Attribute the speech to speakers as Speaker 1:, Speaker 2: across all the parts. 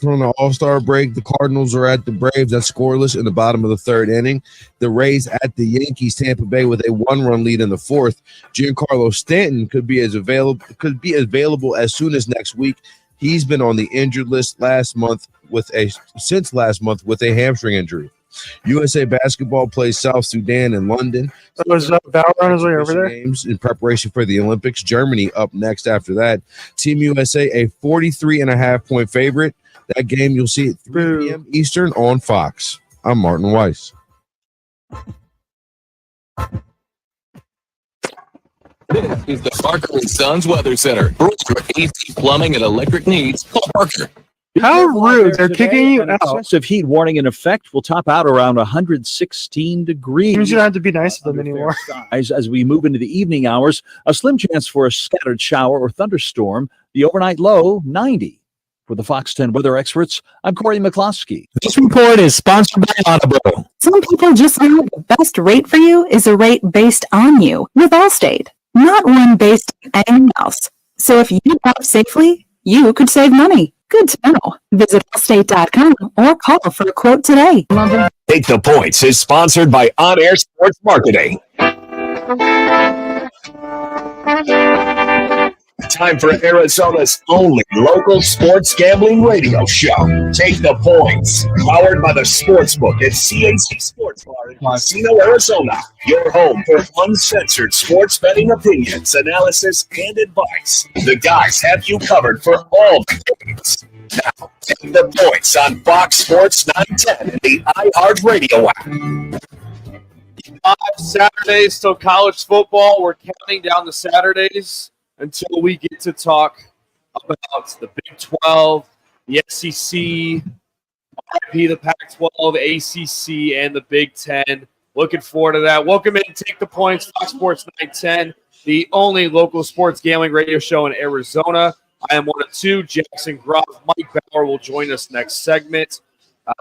Speaker 1: from the All-Star break. The Cardinals are at the Braves. That's scoreless in the bottom of the third inning. The Rays at the Yankees. Tampa Bay with a 1-run lead in the fourth. Giancarlo Stanton could be available as soon as next week. He's been on the injured list since last month with a hamstring injury. USA Basketball plays South Sudan in London.
Speaker 2: Was Bauer on his way over there?
Speaker 1: Games in preparation for the Olympics. Germany up next after that. Team USA a 43.5-point favorite. That game you'll see at 3 p.m. Eastern on Fox. I'm Martin Weiss.
Speaker 3: This is the Parker & Sons Weather Center. For your AC, plumbing, and electric needs, call Parker.
Speaker 2: How rude. They're kicking you out.
Speaker 4: Excessive heat warning in effect will top out around 116 degrees.
Speaker 2: Means you don't have to be nice to them anymore.
Speaker 4: As we move into the evening hours, a slim chance for a scattered shower or thunderstorm. The overnight low, 90. For the Fox 10 weather experts, I'm Corey McCloskey.
Speaker 5: This report is sponsored by Audible.
Speaker 6: Some people just know the best rate for you is a rate based on you with Allstate, not one based on anything else. So if you drive safely, you could save money. Good to know. Visit Allstate.com or call for a quote today.
Speaker 5: Take the Points is sponsored by On Air Sports Marketing. Time for Arizona's only local sports gambling radio show. Take the Points, powered by the Sportsbook at CNC Sports Bar in Casino, Arizona. Your home for uncensored sports betting opinions, analysis, and advice. The guys have you covered for all the games. Now, take the Points on Fox Sports 910 and the iHeartRadio app.
Speaker 7: 5 Saturdays till college football. We're counting down the Saturdays until we get to talk about the Big 12, the SEC, the Pac-12, ACC, and the Big 10. Looking forward to that. Welcome in, Take the Points, Fox Sports 910, the only local sports gambling radio show in Arizona. I am one of two, Jackson Groff. Mike Bauer will join us next segment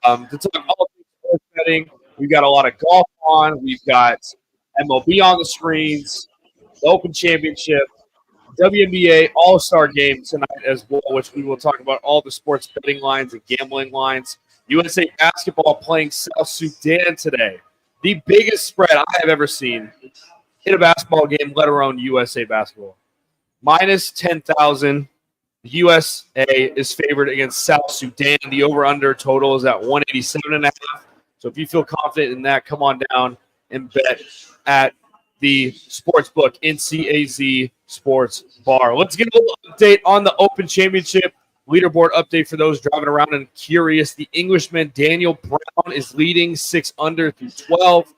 Speaker 7: to talk all things sports betting. We've got a lot of golf on. We've got MLB on the screens, the Open Championship, WNBA All-Star game tonight as well, which we will talk about all the sports betting lines and gambling lines. USA Basketball playing South Sudan today. The biggest spread I have ever seen in a basketball game, let alone USA Basketball. Minus 10,000. The USA is favored against South Sudan. The over-under total is at 187.5. So if you feel confident in that, come on down and bet at the Sportsbook NCAZ Sports Bar. Let's get a little update on the Open Championship leaderboard update for those driving around and curious. The Englishman Daniel Brown is leading 6 under through 12.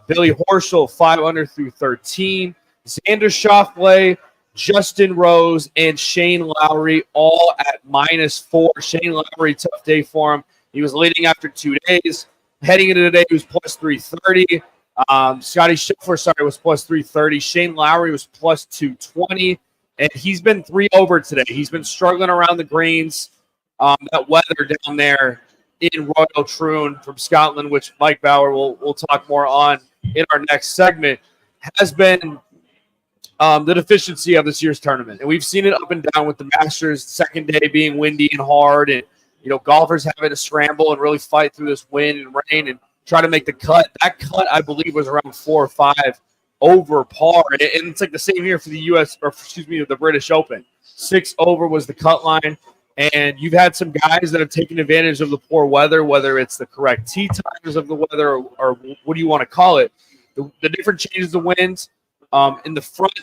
Speaker 7: Billy Horschel 5 under through 13. Xander Schauffele, Justin Rose, and Shane Lowry all at -4. Shane Lowry, tough day for him. He was leading after 2 days. Heading into today, he was plus 330. Scotty Scheffler, was plus 330. Shane Lowry was plus 220. And he's been 3 over today. He's been struggling around the greens. That weather down there in Royal Troon from Scotland, which Mike Bauer will talk more on in our next segment, has been the deficiency of this year's tournament. And we've seen it up and down with the Masters, second day being windy and hard, and golfers having to scramble and really fight through this wind and rain and try to make the cut. That cut, I believe, was around 4 or 5 over par. And it's like the same here for the British Open. 6 over was the cut line. And you've had some guys that have taken advantage of the poor weather, whether it's the correct tee times of the weather or what do you want to call it. The different changes of winds. In the front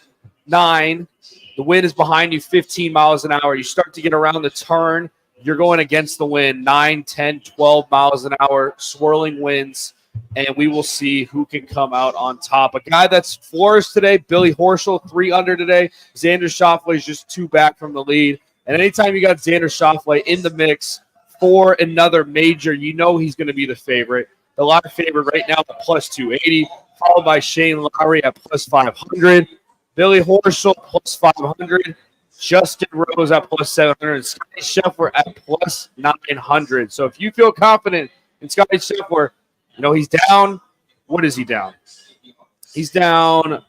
Speaker 7: 9, the wind is behind you 15 miles an hour. You start to get around the turn. You're going against the wind, 9, 10, 12 miles an hour, swirling winds, and we will see who can come out on top. A guy that's flourished today, Billy Horschel, 3 under today. Xander Schauffele is just 2 back from the lead. And anytime you got Xander Schauffele in the mix for another major, you know he's going to be the favorite. The live favorite right now at plus 280, followed by Shane Lowry at plus 500. Billy Horschel plus 500. Justin Rose at plus 700, and Scotty Scheffler at plus 900. So if you feel confident in Scotty Scheffler, he's down. What is he down? He's down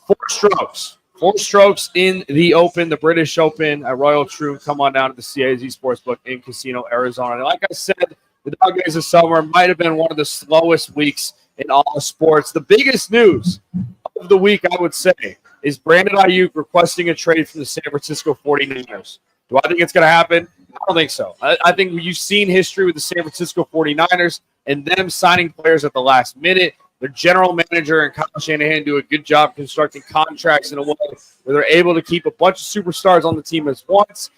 Speaker 7: 4 strokes 4 strokes in the Open, the British Open at Royal Troon. Come on down to the CAZ Sportsbook in Casino, Arizona. And like I said, the Dog Days of Summer might have been one of the slowest weeks in all of sports. The biggest news of the week, I would say, is Brandon Ayuk requesting a trade from the San Francisco 49ers. Do I think it's going to happen? I don't think so. I think you've seen history with the San Francisco 49ers and them signing players at the last minute. Their general manager and Kyle Shanahan do a good job constructing contracts in a way where they're able to keep a bunch of superstars on the team at once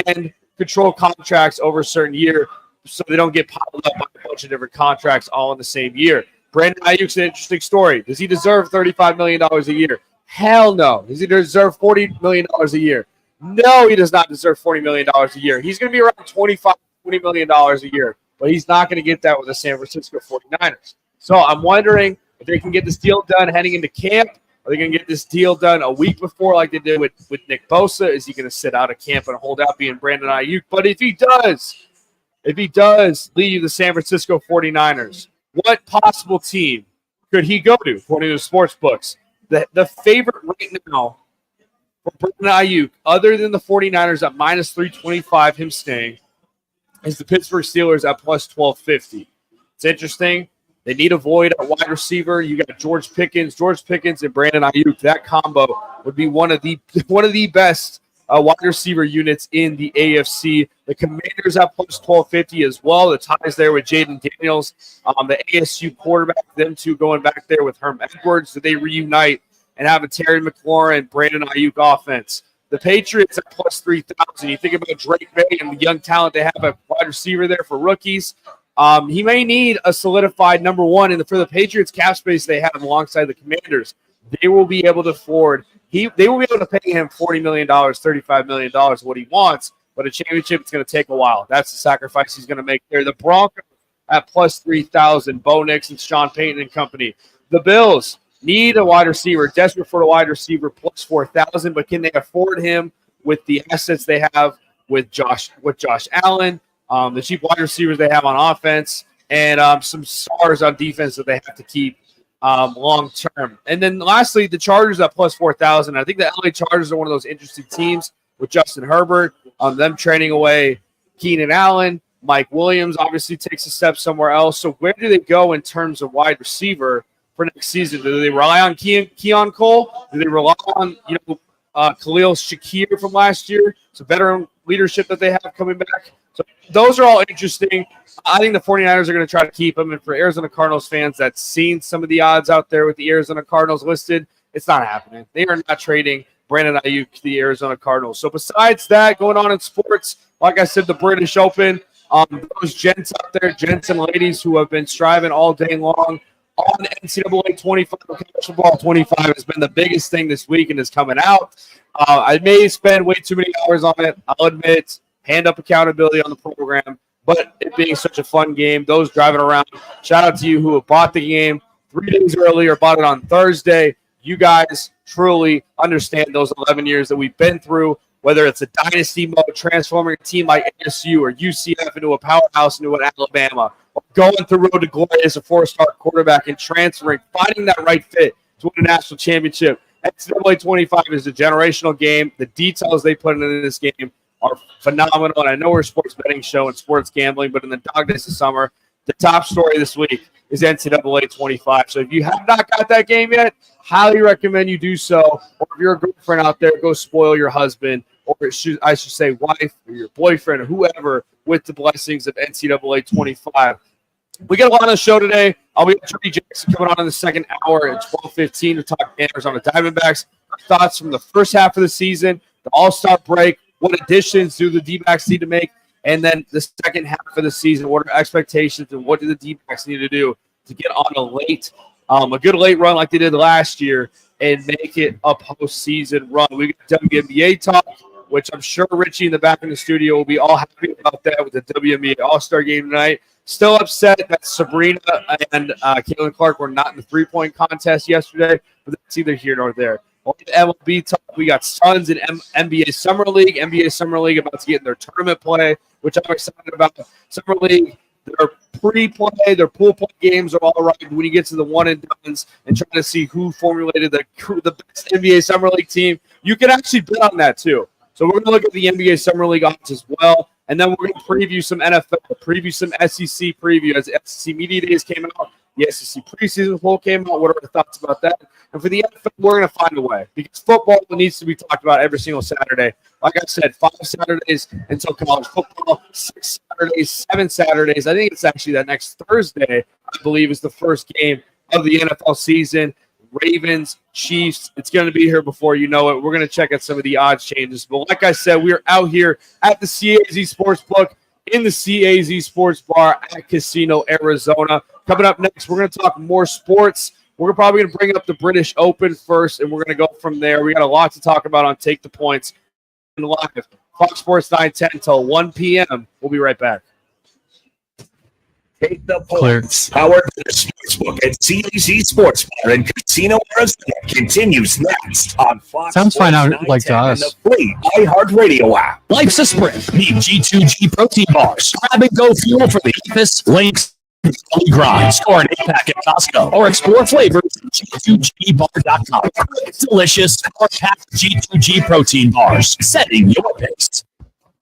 Speaker 7: and control contracts over a certain year so they don't get piled up by a bunch of different contracts all in the same year. Brandon Ayuk's an interesting story. Does he deserve $35 million a year? Hell no. Does he deserve $40 million a year? No, he does not deserve $40 million a year. He's going to be around $20 million a year, but he's not going to get that with the San Francisco 49ers. So I'm wondering if they can get this deal done heading into camp. Are they going to get this deal done a week before like they did with Nick Bosa? Is he going to sit out of camp and hold out being Brandon Ayuk? But if he does leave the San Francisco 49ers, what possible team could he go to, according to the sports books? The favorite right now for Brandon Ayuk, other than the 49ers at minus 325, him staying, is the Pittsburgh Steelers at plus 1250. It's interesting. They need a void at wide receiver. You got George Pickens and Brandon Ayuk. That combo would be one of the best wide receiver units in the AFC. The Commanders at plus 1250 as well. The ties there with Jaden Daniels, the ASU quarterback. Them two going back there with Herm Edwards. Do they reunite and have a Terry McLaurin, Brandon Ayuk offense? The Patriots at plus 3,000. You think about Drake May and the young talent they have at wide receiver there for rookies. He may need a solidified number one, and for the Patriots cap space they have alongside the Commanders, they will be able to afford. They will be able to pay him $40 million, $35 million, what he wants. But a championship, it's going to take a while. That's the sacrifice he's going to make there. The Broncos at plus 3,000. Bo Nix and Sean Payton and company. The Bills need a wide receiver, desperate for a wide receiver, plus 4,000. But can they afford him with the assets they have with Josh Allen? The cheap wide receivers they have on offense, and some stars on defense that they have to keep long term. And then lastly, the Chargers at plus 4,000. I think the LA Chargers are one of those interesting teams with Justin Herbert, them trading away Keenan Allen. Mike Williams obviously takes a step somewhere else. So where do they go in terms of wide receiver for next season? Do they rely on Keon Cole? Do they rely on Khalil Shakir from last year? It's a veteran leadership that they have coming back. So those are all interesting. I think the 49ers are going to try to keep him. And for Arizona Cardinals fans that's seen some of the odds out there with the Arizona Cardinals listed, it's not happening. They are not trading Brandon Ayuk to the Arizona Cardinals. So besides that, going on in sports, like I said, the British Open, those gents out there, gents and ladies who have been striving all day long on NCAA 25, college football 25 has been the biggest thing this week and is coming out. I may spend way too many hours on it. I'll admit, hand up accountability on the program, but it being such a fun game, those driving around, shout out to you who have bought the game 3 days early or bought it on Thursday. You guys truly understand those 11 years that we've been through, whether it's a dynasty mode, transforming a team like ASU or UCF into a powerhouse into an Alabama, or going through road to glory as a 4-star quarterback and transferring, finding that right fit to win a national championship. NCAA 25 is a generational game. The details they put into this game are phenomenal. And I know we're a sports betting show and sports gambling, but in the Dog Days of Summer, the top story this week is NCAA 25. So if you have not got that game yet, highly recommend you do so. Or if you're a girlfriend out there, go spoil your husband, or I should say wife, or your boyfriend, or whoever, with the blessings of NCAA 25. We got a lot on the show today. I'll be with Jody Jackson coming on in the second hour at 12:15 to talk Arizona Diamondbacks. Thoughts from the first half of the season, the All-Star break, what additions do the D-backs need to make, and then the second half of the season, what are expectations and what do the D-backs need to do to get on a good late run like they did last year and make it a postseason run. We got WNBA talk, which I'm sure Richie in the back in the studio will be all happy about that with the WNBA All-Star game tonight. Still upset that Sabrina and Caitlin Clark were not in the three-point contest yesterday, but that's either here nor there. On the MLB talk, we got Suns and NBA Summer League. NBA Summer League about to get in their tournament play, which I'm excited about. Summer League Their pre-play, their pool play games are all right. When you get to the one and dones and trying to see who formulated the best NBA Summer League team, you can actually bet on that too. So we're going to look at the NBA Summer League odds as well. And then we're going to preview some NFL, preview some SEC preview as SEC Media Days came out. The SEC preseason poll came out. What are our thoughts about that? And for the NFL, we're going to find a way because football needs to be talked about every single Saturday. Like I said, 5 Saturdays until college football, 6 Saturdays, 7 Saturdays. I think it's actually that next Thursday, I believe, is the first game of the NFL season. Ravens, Chiefs, it's going to be here before you know it. We're going to check out some of the odds changes. But like I said, we are out here at the CAZ Sportsbook in the CAZ Sports Bar at Casino, Arizona. Coming up next, we're going to talk more sports. We're probably going to bring up the British Open first, and we're going to go from there. We got a lot to talk about on Take the Points and live. Fox Sports 910 until 1 p.m. We'll be right back.
Speaker 5: Take the Points. Powered by the Sportsbook at CAZ Sports Bar in Casino, Arizona continues next on Fox
Speaker 2: Sounds fine
Speaker 5: Sports
Speaker 2: out like to
Speaker 5: 910
Speaker 2: us.
Speaker 5: and the free iHeartRadio app.
Speaker 8: Life's a sprint. Need G2G protein bars. Grab and go fuel for the office, links, daily grind. Score an 8-pack at Costco or explore flavors at G2GBar.com. Delicious 4-pack G2G protein bars. Setting your pace.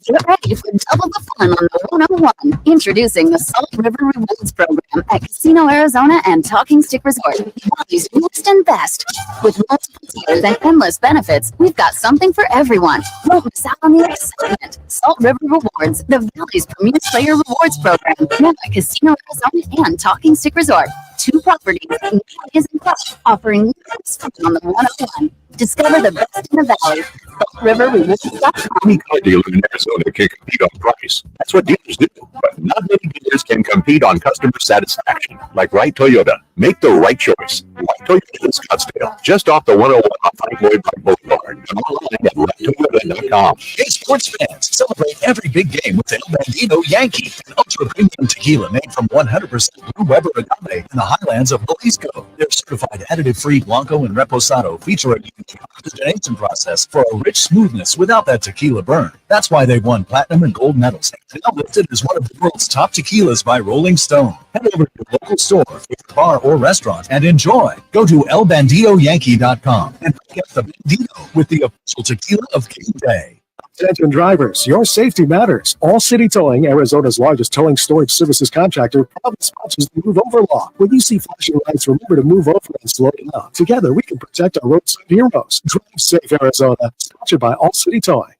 Speaker 9: Get ready for double the fun on the 101. Introducing the Salt River Rewards Program at Casino, Arizona and Talking Stick Resort. Valley's newest and best. With multiple tiers and endless benefits, we've got something for everyone. Don't miss out on the excitement. Salt River Rewards, the Valley's premier player rewards program. Now at Casino, Arizona and Talking Stick Resort. 2 properties in Vegas and Groff, offering limitless fun on the 101. Discover the best in the Valley. SaltRiverRewards.com.
Speaker 5: Any car dealer in Arizona can compete on price. That's what dealers do. But not many dealers can compete on customer satisfaction. Like Wright Toyota. Make the right choice. Wright Toyota in Scottsdale, just off the 101 off Frank Lloyd Park Boulevard. And online at WrightToyota.com.
Speaker 8: Hey, sports fans, celebrate every big game with El Bandito Yankee, an ultra-premium tequila made from 100% Blue Weber agave in the highlands of Jalisco. Their certified additive-free Blanco and Reposado feature a unique oxygenation process for a rich smoothness without that tequila burn. That's why they won platinum and gold medals. And now listed as one of the world's top tequilas by Rolling Stone. Head over to your local store, favorite bar, or restaurant and enjoy. Go to elbanditoyankee.com and get the Bandito with the official tequila of King Day.
Speaker 10: Attention drivers, your safety matters. All City Towing, Arizona's largest towing storage services contractor, proudly sponsors the Move Over Law. When you see flashing lights, remember to move over and slow down. Together, we can protect our roadside heroes. Drive safe, Arizona. Sponsored by All City Towing.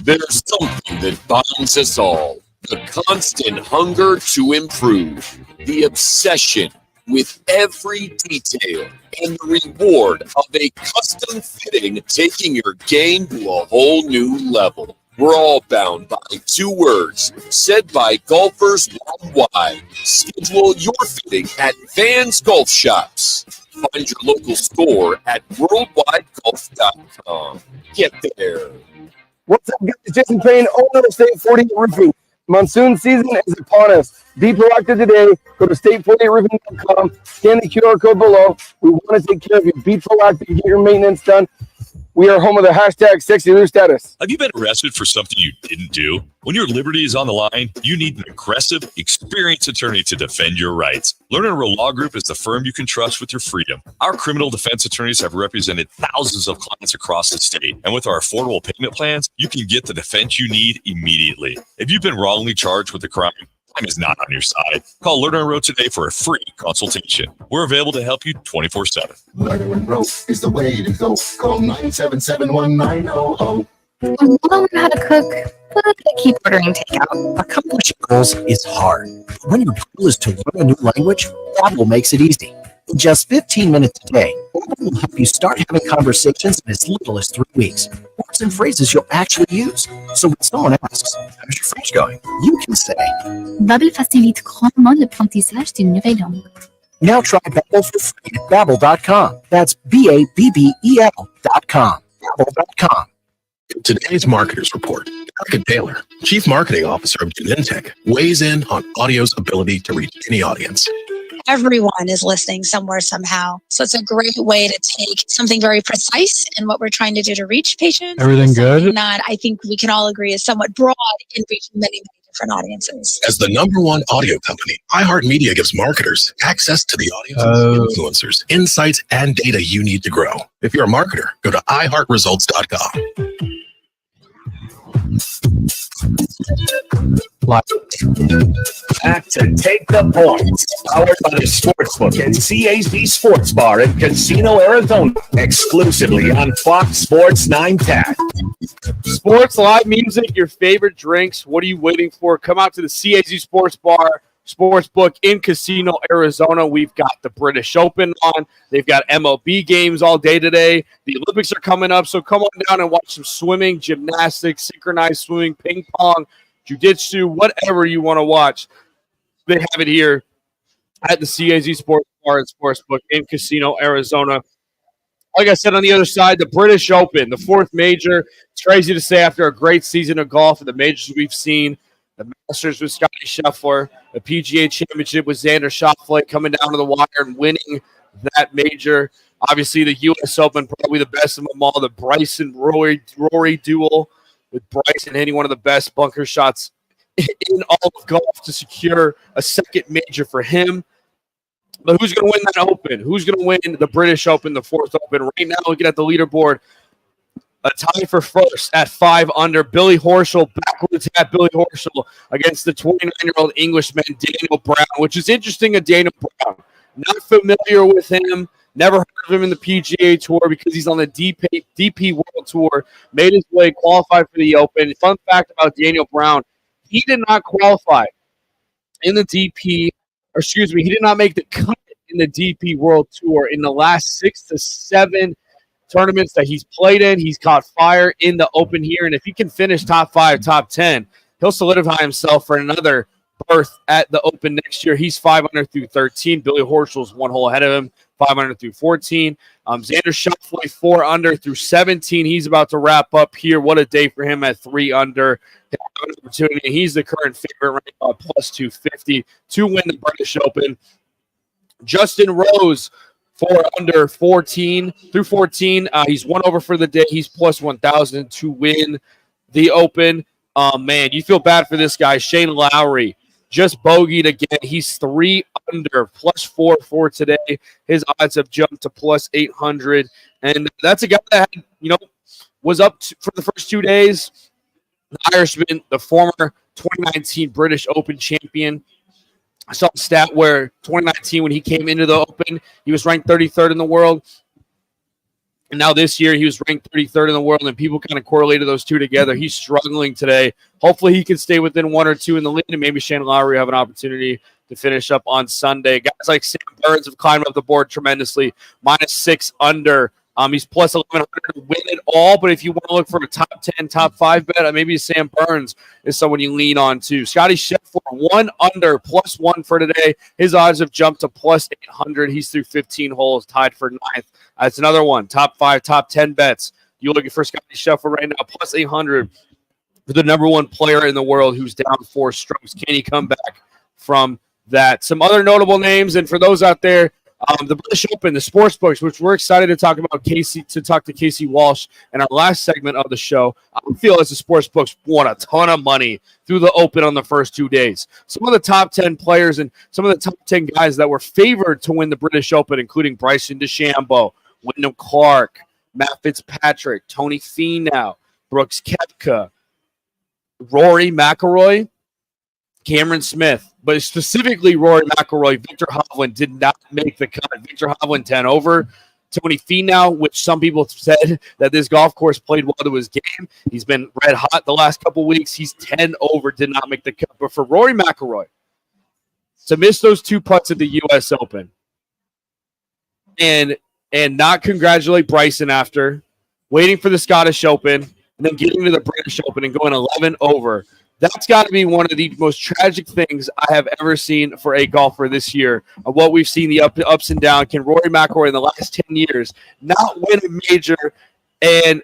Speaker 3: There's something that binds us all. The constant hunger to improve. The obsession with every detail. And the reward of a custom fitting taking your game to a whole new level. We're all bound by 2 words said by golfers worldwide. Schedule your fitting at Vans Golf Shops. Find your local store at worldwidegolf.com. Get there.
Speaker 11: What's up, guys? Jason Payne, owner of State 48 Roofing. Monsoon season is upon us. Be proactive today. Go to state48roofing.com. Scan the QR code below. We want to take care of you. Be proactive. Get your maintenance done. We are home of the hashtag sexy loose status.
Speaker 12: Have you been arrested for something you didn't do? When your liberty is on the line, you need an aggressive, experienced attorney to defend your rights. Lerner and Rowe Law Group is the firm you can trust with your freedom. Our criminal defense attorneys have represented thousands of clients across the state. And with our affordable payment plans, you can get the defense you need immediately. If you've been wrongly charged with a crime, time is not on your side. Call Lerner and Rowe today for a free consultation. We're available to help you 24/7.
Speaker 13: Lerner and Rowe is the way to go. Call 977-1900.
Speaker 9: I want to learn how to cook, but I keep ordering takeout.
Speaker 8: Accomplishing goals is hard. But when your goal is to learn a new language, Babbel makes it easy. In just 15 minutes a day, Babbel will help you start having conversations in as little as 3 weeks. Words and phrases you'll actually use. So when someone asks, how's your French going? You can say,
Speaker 14: Babbel facilite grandement l'apprentissage d'une nouvelle langue.
Speaker 8: now try Babbel for free at Babbel.com. That's Babbel.com. Babbel.com.
Speaker 15: Today's Marketers Report, Erica Taylor, Chief Marketing Officer of Genentech, weighs in on audio's ability to reach any audience.
Speaker 16: Everyone is listening somewhere, somehow. So it's a great way to take something very precise in what we're trying to do to reach patients.
Speaker 2: Everything good?
Speaker 16: Not, I think we can all agree, is somewhat broad in reaching many, many different audiences.
Speaker 15: As the #1 audio company, iHeartMedia gives marketers access to the audiences, influencers, insights, and data you need to grow. If you're a marketer, go to iHeartResults.com.
Speaker 5: Back to Take the Points, powered by the Sportsbook and CAZ Sports Bar in Casino, Arizona, exclusively on Fox Sports 9 TAC.
Speaker 7: Sports, live music, your favorite drinks. What are you waiting for? Come out to the CAZ Sports Bar, Sportsbook in Casino, Arizona. We've got the British Open on. They've got MLB games all day today. The Olympics are coming up, so come on down and watch some swimming, gymnastics, synchronized swimming, ping pong, jiu-jitsu, whatever you want to watch. They have it here at the CAZ Sports Bar and Sportsbook in Casino, Arizona. Like I said, on the other side, the British Open, the fourth major. It's crazy to say after a great season of golf and the majors we've seen, the Masters with Scotty Scheffler, the PGA Championship with Xander Schauffele coming down to the wire and winning that major. Obviously, the U.S. Open, probably the best of them all, the Bryson-Rory duel, with Bryson hitting one of the best bunker shots in all of golf to secure a second major for him. But who's going to win that Open? Who's going to win the British Open, the fourth Open? Right now, looking at the leaderboard, a tie for first at 5 under. Billy Horschel, backwards hat Billy Horschel against the 29-year-old Englishman, Daniel Brown, which is interesting, a Daniel Brown. Not familiar with him. Never heard of him in the PGA Tour because he's on the DP World Tour. Made his way, qualified for the Open. Fun fact about Daniel Brown, he did not qualify in the DP, or excuse me, he did not make the cut in the DP World Tour in the last 6 to 7 tournaments that he's played in. He's caught fire in the Open here, and if he can finish top 5, top 10, he'll solidify himself for another berth at the Open next year. He's 5 under through 13. Billy Horschel's 1 hole ahead of him, 5 under through 14. Xander Schauffele 4 under through 17. He's about to wrap up here. What a day for him at 3 under. Opportunity. He's the current favorite right now, plus 250 to win the British Open. Justin Rose 4 under 14 through 14. He's 1 over for the day. He's plus 1,000 to win the Open. Man, you feel bad for this guy. Shane Lowry just bogeyed again. He's 3 under, plus 4 for today. His odds have jumped to plus 800. And that's a guy that had, was up for the first 2 days. The Irishman, the former 2019 British Open champion. I saw a stat where 2019, when he came into the Open, he was ranked 33rd in the world. And now this year, he was ranked 33rd in the world, and people kind of correlated those two together. He's struggling today. Hopefully, he can stay within 1 or 2 in the lead, and maybe Shane Lowry will have an opportunity to finish up on Sunday. Guys like Sam Burns have climbed up the board tremendously, minus 6 under. He's plus 1,100 to win it all, but if you want to look for a top 10, top 5 bet, maybe Sam Burns is someone you lean on too. Scotty Scheffler, 1 under, plus 1 for today. His odds have jumped to plus 800. He's through 15 holes, tied for 9th. That's another one, top 5, top 10 bets. You're looking for Scotty Scheffler right now, plus 800 for the #1 player in the world who's down 4 strokes. Can he come back from that? Some other notable names, and for those out there, the British Open, the sports books, which we're excited to talk about talk to Casey Walsh in our last segment of the show. I feel as the sports books won a ton of money through the Open on the first 2 days. Some of the top 10 players and some of the top 10 guys that were favored to win the British Open, including Bryson DeChambeau, Wyndham Clark, Matt Fitzpatrick, Tony Finau, Brooks Koepka, Rory McIlroy, Cameron Smith, but specifically Rory McIlroy. Victor Hovland did not make the cut. Victor Hovland 10 over. Tony Finau, which some people said that this golf course played well to his game. He's been red hot the last couple weeks. He's 10 over, did not make the cut. But for Rory McIlroy to miss those 2 putts at the U.S. Open and not congratulate Bryson after waiting for the Scottish Open and then getting to the British Open and going 11 over, that's got to be one of the most tragic things I have ever seen for a golfer this year. Of what we've seen, the ups and downs. Can Rory McIlroy in the last 10 years not win a major? And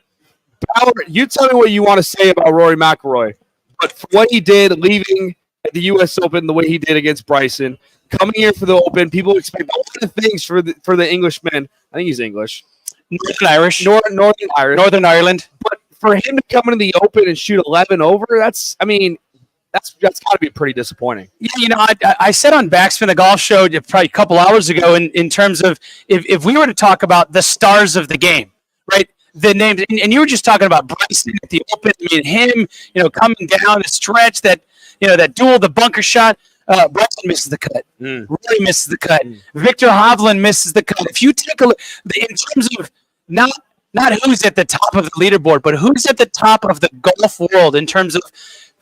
Speaker 7: Bauer, you tell me what you want to say about Rory McIlroy. But for what he did, leaving at the U.S. Open the way he did against Bryson, coming here for the Open, people expect a lot of things for the Englishman. I think he's English.
Speaker 2: Northern Irish.
Speaker 7: Northern Irish.
Speaker 2: Northern Ireland.
Speaker 7: But for him to come into the Open and shoot 11 over, that's that's got to be pretty disappointing.
Speaker 17: Yeah, I said on Backspin the Golf Show probably a couple hours ago in terms of if we were to talk about the stars of the game, right? The names, and you were just talking about Bryson at the Open. I mean, him, coming down the stretch, that duel, the bunker shot. Bryson misses the cut. Really misses the cut. Victor Hovland misses the cut. If you take a look, in terms of not who's at the top of the leaderboard, but who's at the top of the golf world in terms of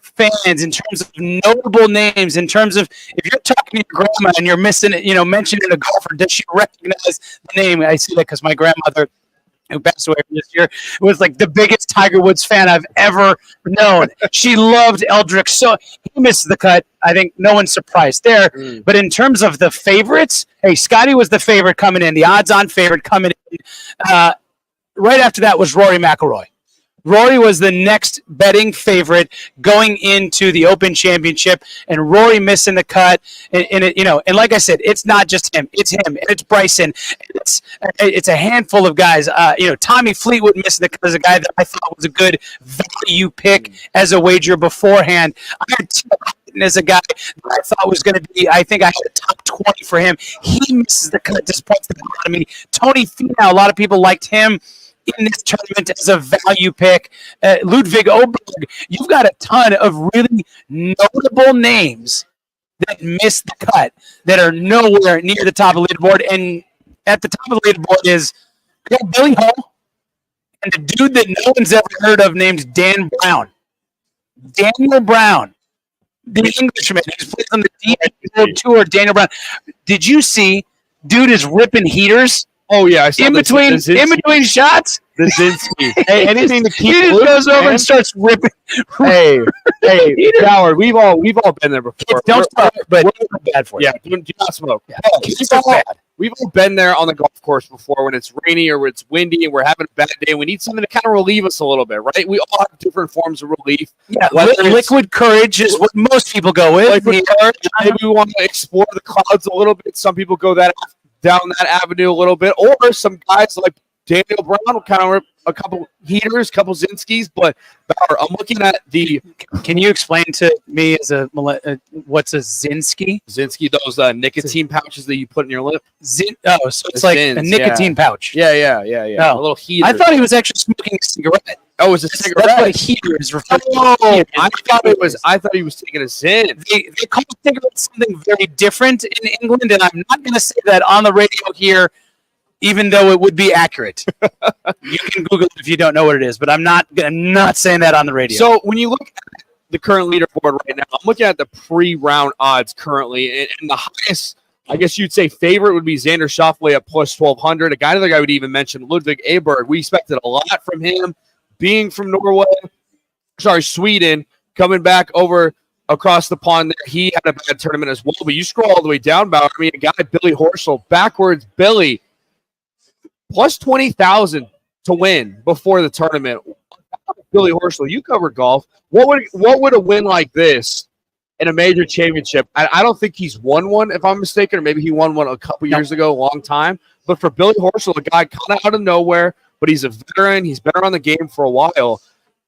Speaker 17: fans, in terms of notable names, in terms of if you're talking to your grandma and you're missing it, mentioning a golfer, does she recognize the name? I see that because my grandmother, who passed away this year, was like the biggest Tiger Woods fan I've ever known. She loved Eldrick, so he missed the cut. I think no one's surprised there. But in terms of the favorites, hey, Scotty was the favorite coming in, the odds-on favorite coming in. Right after that was Rory McIlroy. Rory was the next betting favorite going into the Open Championship, and Rory missing the cut. And like I said, it's not just him; it's him, and it's Bryson. It's a handful of guys. Tommy Fleetwood missing the cut is a guy that I thought was a good value pick as a wager beforehand. I had Tim Houghton as a guy that I thought was going to be. I think I had a top 20 for him. He misses the cut, disappoints the economy. Tony Finau, a lot of people liked him in this tournament as a value pick. Ludwig Oberg, you've got a ton of really notable names that missed the cut, that are nowhere near the top of the leaderboard. And at the top of the leaderboard is Billy Hall and a dude that no one's ever heard of named Dan Brown. Daniel Brown, the Englishman who's played on the DP World Tour. Daniel Brown. Did you see dude is ripping heaters?
Speaker 7: Oh yeah, I saw
Speaker 17: in between shots.
Speaker 7: The Zinsky. Hey, anything to keep.
Speaker 17: He just goes over and starts ripping.
Speaker 7: Hey, Bauer, we've all been there before.
Speaker 17: Don't smoke, but it's bad for you.
Speaker 7: Yeah, do not smoke.
Speaker 17: Yeah.
Speaker 7: We've all been there on the golf course before when it's rainy or when it's windy and we're having a bad day. We need something to kind of relieve us a little bit, right? We all have different forms of relief.
Speaker 17: Yeah, liquid courage is what most people go with.
Speaker 7: Liquid courage. Maybe we want to explore the clouds a little bit. Some people go down that avenue a little bit, or some guys like Daniel Brown kind of a couple heaters, couple Zinskis. But Bauer, I'm looking at the.
Speaker 17: Can you explain to me as what's a Zinsky?
Speaker 7: Zinsky, those nicotine pouches that you put in your lip.
Speaker 17: So it's like a nicotine pouch.
Speaker 7: Yeah.
Speaker 17: Oh.
Speaker 7: A little heater.
Speaker 17: I thought he was actually smoking a cigarette.
Speaker 7: Oh, it's a cigarette.
Speaker 17: That's what a heater is referred to.
Speaker 7: Oh, I thought he was taking a Zin.
Speaker 17: They call cigarette something very different in England, and I'm not going to say that on the radio here, even though it would be accurate. You can Google it if you don't know what it is, but I'm not saying that on the radio.
Speaker 7: So when you look at the current leaderboard right now, I'm looking at the pre-round odds currently, and the highest, I guess you'd say, favorite would be Xander Schauffele at plus 1,200. Another guy would even mention Ludwig Aberg. We expected a lot from him, being from Sweden, coming back over across the pond there. He had a bad tournament as well, but you scroll all the way down, Bauer. I mean, a guy, Billy Horschel, backwards Billy, plus 20,000 to win before the tournament. Billy Horschel, you cover golf. What would a win like this in a major championship? I don't think he's won one, if I'm mistaken, or maybe he won one a couple years ago, a long time. But for Billy Horschel, a guy kind of out of nowhere, but he's a veteran. He's been around the game for a while.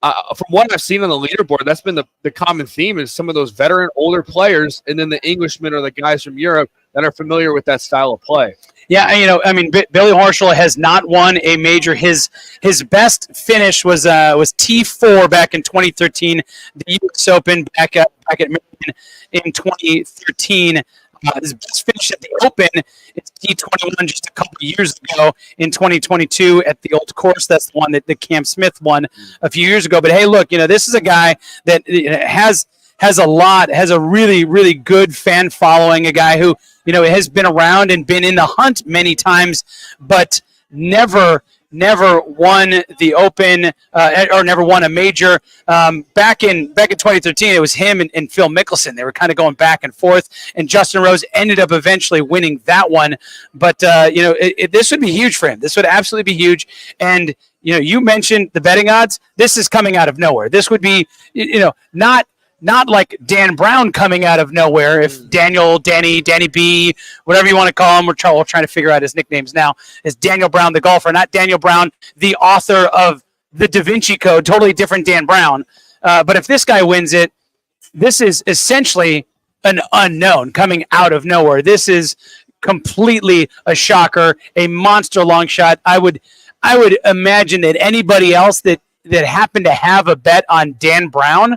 Speaker 7: From what I've seen on the leaderboard, that's been the common theme is some of those veteran, older players, and then the Englishmen or the guys from Europe that are familiar with that style of play.
Speaker 17: Yeah, Billy Horschel has not won a major. His best finish was T4 back in 2013, the U.S. Open back at Michigan in 2013. His best finish at the Open is T21 just a couple of years ago in 2022 at the Old Course. That's the one that Cam Smith won a few years ago. But hey, look, this is a guy that has a really, really good fan following, a guy who, has been around and been in the hunt many times, but never won the Open or never won a major. Back in 2013, it was him and Phil Mickelson. They were kind of going back and forth, and Justin Rose ended up eventually winning that one. But this would be huge for him. This would absolutely be huge. And you mentioned the betting odds. This is coming out of nowhere. This would be not like Dan Brown coming out of nowhere. If Danny B, whatever you want to call him, we're trying to figure out his nicknames now, is Daniel Brown, the golfer, not Daniel Brown, the author of the Da Vinci Code, totally different Dan Brown. But if this guy wins it, this is essentially an unknown coming out of nowhere. This is completely a shocker, a monster long shot. I would imagine that anybody else that happened to have a bet on Dan Brown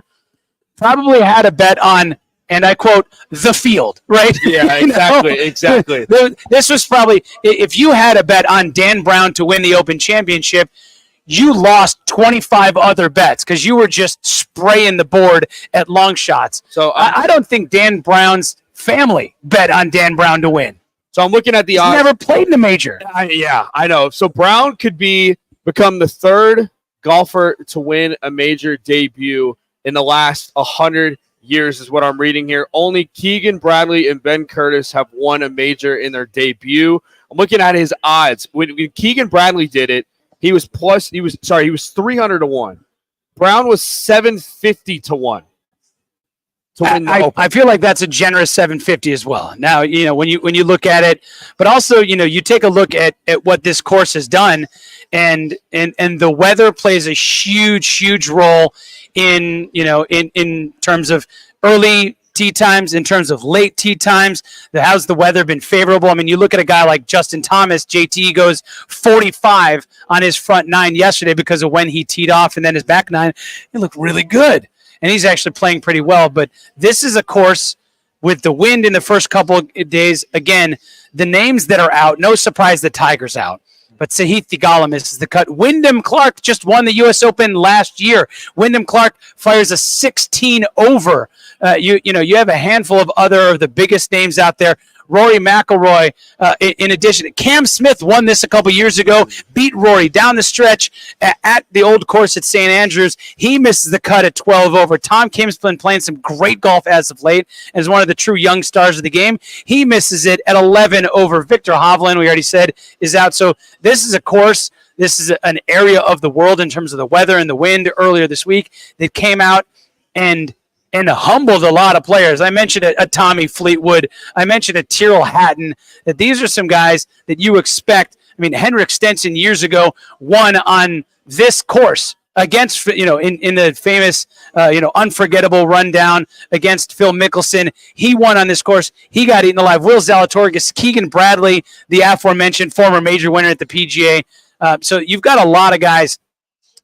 Speaker 17: probably had a bet on, and I quote, the field, right?
Speaker 7: Yeah, exactly, exactly.
Speaker 17: This was probably, if you had a bet on Dan Brown to win the Open Championship, you lost 25 other bets because you were just spraying the board at long shots.
Speaker 7: So
Speaker 17: I don't think Dan Brown's family bet on Dan Brown to win.
Speaker 7: So I'm looking at the odds.
Speaker 17: He's never played in a major.
Speaker 7: Yeah, I know. So Brown could become the third golfer to win a major debut in the last 100 years is what I'm reading here. Only Keegan Bradley and Ben Curtis have won a major in their debut. I'm looking at his odds. When Keegan Bradley did it, he was 300 to 1. Brown was 750 to 1.
Speaker 17: I feel like that's a generous 750 as well. Now, when you look at it, but also, you take a look at what this course has done, and the weather plays a huge role in terms of early tee times, in terms of late tee times. How's the weather been favorable? I mean, you look at a guy like Justin Thomas. JT goes 45 on his front nine yesterday because of when he teed off, and then his back nine, it looked really good. And he's actually playing pretty well. But this is a course with the wind in the first couple of days. Again, the names that are out, no surprise the Tiger's out. But Sahith Theegala misses the cut. Wyndham Clark just won the U.S. Open last year. Wyndham Clark fires a 16 over. You have a handful of other of the biggest names out there. Rory McIlroy, in addition, Cam Smith won this a couple years ago, beat Rory down the stretch at the old course at St. Andrews. He misses the cut at 12 over. Tom Kim's been playing some great golf as of late and is one of the true young stars of the game. He misses it at 11 over. Victor Hovland, we already said, is out. So this is a course, this is an area of the world in terms of the weather and the wind earlier this week that came out and humbled a lot of players. I mentioned a Tommy Fleetwood. I mentioned a Tyrrell Hatton. That these are some guys that you expect. I mean, Henrik Stenson years ago won on this course against, in the famous, unforgettable rundown against Phil Mickelson. He won on this course. He got eaten alive. Will Zalatoris, Keegan Bradley, the aforementioned former major winner at the PGA. So you've got a lot of guys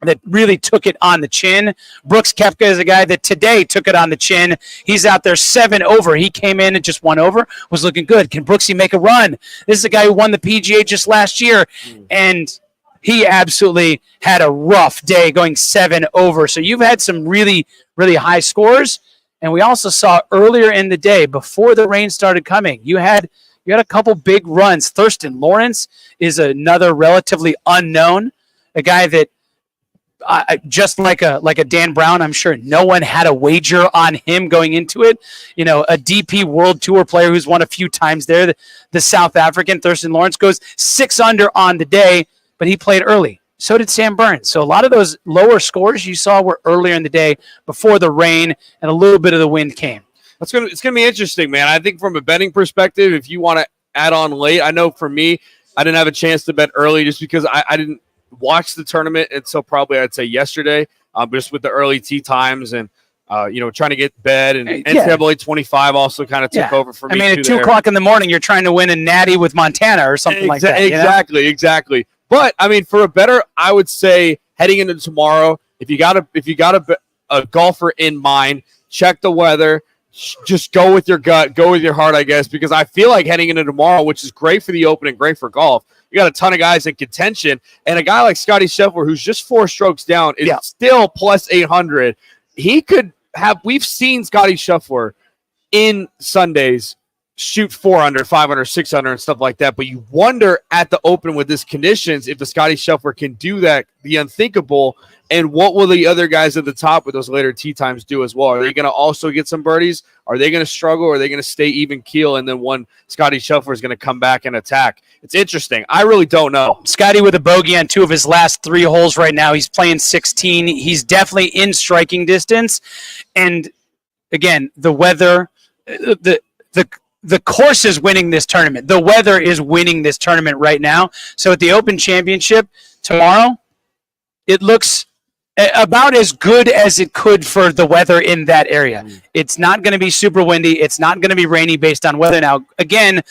Speaker 17: that really took it on the chin. Brooks Koepka is a guy that today took it on the chin. He's out there 7 over. He came in and just 1 over, was looking good. Can Brooksy make a run? This is a guy who won the PGA just last year, and he absolutely had a rough day going 7 over. So you've had some really, really high scores, and we also saw earlier in the day, before the rain started coming, you had a couple big runs. Thurston Lawrence is another relatively unknown, a guy that just like a Dan Brown, I'm sure no one had a wager on him going into it. A DP World Tour player who's won a few times there. The South African Thurston Lawrence goes 6 under on the day, but he played early. So did Sam Burns. So a lot of those lower scores you saw were earlier in the day before the rain and a little bit of the wind came.
Speaker 7: It's gonna be interesting, man. I think from a betting perspective, if you want to add on late, I know for me, I didn't have a chance to bet early just because I didn't watch the tournament until probably I'd say yesterday, just with the early tee times and trying to get bed, and NCAA 25 also kind of took over for me.
Speaker 17: I mean, at 2 o'clock in the morning, you're trying to win a natty with Montana or something like that.
Speaker 7: Exactly. But I mean, for a better, I would say heading into tomorrow, if you got a golfer in mind, check the weather. Just go with your gut, go with your heart, I guess, because I feel like heading into tomorrow, which is great for the Open and great for golf, you got a ton of guys in contention, and a guy like Scotty Scheffler, who's just 4 strokes down, is still plus 800. He could have. We've seen Scotty Scheffler in Sundays shoot 400, 500, 600, and stuff like that. But you wonder at the Open with this conditions if the Scotty Scheffler can do that, the unthinkable. And what will the other guys at the top with those later tee times do as well? Are they going to also get some birdies? Are they going to struggle? Or are they going to stay even keel? And then one Scotty Scheffler is going to come back and attack. It's interesting. I really don't know.
Speaker 17: Scotty with a bogey on 2 of his last 3 holes right now. He's playing 16. He's definitely in striking distance. And again, the weather, the course is winning this tournament. The weather is winning this tournament right now. So at the Open Championship tomorrow, it looks about as good as it could for the weather in that area. It's not going to be super windy. It's not going to be rainy based on weather. Now, again,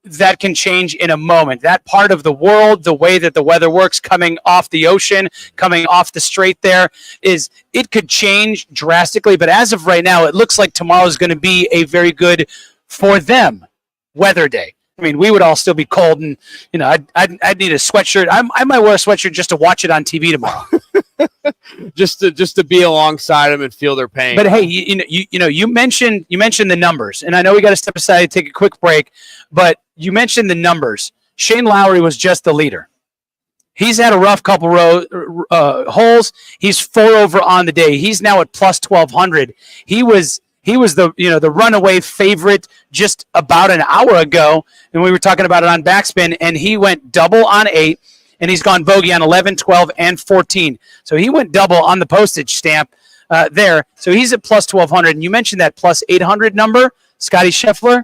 Speaker 17: that can change in a moment. That part of the world, the way that the weather works coming off the ocean, coming off the strait there, is it could change drastically. But as of right now, it looks like tomorrow is going to be a very good for them weather day. I mean, we would all still be cold, and I'd need a sweatshirt. I might wear a sweatshirt just to watch it on TV tomorrow,
Speaker 7: just to be alongside them and feel their pain.
Speaker 17: But hey, you mentioned the numbers, and I know we got to step aside and take a quick break. But you mentioned the numbers. Shane Lowry was just the leader. He's had a rough couple holes. He's 4 over on the day. He's now at plus 1,200. He was the runaway favorite just about an hour ago, and we were talking about it on Backspin, and he went double on 8, and he's gone bogey on 11, 12, and 14. So he went double on the postage stamp there. So he's at plus 1,200. And you mentioned that plus 800 number, Scotty Scheffler.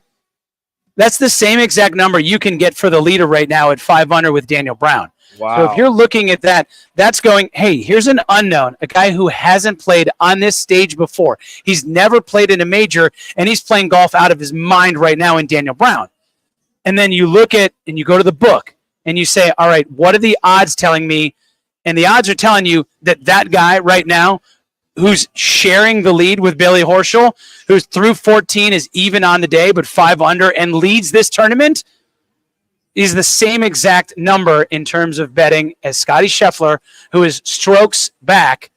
Speaker 17: That's the same exact number you can get for the leader right now at 5 under with Daniel Brown.
Speaker 7: Wow.
Speaker 17: So if you're looking at that, that's going, hey, here's an unknown, a guy who hasn't played on this stage before. He's never played in a major, and he's playing golf out of his mind right now in Daniel Brown. And then you look at, and you go to the book, and you say, all right, what are the odds telling me? And the odds are telling you that guy right now who's sharing the lead with Billy Horschel, who's through 14, is even on the day, but 5 under, and leads this tournament, is the same exact number in terms of betting as Scotty Scheffler, who is strokes back.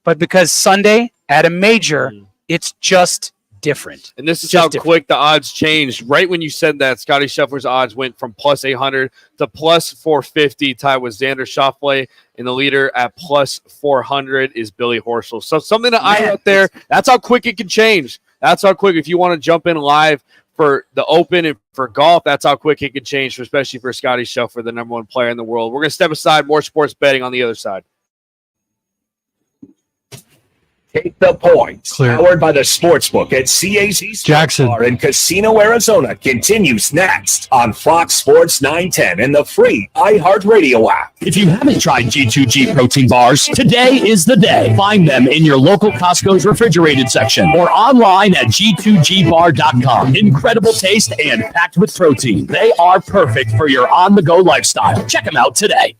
Speaker 17: But because Sunday at a major, it's just different.
Speaker 7: And this is how quick the odds changed. Right when you said that, Scotty Scheffler's odds went from plus 800 to plus 450, tied with Xander Schauffele. And the leader at plus 400 is Billy Horschel. So something to eye out there. That's how quick it can change. That's how quick. If you want to jump in live for the Open and for golf, that's how quick it can change, especially for Scotty Scheffler, the number 1 player in the world. We're going to step aside. More sports betting on the other side.
Speaker 5: Take the points. Powered by the Sportsbook at CAC Sports Bar in Casino, Arizona continues next on Fox Sports 910 and the free iHeartRadio app.
Speaker 18: If you haven't tried G2G protein bars, today is the day. Find them in your local Costco's refrigerated section or online at G2GBar.com. Incredible taste and packed with protein. They are perfect for your on-the-go lifestyle. Check them out today.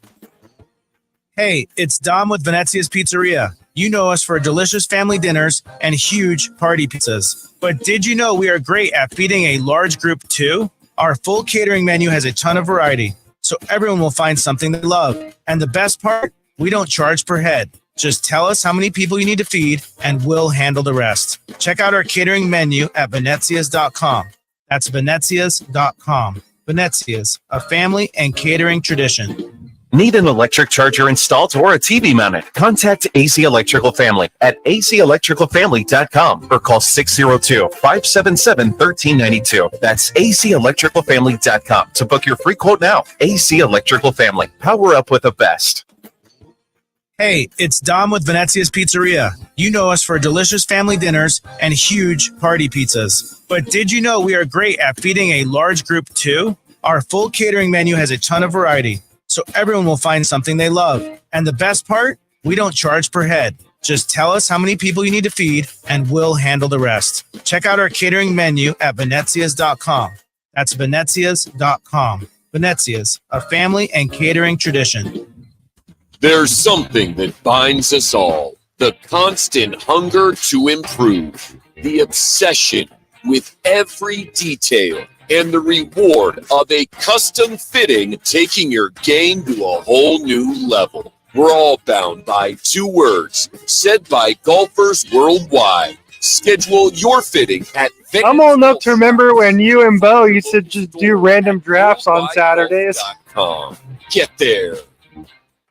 Speaker 19: Hey, it's Dom with Venezia's Pizzeria. You know us for delicious family dinners and huge party pizzas. But did you know we are great at feeding a large group too? Our full catering menu has a ton of variety, so everyone will find something they love. And the best part, we don't charge per head. Just tell us how many people you need to feed, and we'll handle the rest. Check out our catering menu at Venezias.com. That's Venezias.com. Venezias, a family and catering tradition.
Speaker 20: Need an electric charger installed or a TV mounted? Contact AC Electrical Family at acelectricalfamily.com or call 602-577-1392. That's acelectricalfamily.com to book your free quote now. AC Electrical Family. Power up with the best.
Speaker 19: Hey, it's Dom with Venezia's Pizzeria. You know us for delicious family dinners and huge party pizzas. But did you know we are great at feeding a large group too? Our full catering menu has a ton of variety, so everyone will find something they love. And the best part, we don't charge per head. Just tell us how many people you need to feed, and we'll handle the rest. Check out our catering menu at Venezias.com. That's Venezias.com. Venezias, a family and catering tradition.
Speaker 3: There's something that binds us all. The constant hunger to improve. The obsession with every detail. And the reward of a custom fitting, taking your game to a whole new level. We're all bound by 2 words said by golfers worldwide. Schedule your fitting at
Speaker 2: I'm old enough to remember when you and Bo used to just do random drafts on Saturdays.
Speaker 3: Get there.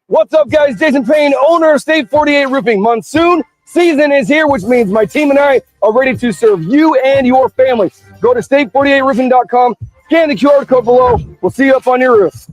Speaker 11: What's up, guys? Jason Payne, owner of State 48 Roofing. Monsoon season is here, which means my team and I are ready to serve you and your family. Go to state48roofing.com, scan the QR code below. We'll see you up on your roof.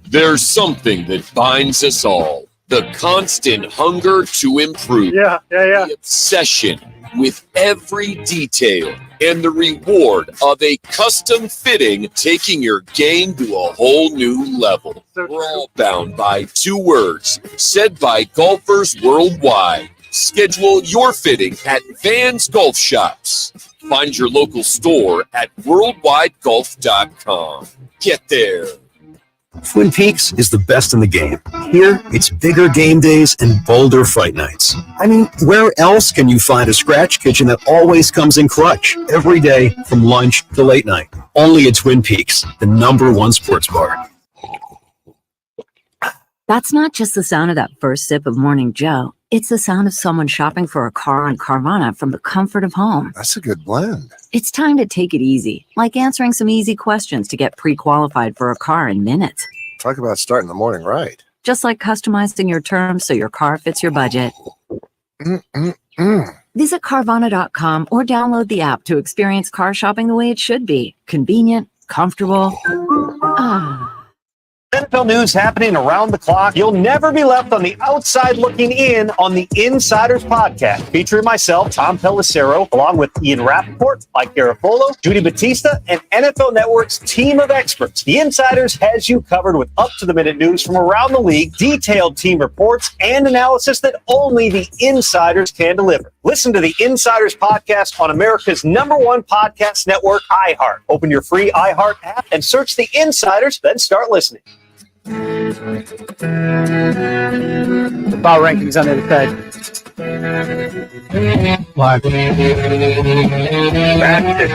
Speaker 3: There's something that binds us all. The constant hunger to improve.
Speaker 2: Yeah.
Speaker 3: The obsession with every detail. and the reward of a custom fitting, taking your game to a whole new level. We're all bound by two words said by golfers worldwide. Schedule your fitting at Vans Golf Shops. Find your local store at worldwidegolf.com. Get there.
Speaker 8: Twin Peaks is the best in the game. Here, it's bigger game days and bolder fight nights. I mean, where else can you find a scratch kitchen that always comes in clutch every day from lunch to late night? Only at Twin Peaks, the #1 sports bar.
Speaker 21: That's not just the sound of that first sip of Morning Joe. It's the sound of someone shopping for a car on Carvana from the comfort of home.
Speaker 22: That's a good blend.
Speaker 21: It's time to take it easy, like answering some easy questions to get pre-qualified for a car in minutes.
Speaker 22: Talk about starting the morning right.
Speaker 21: Just like customizing your terms so your car fits your budget. Visit Carvana.com or download the app to experience car shopping the way it should be. Convenient, comfortable.
Speaker 23: NFL news happening around the clock. You'll never be left on the outside looking in on the Insiders Podcast, featuring myself, Tom Pelissero, along with Ian Rappaport, Mike Garafolo, Judy Batista, and NFL Network's team of experts. The Insiders has you covered with up-to-the-minute news from around the league, detailed team reports, and analysis that only the Insiders can deliver. Listen to the Insiders Podcast on America's #1 podcast network, iHeart. Open your free iHeart app and search the Insiders, then start listening.
Speaker 17: The Bauer rankings on the other side.
Speaker 5: Back to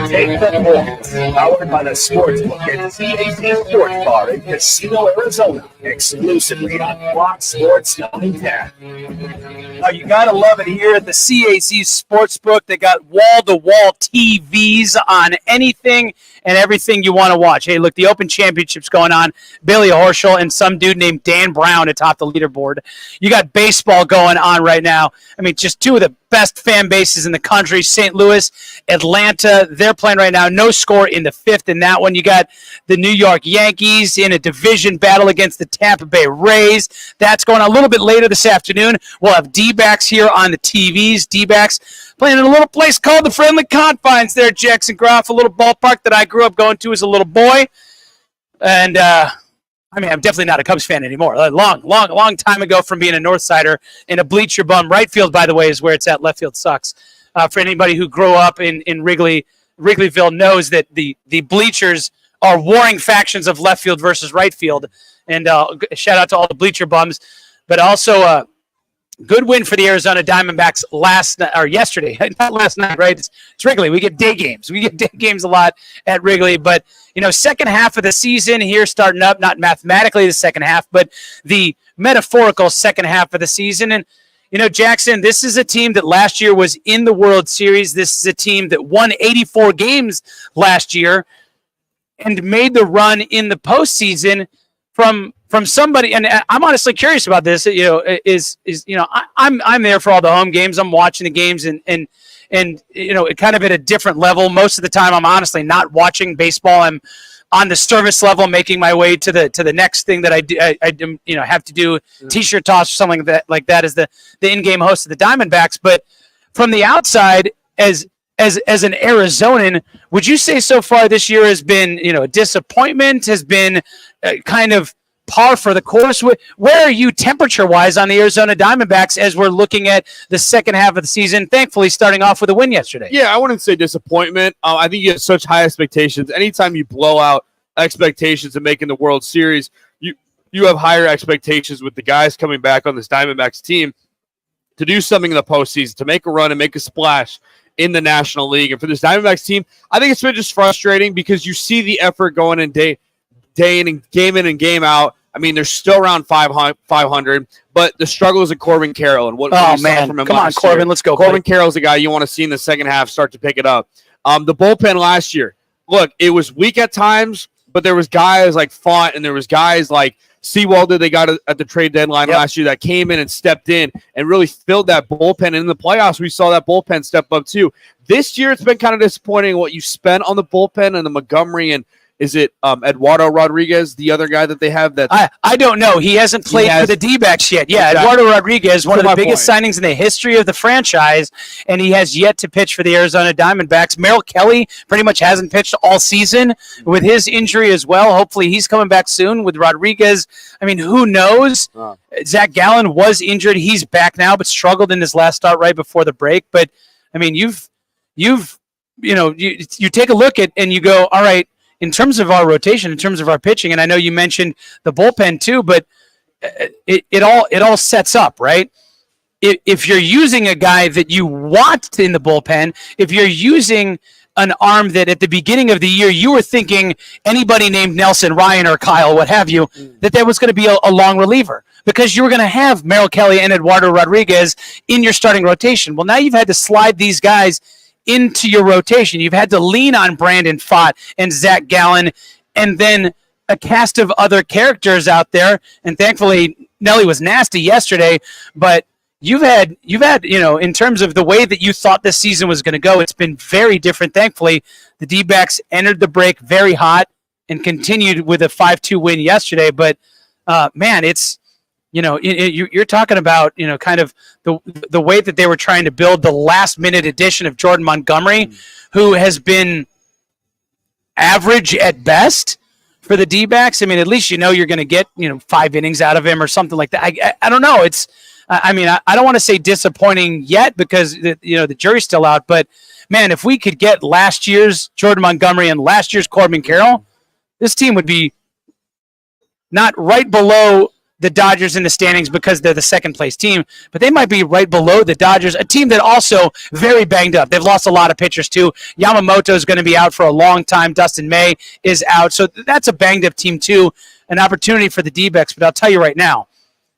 Speaker 5: Take the Points, powered by the Sportsbook at CAC Sports Bar in Casino, Arizona, exclusively on Fox Sports 910.
Speaker 17: Now, you got to love it here at the CAC Sportsbook. They got wall-to-wall TVs on anything and everything you want to watch. Hey, look, the Open Championship's going on. Billy Horschel and some dude named Dan Brown atop the leaderboard. You got baseball going on right now. I mean, just two of the best fan bases in the country, St. Louis, Atlanta. They're playing right now. No score in the 5th in that one. You got the New York Yankees in a division battle against the Tampa Bay Rays. That's going on a little bit later this afternoon. We'll have D-backs here on the TVs. D-backs playing in a little place called the Friendly Confines there, Jackson Groff, a little ballpark that I grew up going to as a little boy. And, I mean, I'm definitely not a Cubs fan anymore. A long time ago from being a North Sider and a bleacher bum. Right field, by the way, is where it's at. Left field sucks. For anybody who grew up in Wrigleyville knows that the bleachers are warring factions of left field versus right field. And shout out to all the bleacher bums. But also good win for the Arizona Diamondbacks yesterday. Not last night, right? It's Wrigley. We get day games. We get day games a lot at Wrigley. But, you know, second half of the season here starting up, not mathematically the second half, but the metaphorical second half of the season. And, you know, Jackson, this is a team that last year was in the World Series. This is a team that won 84 games last year and made the run in the postseason from somebody, and I'm honestly curious about this. You know, I'm there for all the home games. I'm watching the games, and you know, it kind of at a different level. Most of the time, I'm honestly not watching baseball. I'm on the service level, making my way to the next thing that I have to do, t-shirt toss or something like that as the in-game host of the Diamondbacks. But from the outside, as an Arizonan, would you say so far this year has been, you know, a disappointment, has been kind of par for the course? Where are you temperature-wise on the Arizona Diamondbacks as we're looking at the second half of the season, thankfully starting off with a win yesterday?
Speaker 7: Yeah, I wouldn't say disappointment. I think you have such high expectations. Anytime you blow out expectations of making the World Series, you have higher expectations with the guys coming back on this Diamondbacks team to do something in the postseason, to make a run and make a splash in the National League. And for this Diamondbacks team, I think it's been just frustrating because you see the effort going in day in and game out. I mean, they're still around 500, but the struggle is at Corbin Carroll. And what we saw from him
Speaker 17: come on, Corbin,
Speaker 7: year.
Speaker 17: let's go.
Speaker 7: Corbin Carroll's the guy you want to see in the second half start to pick it up. The bullpen last year, look, it was weak at times, but there was guys like Font and there was guys like Seawald that they got at the trade deadline last year that came in and stepped in and really filled that bullpen. And in the playoffs, we saw that bullpen step up too. This year, it's been kind of disappointing what you spent on the bullpen and the Montgomery and Is it Eduardo Rodriguez, the other guy that they have? That
Speaker 17: I don't know. He hasn't played for the D-backs yet. Yeah,
Speaker 7: Exactly.
Speaker 17: Eduardo Rodriguez, one of the biggest
Speaker 7: point.
Speaker 17: signings in the history of the franchise, and he has yet to pitch for the Arizona Diamondbacks. Merrill Kelly pretty much hasn't pitched all season with his injury as well. Hopefully he's coming back soon with Rodriguez. I mean, who knows? Zach Gallen was injured. He's back now, but struggled in his last start right before the break. But, I mean, you take a look at and you go, all right, in terms of our rotation, in terms of our pitching, and I know you mentioned the bullpen too, but it all sets up, right? If you're using a guy that you want in the bullpen, if you're using an arm that at the beginning of the year you were thinking anybody named Nelson, Ryan, or Kyle, what have you, that was going to be a long reliever because you were going to have Merrill Kelly and Eduardo Rodriguez in your starting rotation. Well, now you've had to slide these guys into your rotation. You've had to lean on Brandon Pfaadt and Zach Gallen and then a cast of other characters out there. And thankfully, Nelly was nasty yesterday, but you've had, in terms of the way that you thought this season was going to go, it's been very different. Thankfully, the D-backs entered the break very hot and continued with a 5-2 win yesterday. But man, it's, you're talking about, kind of the way that they were trying to build the last minute addition of Jordan Montgomery, who has been average at best for the D-backs. I mean, at least you're going to get 5 innings out of him or something like that. I don't know. It's I don't want to say disappointing yet because the jury's still out. But man, if we could get last year's Jordan Montgomery and last year's Corbin Carroll, this team would be not right below the Dodgers in the standings because they're the second place team, but they might be right below the Dodgers, a team that also very banged up. They've lost a lot of pitchers too. Yamamoto is going to be out for a long time. Dustin May is out. So that's a banged up team too, an opportunity for the D-backs. But I'll tell you right now,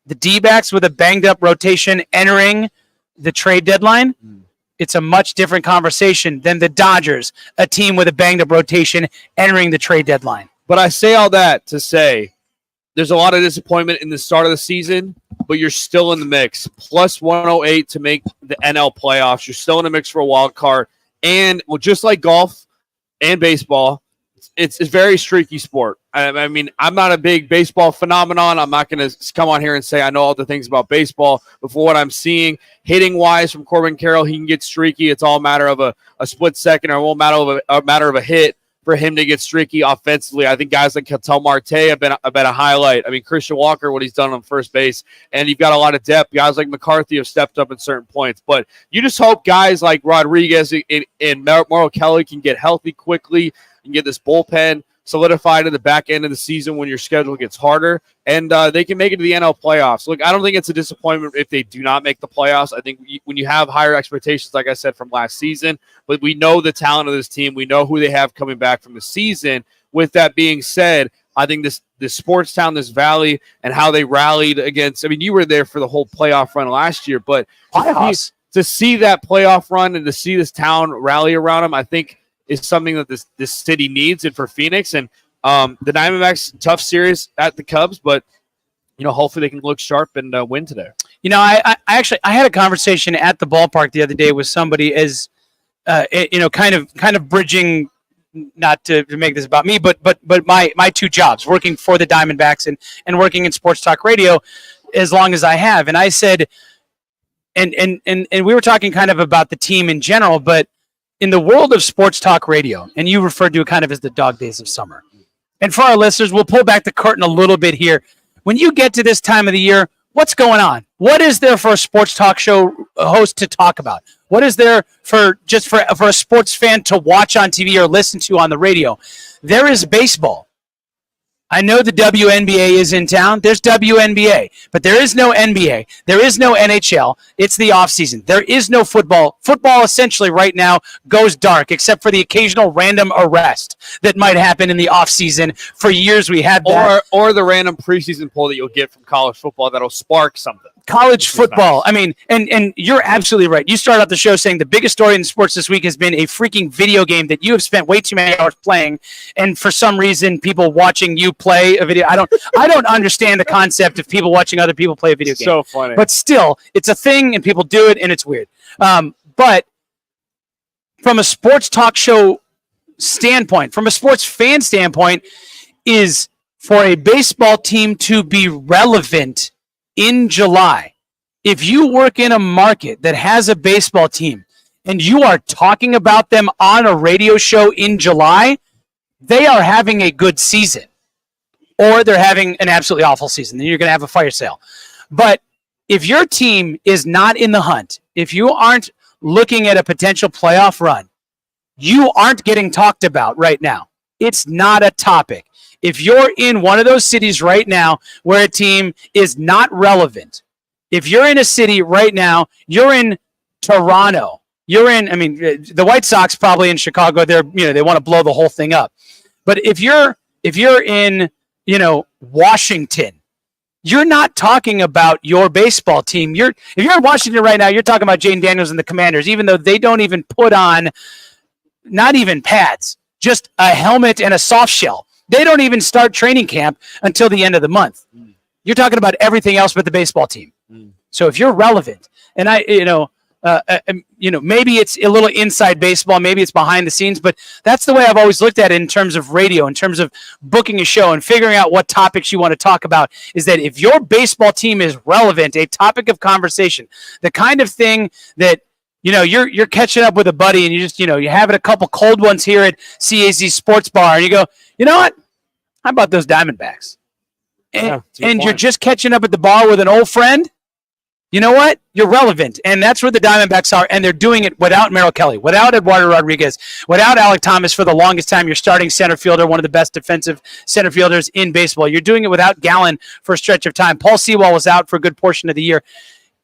Speaker 17: the D-backs with a banged up rotation entering the trade deadline, it's a much different conversation than the Dodgers, a team with a banged up rotation entering the trade deadline.
Speaker 7: But I say all that to say there's a lot of disappointment in the start of the season, but you're still in the mix. Plus 108 to make the NL playoffs. You're still in the mix for a wild card. And, well, just like golf and baseball, it's a very streaky sport. I mean, I'm not a big baseball phenomenon. I'm not going to come on here and say I know all the things about baseball. But for what I'm seeing, hitting-wise from Corbin Carroll, he can get streaky. It's all a matter of a split second or it won't matter of a hit for him to get streaky offensively. I think guys like Ketel Marte have been a highlight. I mean, Christian Walker, what he's done on first base, and you've got a lot of depth. Guys like McCarthy have stepped up at certain points. But you just hope guys like Rodriguez and Merrill Kelly can get healthy quickly and get this bullpen solidified in the back end of the season when your schedule gets harder, and they can make it to the NL playoffs. Look, I don't think it's a disappointment if they do not make the playoffs. I think when you have higher expectations, like I said, from last season, but we know the talent of this team. We know who they have coming back from the season. With that being said, I think this sports town, this valley, and how they rallied against, I mean, you were there for the whole playoff run last year, but to see that playoff run and to see this town rally around them, I think is something that this city needs, and for Phoenix and the Diamondbacks, tough series at the Cubs, but hopefully they can look sharp and win today.
Speaker 17: I had a conversation at the ballpark the other day with somebody as kind of bridging, not to make this about me, but my two jobs, working for the Diamondbacks and working in sports talk radio as long as I have. And I said, and we were talking kind of about the team in general, but in the world of sports talk radio, and you referred to it kind of as the dog days of summer. And for our listeners, we'll pull back the curtain a little bit here. When you get to this time of the year, what's going on? What is there for a sports talk show host to talk about? What is there for a sports fan to watch on TV or listen to on the radio? There is baseball. I know the WNBA is in town. There's WNBA, but there is no NBA. There is no NHL. It's the offseason. There is no football. Football essentially right now goes dark, except for the occasional random arrest that might happen in the offseason. For years we had that.
Speaker 7: Or the random preseason poll that you'll get from college football that'll spark something.
Speaker 17: College football. I mean, and you're absolutely right. You started out the show saying the biggest story in sports this week has been a freaking video game that you have spent way too many hours playing, and for some reason, people watching you play a video. I don't understand the concept of people watching other people play a video game.
Speaker 7: So funny.
Speaker 17: But still, it's a thing, and people do it, and it's weird. But from a sports talk show standpoint, from a sports fan standpoint, is for a baseball team to be relevant in July. If you work in a market that has a baseball team and you are talking about them on a radio show in July, they are having a good season, or they're having an absolutely awful season. Then you're going to have a fire sale. But if your team is not in the hunt, if you aren't looking at a potential playoff run, you aren't getting talked about right now. It's not a topic. If you're in one of those cities right now where a team is not relevant, if you're in a city right now, you're in Toronto, the White Sox probably in Chicago, they want to blow the whole thing up. But if you're in, Washington, you're not talking about your baseball team. If you're in Washington right now, you're talking about Jane Daniels and the Commanders, even though they don't even put on, not even pads, just a helmet and a soft shell. They don't even start training camp until the end of the month. You're talking about everything else but the baseball team. So if you're relevant, and maybe it's a little inside baseball, maybe it's behind the scenes, but that's the way I've always looked at it in terms of radio, in terms of booking a show and figuring out what topics you want to talk about, is that if your baseball team is relevant, a topic of conversation, the kind of thing that, you're catching up with a buddy and you just, you're having a couple cold ones here at CAZ Sports Bar and you go, you know what? How about those Diamondbacks? And you're just catching up at the bar with an old friend. You know what? You're relevant. And that's where the Diamondbacks are. And they're doing it without Merrill Kelly, without Eduardo Rodriguez, without Alec Thomas for the longest time. You're starting center fielder, one of the best defensive center fielders in baseball. You're doing it without Gallen for a stretch of time. Paul Sewell was out for a good portion of the year.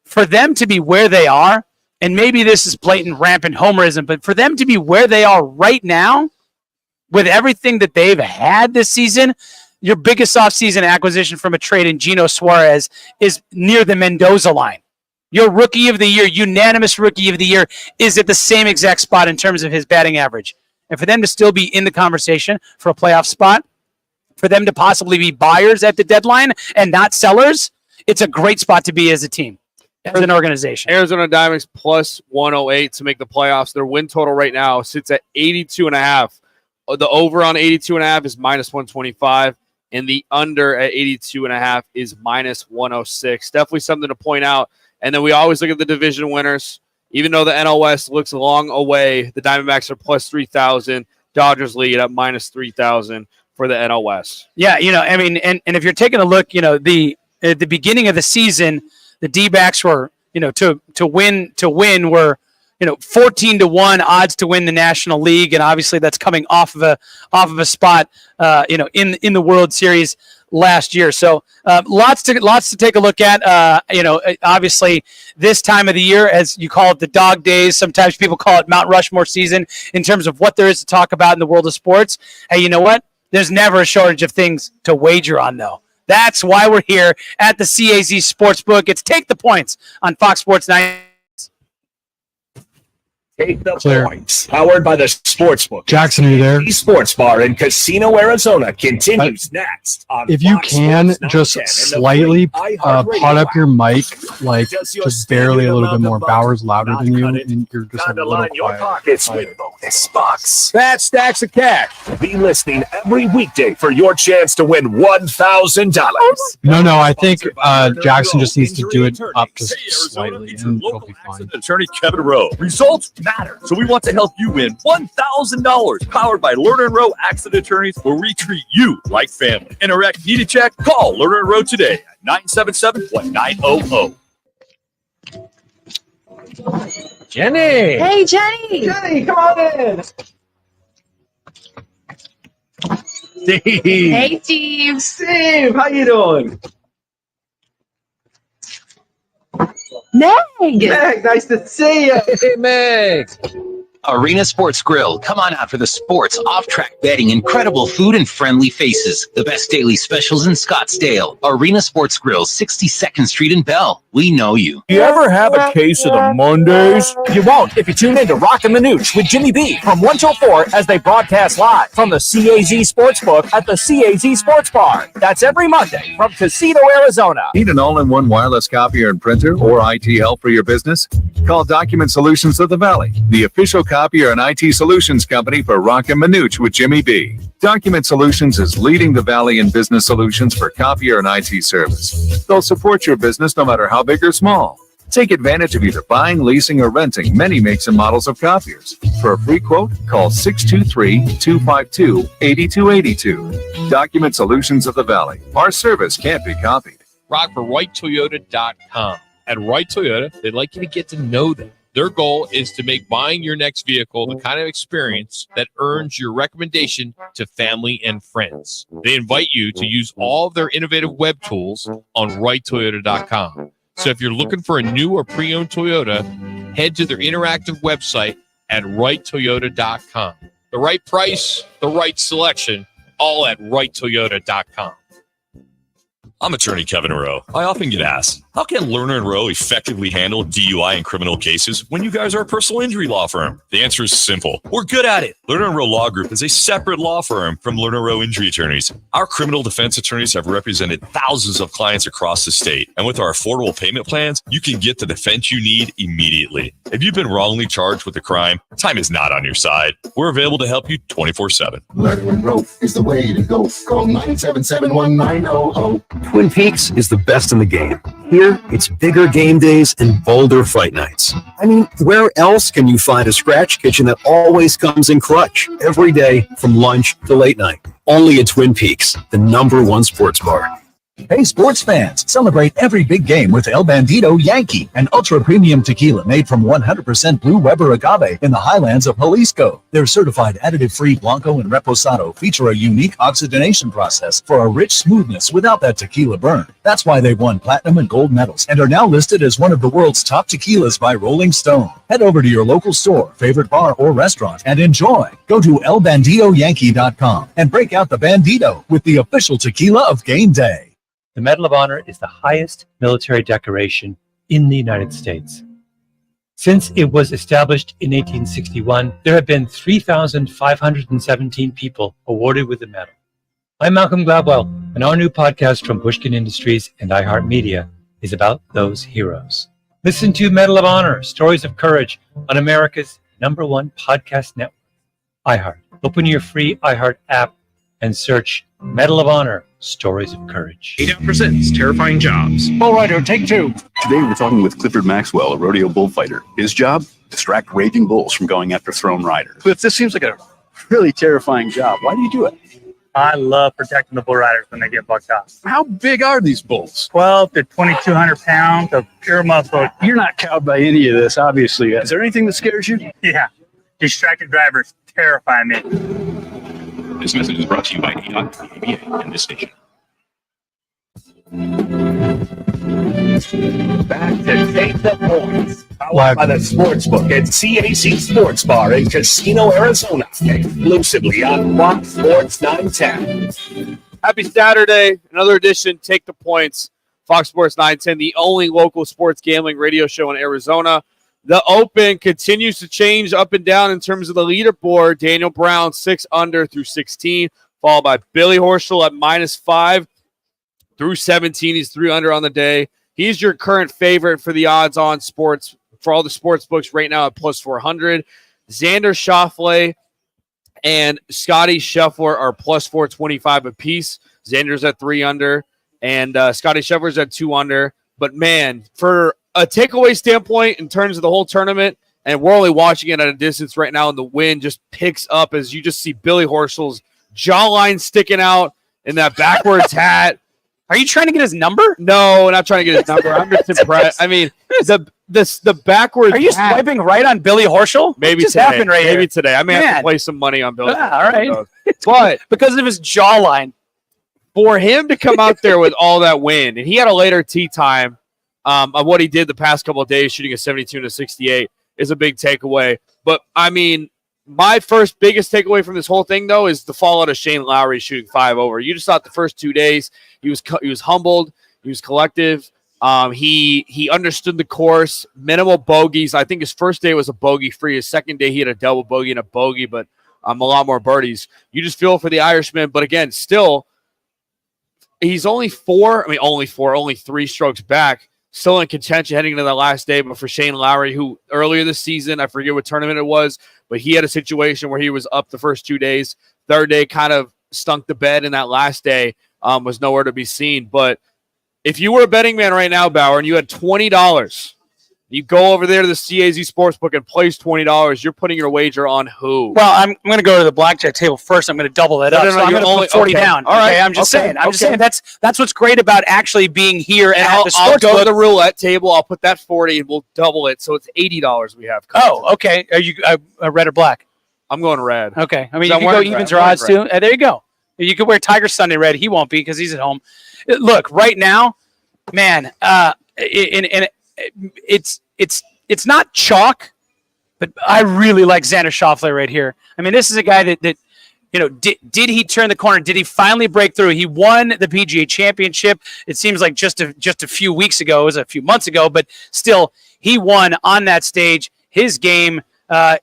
Speaker 17: For them to be where they are, and maybe this is blatant, rampant homerism, but for them to be where they are right now, with everything that they've had this season, your biggest offseason acquisition from a trade in Gino Suarez is near the Mendoza line. Your rookie of the year, unanimous rookie of the year, is at the same exact spot in terms of his batting average. And for them to still be in the conversation for a playoff spot, for them to possibly be buyers at the deadline and not sellers, it's a great spot to be as a team, as an organization.
Speaker 7: Arizona Diamondbacks plus 108 to make the playoffs. Their win total right now sits at 82.5. The over on 82.5 is minus 125, and the under at 82.5 is minus 106. Definitely something to point out. And then we always look at the division winners. Even though the NL West looks long away, the Diamondbacks are plus 3,000. Dodgers lead at minus 3,000 for the NL West.
Speaker 17: Yeah, and if you're taking a look, at the beginning of the season, the D-backs were, to win were 14-1 odds to win the National League, and obviously that's coming off of a spot, in the World Series last year. So lots to take a look at. Obviously this time of the year, as you call it, the dog days. Sometimes people call it Mount Rushmore season in terms of what there is to talk about in the world of sports. Hey, you know what? There's never a shortage of things to wager on, though. That's why we're here at the CAZ Sportsbook. It's Take the Points on Fox Sports 9.
Speaker 5: Take the Points, powered by the Sportsbook.
Speaker 2: Jackson, are you there?
Speaker 5: The Sports Bar in Casino, Arizona continues next. On
Speaker 2: If you
Speaker 5: Fox
Speaker 2: can,
Speaker 5: Sports
Speaker 2: just
Speaker 5: 910 and the
Speaker 2: slightly
Speaker 5: free
Speaker 2: pot
Speaker 5: iHeartRadio
Speaker 2: up your mic, like
Speaker 5: Does your
Speaker 2: just barely a little bit
Speaker 5: standing
Speaker 2: more.
Speaker 5: above
Speaker 2: Bauer's louder
Speaker 5: not
Speaker 2: than you,
Speaker 5: cut it?
Speaker 2: and you're just a
Speaker 5: Time to
Speaker 2: little
Speaker 5: line your
Speaker 2: quiet.
Speaker 5: pockets with bonus bucks.
Speaker 11: Fat stacks of cash.
Speaker 5: Be listening every weekday for your chance to win $1,000.
Speaker 2: No, I think Jackson just needs to do it up just slightly, and it'll be fine.
Speaker 12: Attorney Kevin Rowe. Results matter, so we want to help you win $1,000. Powered by Lerner & Rowe Accident Attorneys, where we treat you like family. Interact, need a check? Call Lerner & Rowe today at 977-1900.
Speaker 11: Jenny.
Speaker 1: Hey, Jenny.
Speaker 11: Jenny, come on in. Steve.
Speaker 1: Hey, Steve.
Speaker 11: Steve, how you doing?
Speaker 1: Meg.
Speaker 11: Meg, nice to see you. Hey, Meg.
Speaker 4: Arena Sports Grill. Come on out for the sports, off-track betting, incredible food, and friendly faces. The best daily specials in Scottsdale. Arena Sports Grill, 62nd Street in Bell. We know you.
Speaker 6: You ever have a case of the Mondays? You won't if you tune in to Rockin' the Nooch with Jimmy B from 1 till 4 as they broadcast live from the CAZ Sportsbook at the CAZ Sports Bar. That's every Monday from Casino, Arizona.
Speaker 24: Need an all-in-one wireless copier and printer or IT help for your business? Call Document Solutions of the Valley, the official
Speaker 9: copier and IT solutions company for Rock and Manuch with Jimmy B. Document Solutions is leading the Valley in business solutions for copier and IT service. They'll support your business no matter how big or small. Take advantage of either buying, leasing, or renting many makes and models of copiers. For a free quote, call 623-252-8282. Document Solutions of the Valley. Our service can't be copied.
Speaker 10: Rock for WrightToyota.com. At Wright Toyota, they'd like you to get to know them. Their goal is to make buying your next vehicle the kind of experience that earns your recommendation to family and friends. They invite you to use all of their innovative web tools on WrightToyota.com. So if you're looking for a new or pre-owned Toyota, head to their interactive website at WrightToyota.com. The right price, the right selection, all at WrightToyota.com.
Speaker 12: I'm attorney Kevin Rowe. I often get asked, how can Lerner & Rowe effectively handle DUI and criminal cases when you guys are a personal injury law firm? The answer is simple. We're good at it. Lerner & Rowe Law Group is a separate law firm from Lerner & Rowe Injury Attorneys. Our criminal defense attorneys have represented thousands of clients across the state. And with our affordable payment plans, you can get the defense you need immediately. If you've been wrongly charged with a crime, time is not on your side. We're available to help you 24/7.
Speaker 15: Lerner & Rowe is the way to go. Call 977-1900.
Speaker 13: Twin Peaks is the best in the game. Here, it's bigger game days and bolder fight nights. I mean, where else can you find a scratch kitchen that always comes in clutch every day from lunch to late night? Only at Twin Peaks, the #1 sports bar.
Speaker 8: Hey, sports fans, celebrate every big game with El Bandito Yankee, an ultra-premium tequila made from 100% Blue Weber agave in the highlands of Jalisco. Their certified additive-free Blanco and Reposado feature a unique oxygenation process for a rich smoothness without that tequila burn. That's why they've won platinum and gold medals and are now listed as one of the world's top tequilas by Rolling Stone. Head over to your local store, favorite bar, or restaurant and enjoy. Go to elbanditoyankee.com and break out the Bandito with the official tequila of game day.
Speaker 24: The Medal of Honor is the highest military decoration in the United States. Since it was established in 1861, there have been 3,517 people awarded with the medal. I'm Malcolm Gladwell, and our new podcast from Pushkin Industries and iHeartMedia is about those heroes. Listen to Medal of Honor, Stories of Courage on America's #1 podcast network, iHeart. Open your free iHeart app and search Medal of Honor, Stories of Courage.
Speaker 25: 8 presents Terrifying Jobs.
Speaker 26: Bull Rider, take 2. Today we're talking with Clifford Maxwell, a rodeo bullfighter. His job? Distract raging bulls from going after thrown riders. Cliff, this seems like a really terrifying job. Why do you do it?
Speaker 27: I love protecting the bull riders when they get bucked off.
Speaker 26: How big are these bulls?
Speaker 27: 12 to 2,200 pounds of pure muscle.
Speaker 26: You're not cowed by any of this, obviously. Is there anything that scares you?
Speaker 27: Yeah. Distracted drivers terrify me.
Speaker 12: This message is brought to you by EON, the ABA, and this station.
Speaker 5: Back to Take the Points. Powered by the Sportsbook at CAC Sports Bar in Casino, Arizona. Exclusively on Fox Sports 910.
Speaker 7: Happy Saturday. Another edition, Take the Points. Fox Sports 910, the only local sports gambling radio show in Arizona. The Open continues to change up and down in terms of the leaderboard. Daniel Brown, 6 under through 16, followed by Billy Horschel at -5 through 17. He's 3 under on the day. He's your current favorite for the odds-on sports, for all the sports books right now at +400. Xander Schauffele and Scotty Scheffler are +425 apiece. Xander's at 3 under, and Scotty Scheffler's at 2 under. But, man, for a takeaway standpoint in terms of the whole tournament, and we're only watching it at a distance right now, and the wind just picks up as you just see Billy Horschel's jawline sticking out in that backwards hat.
Speaker 17: Are you trying to get his number?
Speaker 7: No, not trying to get his number. I'm just impressed. I mean, the backwards.
Speaker 17: Are you
Speaker 7: hat,
Speaker 17: swiping right on Billy Horschel?
Speaker 7: Maybe
Speaker 17: just
Speaker 7: today.
Speaker 17: happened right
Speaker 7: Maybe
Speaker 17: here.
Speaker 7: today. I may have to play some money on Billy.
Speaker 17: All right.
Speaker 7: But
Speaker 17: because of his jawline,
Speaker 7: for him to come out there with all that wind, and he had a later tee time of what he did the past couple of days, shooting a 72 and a 68, is a big takeaway. But I mean, my first biggest takeaway from this whole thing, though, is the fallout of Shane Lowry shooting 5 over. You just thought the first 2 days he was humbled, he was collective. He understood the course, minimal bogeys. I think his first day was a bogey free. His second day he had a double bogey and a bogey, but a lot more birdies. You just feel for the Irishman, but again, still, he's only 3 strokes back. Still in contention heading into that last day, but for Shane Lowry, who earlier this season, I forget what tournament it was, but he had a situation where he was up the first 2 days. Third day kind of stunk the bed, and that last day was nowhere to be seen. But if you were a betting man right now, Bauer, and you had $20, you go over there to the CAZ Sportsbook and place $20, you're putting your wager on who?
Speaker 17: Well, I'm going to go to the blackjack table first. I'm going to double that up.
Speaker 7: No,
Speaker 17: So I'm going to put 40 down.
Speaker 7: All right.
Speaker 17: Okay, I'm just saying. Just saying that's what's great about actually being here
Speaker 7: And
Speaker 17: at the
Speaker 7: I'll go
Speaker 17: sportsbook.
Speaker 7: to the roulette table. I'll put that 40 and we'll double it. So it's $80 we have.
Speaker 17: Oh, okay. Are you red or black?
Speaker 7: I'm going red.
Speaker 17: Okay. I mean,
Speaker 7: 'Cause
Speaker 17: you
Speaker 7: I'm
Speaker 17: can go
Speaker 7: wearing
Speaker 17: evens
Speaker 7: red.
Speaker 17: or
Speaker 7: I'm
Speaker 17: odds
Speaker 7: wearing
Speaker 17: too. There you go. You could wear Tiger Sunday red. He won't be because he's at home. Look, right now, man, it's not chalk, but I really like Xander Schauffele right here. I mean, this is a guy that did he turn the corner? Did he finally break through? He won the PGA Championship. It seems like just a few weeks ago. It was a few months ago, but still, he won on that stage. His game, I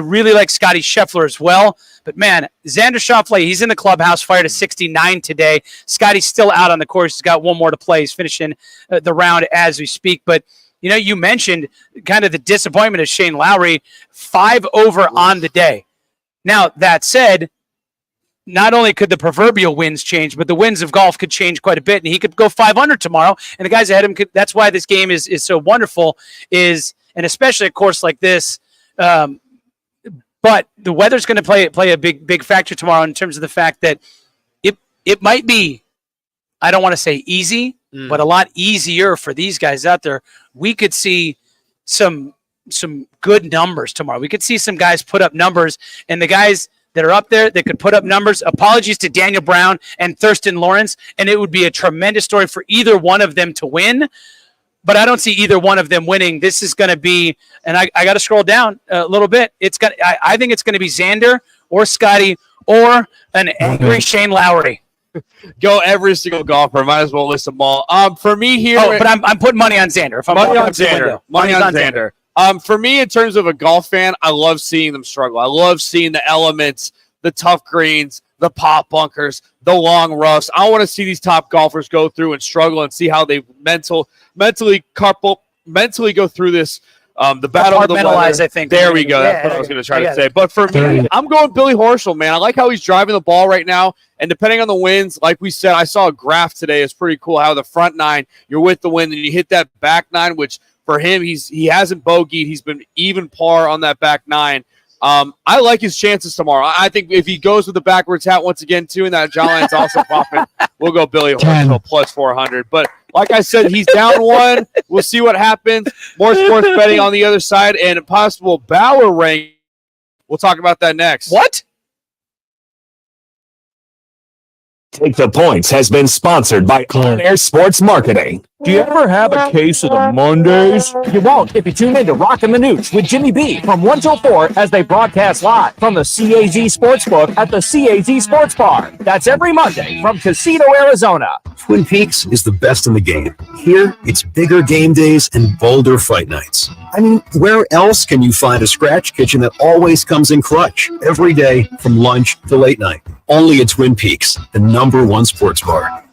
Speaker 17: really like Scotty Scheffler as well. But man, Xander Schauffele, he's in the clubhouse, fired a 69 today. Scotty's still out on the course. He's got one more to play. He's finishing the round as we speak. But you mentioned kind of the disappointment of Shane Lowry, 5 over on the day. Now, that said, not only could the proverbial winds change, but the winds of golf could change quite a bit, and he could go 500 tomorrow, and the guys ahead of him could. That's why this game is so wonderful, and especially a course like this. But the weather's going to play a big factor tomorrow in terms of the fact that it might be, I don't want to say easy, but a lot easier for these guys out there. We could see some good numbers tomorrow. We could see some guys put up numbers, and the guys that are up there that could put up numbers, apologies to Daniel Brown and Thurston Lawrence, and it would be a tremendous story for either one of them to win. But I don't see either one of them winning. This is going to be, and I got to scroll down a little bit. I think it's going to be Xander or Scotty or an angry Shane Lowry.
Speaker 7: Go every single golfer. Might as well list them all. For me here,
Speaker 17: but I'm putting money on Xander. If I'm
Speaker 7: money on Xander. Money on Xander. For me, in terms of a golf fan, I love seeing them struggle. I love seeing the elements, the tough greens, the pop bunkers, the long roughs. I want to see these top golfers go through and struggle and see how they mentally go through this. The battle of the weather.
Speaker 17: I think.
Speaker 7: There we go. That's what I was going to try to say. But for me, I'm going Billy Horschel, man. I like how he's driving the ball right now. And depending on the winds, like we said, I saw a graph today. It's pretty cool how the front 9, you're with the wind, and you hit that back 9, which for him, he hasn't bogeyed. He's been even par on that back 9. I like his chances tomorrow. I think if he goes with the backwards hat once again, too, and that jawline's also popping, we'll go Billy Horschel plus 400. But like I said, he's down 1. We'll see what happens. More sports betting on the other side and a possible Bauer rank. We'll talk about that next.
Speaker 17: What?
Speaker 5: Take the Points has been sponsored by On Air Sports Marketing.
Speaker 6: Do you ever have a case of the Mondays? You won't if you tune in to Rockin' the Nooch with Jimmy B from 1 till 4 as they broadcast live from the CAZ Sportsbook at the CAZ Sports Bar. That's every Monday from Casino, Arizona.
Speaker 13: Twin Peaks is the best in the game. Here, it's bigger game days and bolder fight nights. I mean, where else can you find a scratch kitchen that always comes in clutch every day from lunch to late night? Only at Twin Peaks, the #1 sports bar.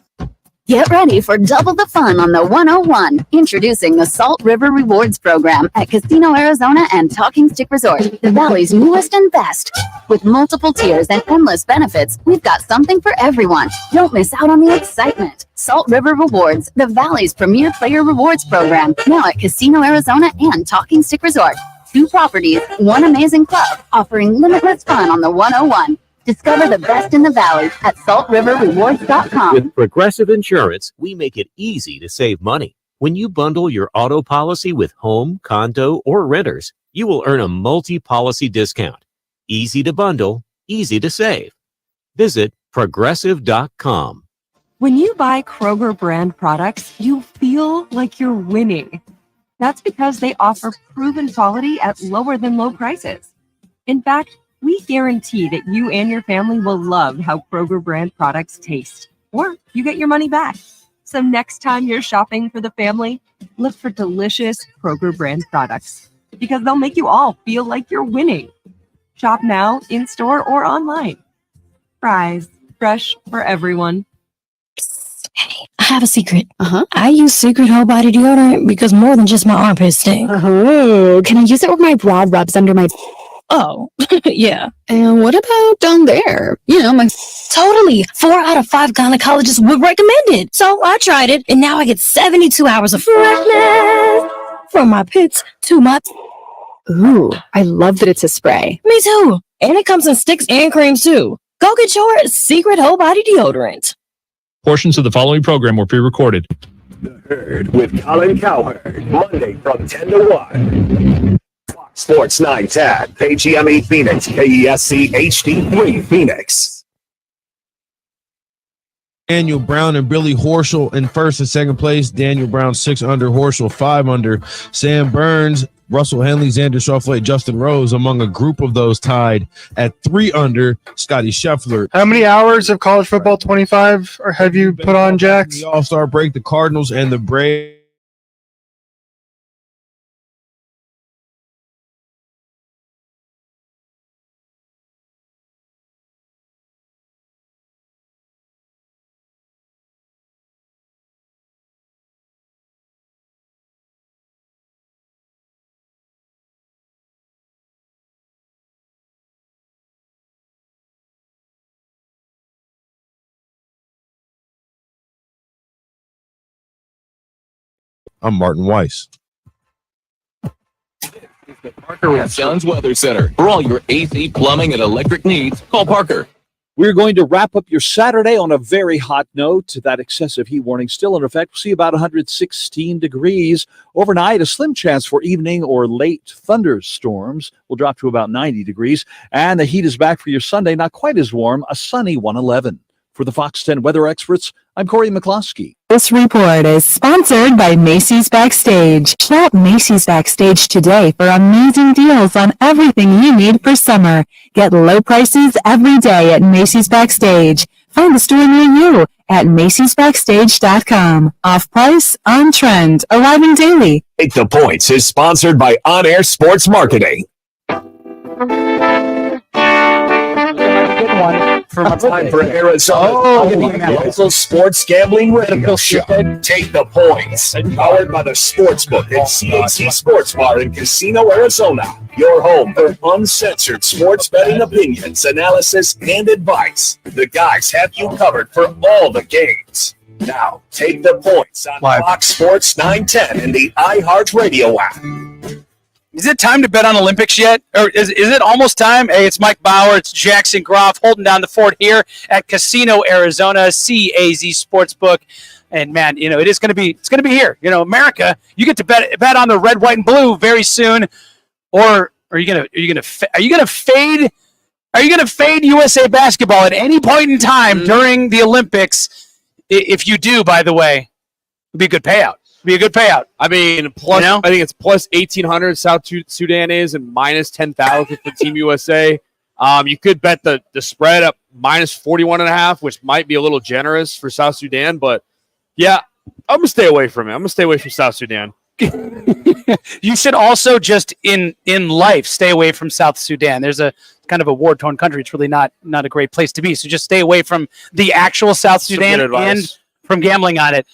Speaker 3: Get ready for double the fun on the 101. Introducing the Salt River Rewards Program at Casino Arizona and Talking Stick Resort, the Valley's newest and best. With multiple tiers and endless benefits, we've got something for everyone. Don't miss out on the excitement. Salt River Rewards, the Valley's premier player rewards program, now at Casino Arizona and Talking Stick Resort. 2 properties, 1 amazing club, offering limitless fun on the 101. Discover the best in the Valley at saltriverrewards.com.
Speaker 14: With Progressive Insurance, we make it easy to save money. When you bundle your auto policy with home, condo, or renters, you will earn a multi-policy discount. Easy to bundle, easy to save. Visit progressive.com.
Speaker 16: When you buy Kroger brand products, you feel like you're winning. That's because they offer proven quality at lower than low prices. In fact, we guarantee that you and your family will love how Kroger brand products taste, or you get your money back. So next time you're shopping for the family, look for delicious Kroger brand products because they'll make you all feel like you're winning. Shop now, in-store, or online. Fries, fresh for everyone.
Speaker 21: Hey,
Speaker 1: I have a secret.
Speaker 3: Uh-huh.
Speaker 1: I use Secret Whole Body Deodorant because more than just my armpits stink.
Speaker 3: Oh, can I use it where my bra rubs under my...
Speaker 1: Oh, yeah.
Speaker 3: And what about down there? My...
Speaker 1: Totally. 4 out of 5 gynecologists would recommend it. So I tried it, and now I get 72 hours of freshness from my pits to my...
Speaker 3: Ooh, I love that it's a spray.
Speaker 1: Me too. And it comes in sticks and creams too. Go get your Secret Whole Body Deodorant.
Speaker 10: Portions of the following program were pre-recorded.
Speaker 5: The Herd with Colin Cowherd, Monday from 10 to 1. Fox Sports 910, KGME Phoenix, KESC HD3 Phoenix.
Speaker 2: Daniel Brown and Billy Horschel in first and second place. Daniel Brown 6 under, Horschel 5 under. Sam Burns, Russell Henley, Xander Schauffele, Justin Rose among a group of those tied at 3 under. Scotty Scheffler.
Speaker 18: How many hours of college football 25 or have you put on, Jax?
Speaker 2: The All-Star break, the Cardinals and the Braves. I'm Martin Weiss.
Speaker 19: Parker with Jones Weather Center. For all your AC, plumbing, and electric needs, call Parker.
Speaker 8: We're going to wrap up your Saturday on a very hot note. That excessive heat warning still in effect. We'll see about 116 degrees. Overnight, a slim chance for evening or late thunderstorms. Will drop to about 90 degrees. And the heat is back for your Sunday. Not quite as warm. A sunny 111. For the Fox 10 weather experts, I'm Corey McCloskey.
Speaker 20: This report is sponsored by Macy's Backstage. Shop Macy's Backstage today for amazing deals on everything you need for summer. Get low prices every day at Macy's Backstage. Find the store near you at macy'sbackstage.com. Off price, on trend, arriving daily.
Speaker 5: Take the Points is sponsored by On Air Sports Marketing. Time for Arizona's local sports gambling radio show. Take the Points, powered by the Sportsbook at CAC Sports Bar in Casino, Arizona. Your home for uncensored sports betting opinions, analysis, and advice. The guys have you covered for all the games. Now, take the Points on Fox Sports 910 and the iHeartRadio app.
Speaker 17: Is it time to bet on Olympics yet? Or is it almost time? Hey, it's Mike Bauer. It's Jackson Groff holding down the fort here at Casino, Arizona, CAZ Sportsbook. And man, it is going to be, it's going to be here. America, you get to bet on the red, white, and blue very soon. Or are you going to fade USA basketball at any point in time during the Olympics? If you do, by the way, it'd be a good payout. Be a good payout.
Speaker 7: I mean, plus I think it's plus 1,800 South Sudan is and minus 10,000 for Team USA. You could bet the spread up minus 41.5, which might be a little generous for South Sudan, but yeah, I'm gonna stay away from it. I'm gonna stay away from South Sudan.
Speaker 17: You should also just in life stay away from South Sudan. There's a kind of a war-torn country. It's really not a great place to be. So just stay away from the actual South Sudan and from gambling on it.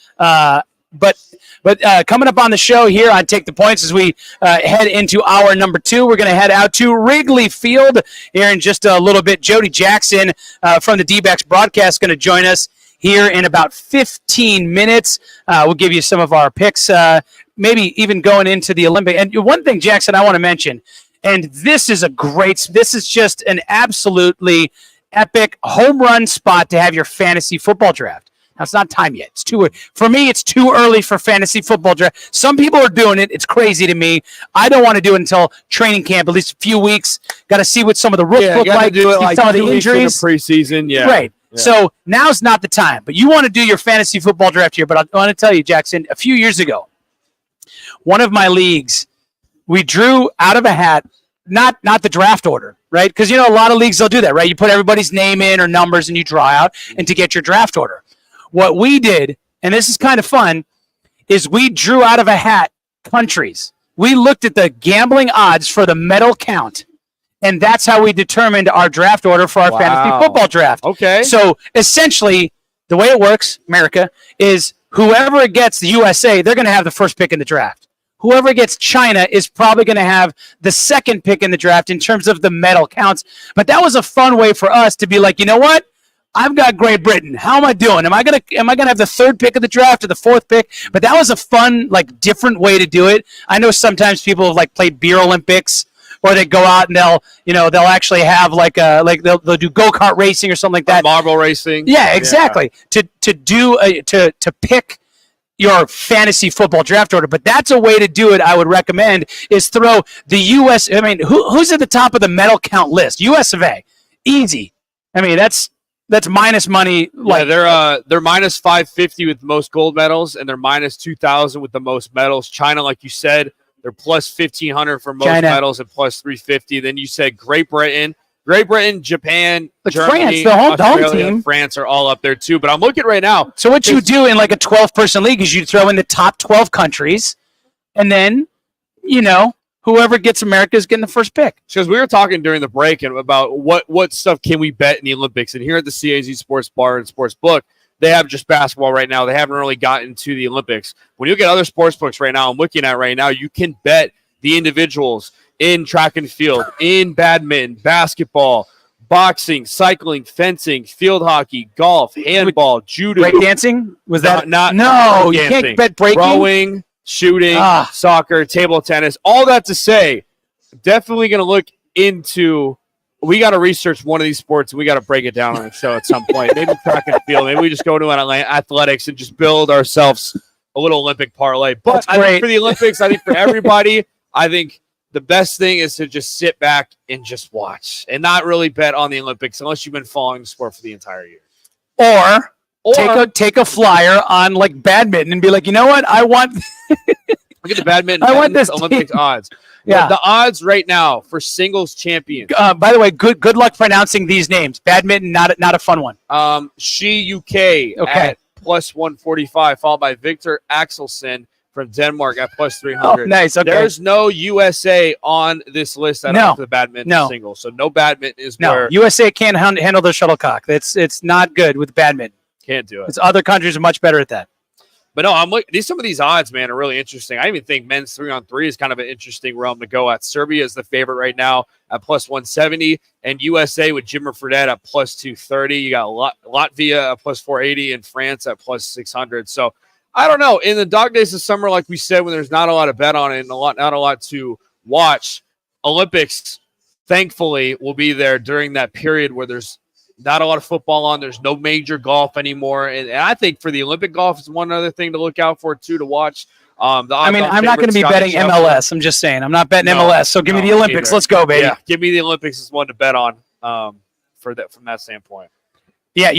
Speaker 17: But coming up on the show here on Take the Points as we head into hour number 2, we're going to head out to Wrigley Field here in just a little bit. Jody Jackson from the D-backs broadcast is going to join us here in about 15 minutes. We'll give you some of our picks, maybe even going into the Olympic. And one thing, Jackson, I want to mention, and this is just an absolutely epic home run spot to have your fantasy football draft. Now, it's not time yet. For me, it's too early for fantasy football draft. Some people are doing it. It's crazy to me. I don't want to do it until training camp, at least a few weeks. Got to see what some of the rooks look like,
Speaker 7: do it like
Speaker 17: some of the
Speaker 7: 2 weeks
Speaker 17: injuries.
Speaker 7: in the preseason, yeah.
Speaker 17: Right.
Speaker 7: Yeah.
Speaker 17: So now's not the time. But you want to do your fantasy football draft here. But I want to tell you, Jackson, a few years ago, one of my leagues, we drew out of a hat, not the draft order, right? Because, a lot of leagues, they'll do that, right? You put everybody's name in or numbers and you draw out and to get your draft order. What we did, and this is kind of fun, is we drew out of a hat countries. We looked at the gambling odds for the medal count, and that's how we determined our draft order for our fantasy football draft.
Speaker 7: Okay.
Speaker 17: So essentially, the way it works, America, is whoever gets the USA, they're going to have the first pick in the draft. Whoever gets China is probably going to have the second pick in the draft in terms of the medal counts. But that was a fun way for us to be like, you know what? I've got Great Britain. How am I doing? Am I gonna have the third pick of the draft or the fourth pick? But that was a fun, like, different way to do it. I know sometimes people have like played beer Olympics, or they go out and they'll actually have they'll do go-kart racing or something like that.
Speaker 7: Marble racing.
Speaker 17: Yeah, exactly. Yeah. To pick your fantasy football draft order, but that's a way to do it. I would recommend is throw the U.S. I mean, who's at the top of the medal count list? U.S. of A, easy. I mean, that's minus money. Like
Speaker 7: they're minus 550 with most gold medals, and they're minus 2,000 with the most medals. China, like you said, they're plus 1,500 for most medals and plus 350. Then you said Great Britain, Japan, Germany,
Speaker 17: France, the whole
Speaker 7: Australia,
Speaker 17: team.
Speaker 7: France are all up there too. But I'm looking right now.
Speaker 17: So what you do in like a 12-person league is you throw in the top 12 countries, and then, whoever gets America is getting the first pick.
Speaker 7: Because we were talking during the break about what stuff can we bet in the Olympics. And here at the CAZ Sports Bar and Sports Book, they have just basketball right now. They haven't really gotten to the Olympics. When you get other sports books right now, I'm looking at right now, you can bet the individuals in track and field, in badminton, basketball, boxing, cycling, fencing, field hockey, golf, handball, judo.
Speaker 17: Breakdancing? Was that
Speaker 7: not
Speaker 17: No, you can't bet breaking.
Speaker 7: Rowing, shooting, soccer, table tennis. All that to say, definitely going to look into. We got to research one of these sports and we got to break it down on the show at some point. Maybe track and field. Maybe we just go to an athletics and just build ourselves a little Olympic parlay. But I think for the Olympics, I think for everybody, I think the best thing is to just sit back and just watch and not really bet on the Olympics unless you've been following the sport for the entire year.
Speaker 17: Or take a flyer on like badminton and be like, you know what? I want.
Speaker 7: Look at the badminton.
Speaker 17: I want this
Speaker 7: Olympics
Speaker 17: team.
Speaker 7: odds.
Speaker 17: Yeah.
Speaker 7: The odds right now for singles champions.
Speaker 17: By the way, good luck pronouncing these names. Badminton, not a fun one.
Speaker 7: She UK at plus 145, followed by Victor Axelsen from Denmark at plus 300.
Speaker 17: Oh, nice. Okay.
Speaker 7: There's no USA on this list at all for the badminton singles. So no badminton is where
Speaker 17: USA can't handle the shuttlecock. It's not good with badminton.
Speaker 7: Can't do it.
Speaker 17: It's other countries are much better at that.
Speaker 7: But no, some of these odds, man, are really interesting. I even think men's 3-on-3 is kind of an interesting realm to go at. Serbia is the favorite right now at plus 170, and USA with Jimmer Fredette at plus 230. You got Latvia at plus 480 and France at plus 600. So I don't know. In the dog days of summer, like we said, when there's not a lot to bet on it and not a lot to watch, Olympics, thankfully, will be there during that period where there's not a lot of football on. There's no major golf anymore. And I think for the Olympic golf is one other thing to look out for, too, to watch.
Speaker 17: I'm not going to be betting MLS. I'm just saying. I'm not betting MLS. So give me the Olympics.
Speaker 7: Either.
Speaker 17: Let's go, baby.
Speaker 7: Yeah, give me the Olympics is one to bet on from that standpoint.
Speaker 17: Yeah,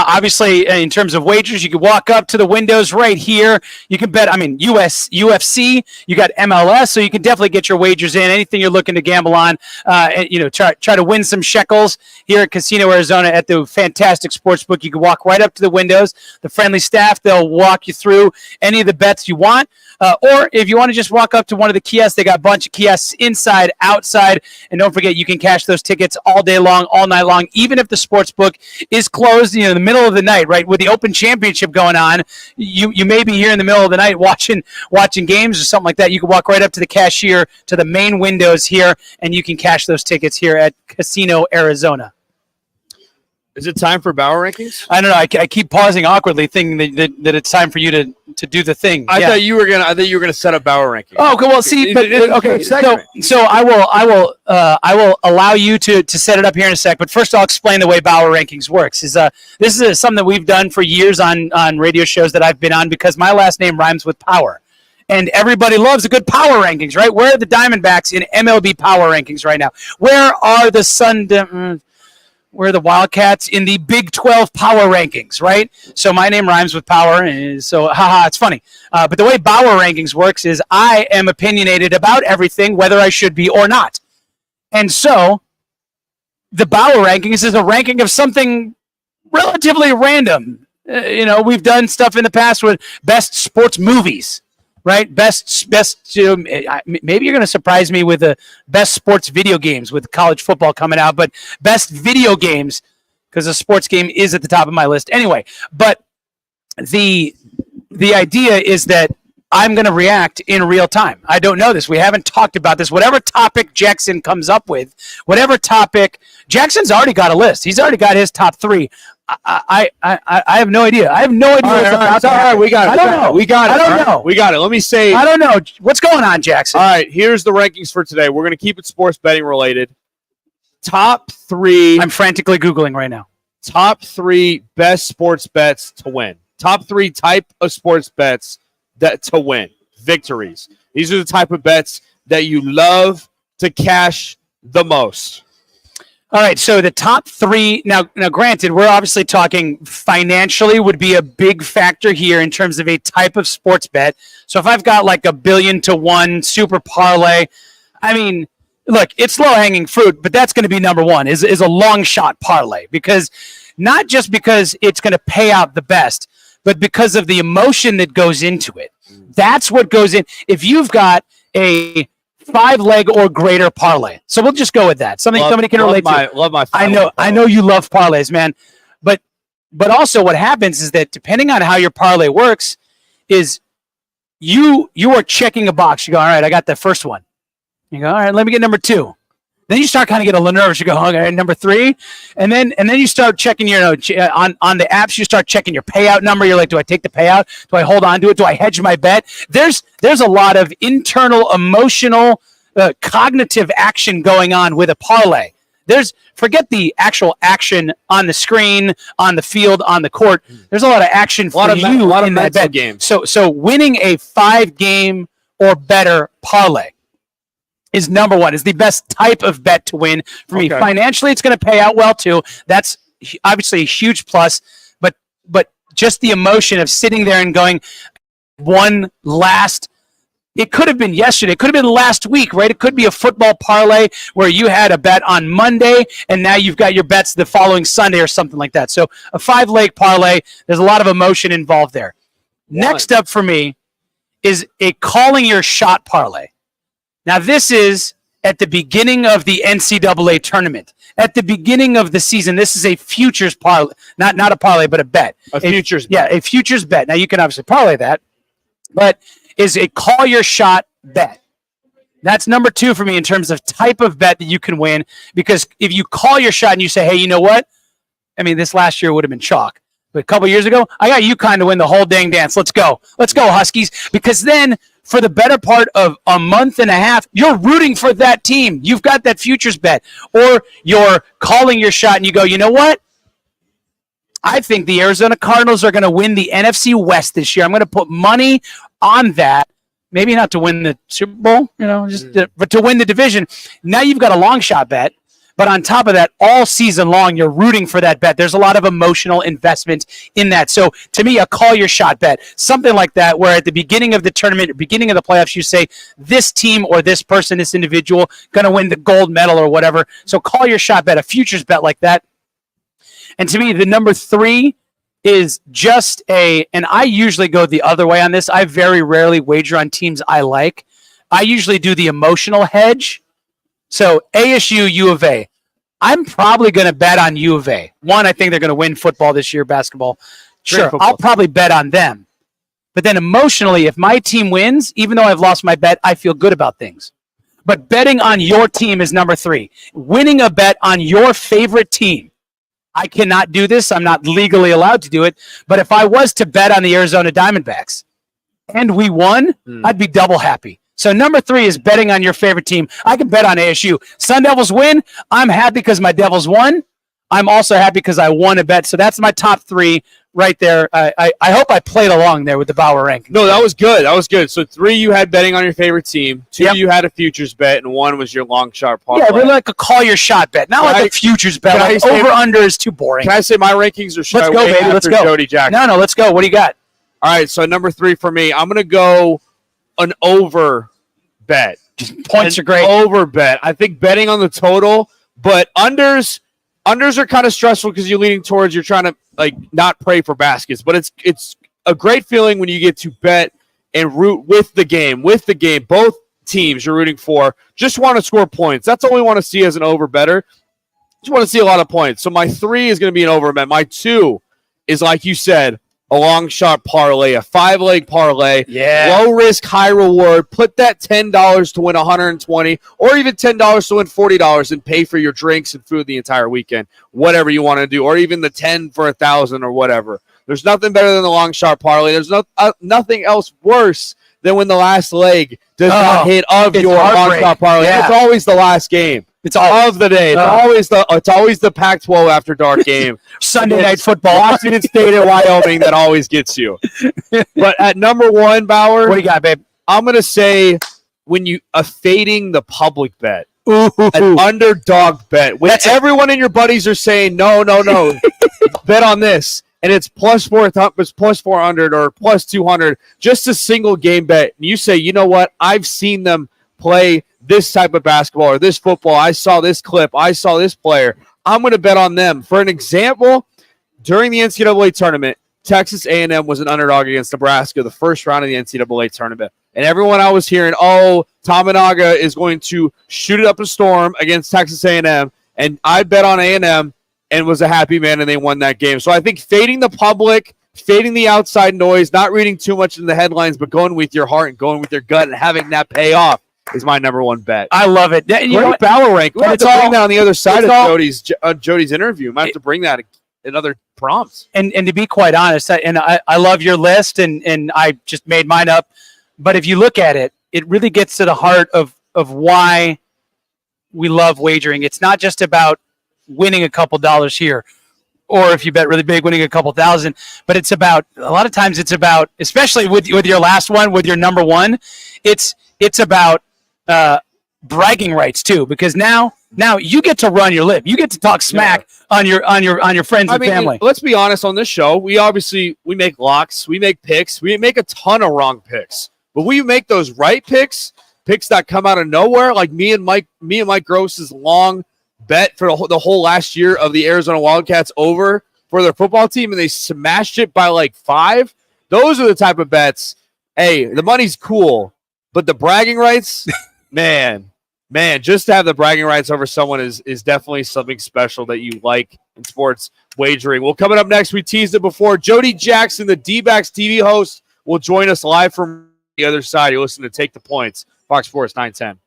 Speaker 17: obviously, in terms of wagers, you can walk up to the windows right here. You can bet, UFC, you got MLS, so you can definitely get your wagers in. Anything you're looking to gamble on, and, try to win some shekels here at Casino Arizona at the fantastic sportsbook. You can walk right up to the windows. The friendly staff, they'll walk you through any of the bets you want. Or if you want to just walk up to one of the kiosks, they got a bunch of kiosks inside, outside. And don't forget, you can cash those tickets all day long, all night long, even if the sportsbook is closed, in the middle of the night, right? With the Open Championship going on, you may be here in the middle of the night watching games or something like that. You can walk right up to the cashier, to the main windows here, and you can cash those tickets here at Casino Arizona.
Speaker 7: Is it time for Bauer rankings?
Speaker 17: I don't know. I keep pausing awkwardly, thinking that it's time for you to do the thing.
Speaker 7: I thought you were gonna set up Bauer rankings.
Speaker 17: Oh, well, see, but okay. So I will allow you to set it up here in a sec. But first, I'll explain the way Bauer rankings works. This is something that we've done for years on radio shows that I've been on because my last name rhymes with power. And everybody loves a good power rankings, right? Where are the Diamondbacks in MLB power rankings right now? Where are the Where are the Wildcats in the Big 12 power rankings, right? So my name rhymes with power, and so it's funny. But the way Bauer rankings works is I am opinionated about everything, whether I should be or not. And so the Bauer rankings is a ranking of something relatively random. We've done stuff in the past with best sports movies. Right, best. Maybe you're going to surprise me with the best sports video games with college football coming out, but best video games because a sports game is at the top of my list anyway. But the the idea is that I'm going to react in real time. I don't know this. We haven't talked about this. Whatever topic Jackson comes up with, Jackson's already got a list. He's already got his top 3. I have no idea. I have no idea.
Speaker 7: All right, we got it.
Speaker 17: I don't know.
Speaker 7: We got it.
Speaker 17: I don't know.
Speaker 7: We got it. Let me say.
Speaker 17: I don't know. What's going on, Jackson?
Speaker 7: All right, here's the rankings for today. We're going to keep it sports betting related. Top 3.
Speaker 17: I'm frantically Googling right now.
Speaker 7: Top 3 best sports bets to win. Top 3 type of sports bets to win. Victories. These are the type of bets that you love to cash the most.
Speaker 17: All right, so the top 3, now granted, we're obviously talking financially would be a big factor here in terms of a type of sports bet. So if I've got like $1 billion to 1 super parlay, I mean, look, it's low-hanging fruit, but that's going to be number 1, is a long shot parlay, because not just because it's going to pay out the best, but because of the emotion that goes into it. That's what goes in. If you've got a 5-leg or greater parlay, so we'll just go with that. Somebody can relate to.
Speaker 7: Love my.
Speaker 17: I know you love parlays, man. But also what happens is that depending on how your parlay works, is you are checking a box. You go, all right, I got the first one. You go, all right, let me get number 2. Then you start kind of getting a little nervous. You go, okay, number 3, and then you start checking your on the apps. You start checking your payout number. You're like, do I take the payout? Do I hold on to it? Do I hedge my bet? There's a lot of internal, emotional, cognitive action going on with a parlay. Forget the actual action on the screen, on the field, on the court. There's a lot of action for you in that bet.
Speaker 7: Games.
Speaker 17: So winning a 5-game or better parlay is number 1, is the best type of bet to win for me. Financially, it's going to pay out well too. That's obviously a huge plus, but just the emotion of sitting there and going, it could have been yesterday, it could have been last week, right? It could be a football parlay where you had a bet on Monday and now you've got your bets the following Sunday or something like that. So a 5-leg parlay, there's a lot of emotion involved there. Next up for me is a calling your shot parlay. Now, this is at the beginning of the NCAA tournament. At the beginning of the season, this is a futures parlay, not a parlay, but a bet.
Speaker 7: A futures bet.
Speaker 17: Yeah, a futures bet. Now, you can obviously parlay that, but is a call your shot bet. That's number 2 for me in terms of type of bet that you can win, because if you call your shot and you say, hey, you know what? I mean, this last year would have been chalk. But a couple years ago, I got UConn to win the whole dang dance. Let's go. Let's go, Huskies. Because then for the better part of a month and a half, you're rooting for that team. You've got that futures bet. Or you're calling your shot and you go, you know what? I think the Arizona Cardinals are going to win the NFC West this year. I'm going to put money on that. Maybe not to win the Super Bowl, but to win the division. Now you've got a long shot bet. But on top of that, all season long, you're rooting for that bet. There's a lot of emotional investment in that. So to me, a call your shot bet, something like that, where at the beginning of the tournament, beginning of the playoffs, you say this team or this person, this individual, going to win the gold medal or whatever. So call your shot bet, a futures bet like that. And to me, the number 3 is just and I usually go the other way on this. I very rarely wager on teams I like. I usually do the emotional hedge. So ASU, U of A. I'm probably going to bet on U of A. One, I think they're going to win football this year, basketball. Sure, I'll probably bet on them. But then emotionally, if my team wins, even though I've lost my bet, I feel good about things. But betting on your team is number 3. Winning a bet on your favorite team. I cannot do this. I'm not legally allowed to do it. But if I was to bet on the Arizona Diamondbacks and we won, I'd be double happy. So number 3 is betting on your favorite team. I can bet on ASU. Sun Devils win. I'm happy because my Devils won. I'm also happy because I won a bet. So that's my top 3 right there. I hope I played along there with the Bauer ranking.
Speaker 7: No, that was good. That was good. So 3, you had betting on your favorite team. 2, you had a futures bet, and 1 was your long shot parlay.
Speaker 17: Yeah, really like a call your shot bet. Not like a futures bet. Like over under is too boring.
Speaker 7: Can I say my rankings, or should
Speaker 17: let's
Speaker 7: I
Speaker 17: go,
Speaker 7: wait
Speaker 17: baby.
Speaker 7: after
Speaker 17: Let's go.
Speaker 7: Jody Jackson?
Speaker 17: No, let's go. What do you got?
Speaker 7: All right, so number 3 for me, I'm going to go an over bet.
Speaker 17: Points are great.
Speaker 7: Over bet. I think betting on the total, but unders are kind of stressful because you're leaning towards, you're trying to not pray for baskets, but it's a great feeling when you get to bet and root with the game. Both teams you're rooting for just want to score points. That's all we want to see as an over better. Just want to see a lot of points. So my 3 is going to be an over bet. My 2 is, like you said, a long shot parlay, a 5-leg parlay.
Speaker 17: Yeah.
Speaker 7: Low risk, high reward. Put that $10 to win $120 or even $10 to win $40 and pay for your drinks and food the entire weekend, whatever you want to do, or even the 10 for $1,000 or whatever. There's nothing better than the long shot parlay. There's nothing else worse than when the last leg does not hit of your long shot parlay.
Speaker 17: Yeah.
Speaker 7: It's always the last game.
Speaker 17: It's all
Speaker 7: of the day. It's always the Pac-12 after dark game.
Speaker 17: Sunday night football.
Speaker 7: Washington State and Wyoming that always gets you. But at number one, Bauer,
Speaker 17: what do you got, babe?
Speaker 7: I'm gonna say when you fading the public bet.
Speaker 17: Ooh.
Speaker 7: An underdog bet. When everyone and your buddies are saying no, bet on this. And it's plus 400 or plus 200, just a single game bet. And you say, you know what? I've seen them play this type of basketball or this football. I saw this clip. I saw this player. I'm going to bet on them. For an example, during the NCAA tournament, Texas A&M was an underdog against Nebraska the first round of the NCAA tournament. And everyone I was hearing, Tamanaga is going to shoot it up a storm against Texas A&M. And I bet on A&M. And was a happy man, and they won that game. So I think fading the public, fading the outside noise, not reading too much in the headlines, but going with your heart and going with your gut and having that pay off is my number one bet.
Speaker 17: I love it.
Speaker 7: Great Bauer rank. We'll have to bring that on the other side of Jody's interview. Might have to bring that in other prompts.
Speaker 17: And to be quite honest, I love your list, and I just made mine up. But if you look at it, it really gets to the heart of why we love wagering. It's not just about winning a couple dollars here, or if you bet really big, winning a couple thousand. But it's about, a lot of times it's about, especially with your last one, with your number one, it's about bragging rights too, because now you get to run your lip. You get to talk smack on your friends and family.
Speaker 7: Let's be honest on this show. We make locks, we make picks, we make a ton of wrong picks, but we make those right picks that come out of nowhere, like me and Mike Gross's long bet for the whole last year of the Arizona Wildcats over for their football team, and they smashed it by like 5. Those are the type of bets. Hey, the money's cool, but the bragging rights, man, just to have the bragging rights over someone is definitely something special that you like in sports wagering. Well, coming up next, we teased it before. Jody Jackson, the D-backs TV host, will join us live from the other side. You listen to Take the Points, Fox Sports 910.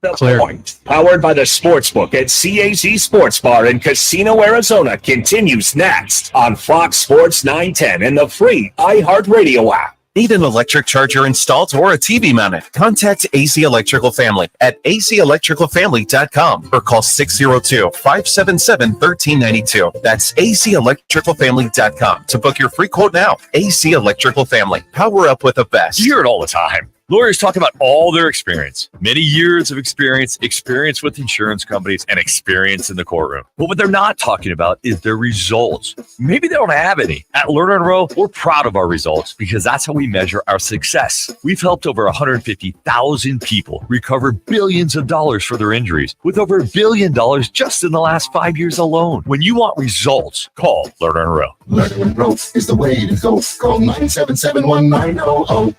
Speaker 5: The Point, powered by the Sportsbook at CAZ Sports Bar in Casino, Arizona, continues next on Fox Sports 910 and the free iHeartRadio app.
Speaker 4: Need an electric charger installed or a TV mounted? Contact AC Electrical Family at acelectricalfamily.com or call 602-577-1392. That's acelectricalfamily.com to book your free quote now. AC Electrical Family. Power up with the best.
Speaker 12: You hear it all the time. Lawyers talk about all their experience, many years of experience with insurance companies, and experience in the courtroom. But what they're not talking about is their results. Maybe they don't have any. At Lerner & Rowe, we're proud of our results because that's how we measure our success. We've helped over 150,000 people recover billions of dollars for their injuries, with over $1 billion just in the last 5 years alone. When you want results, call Lerner & Rowe.
Speaker 9: Lerner & Rowe is the way to go. Call 977-1900.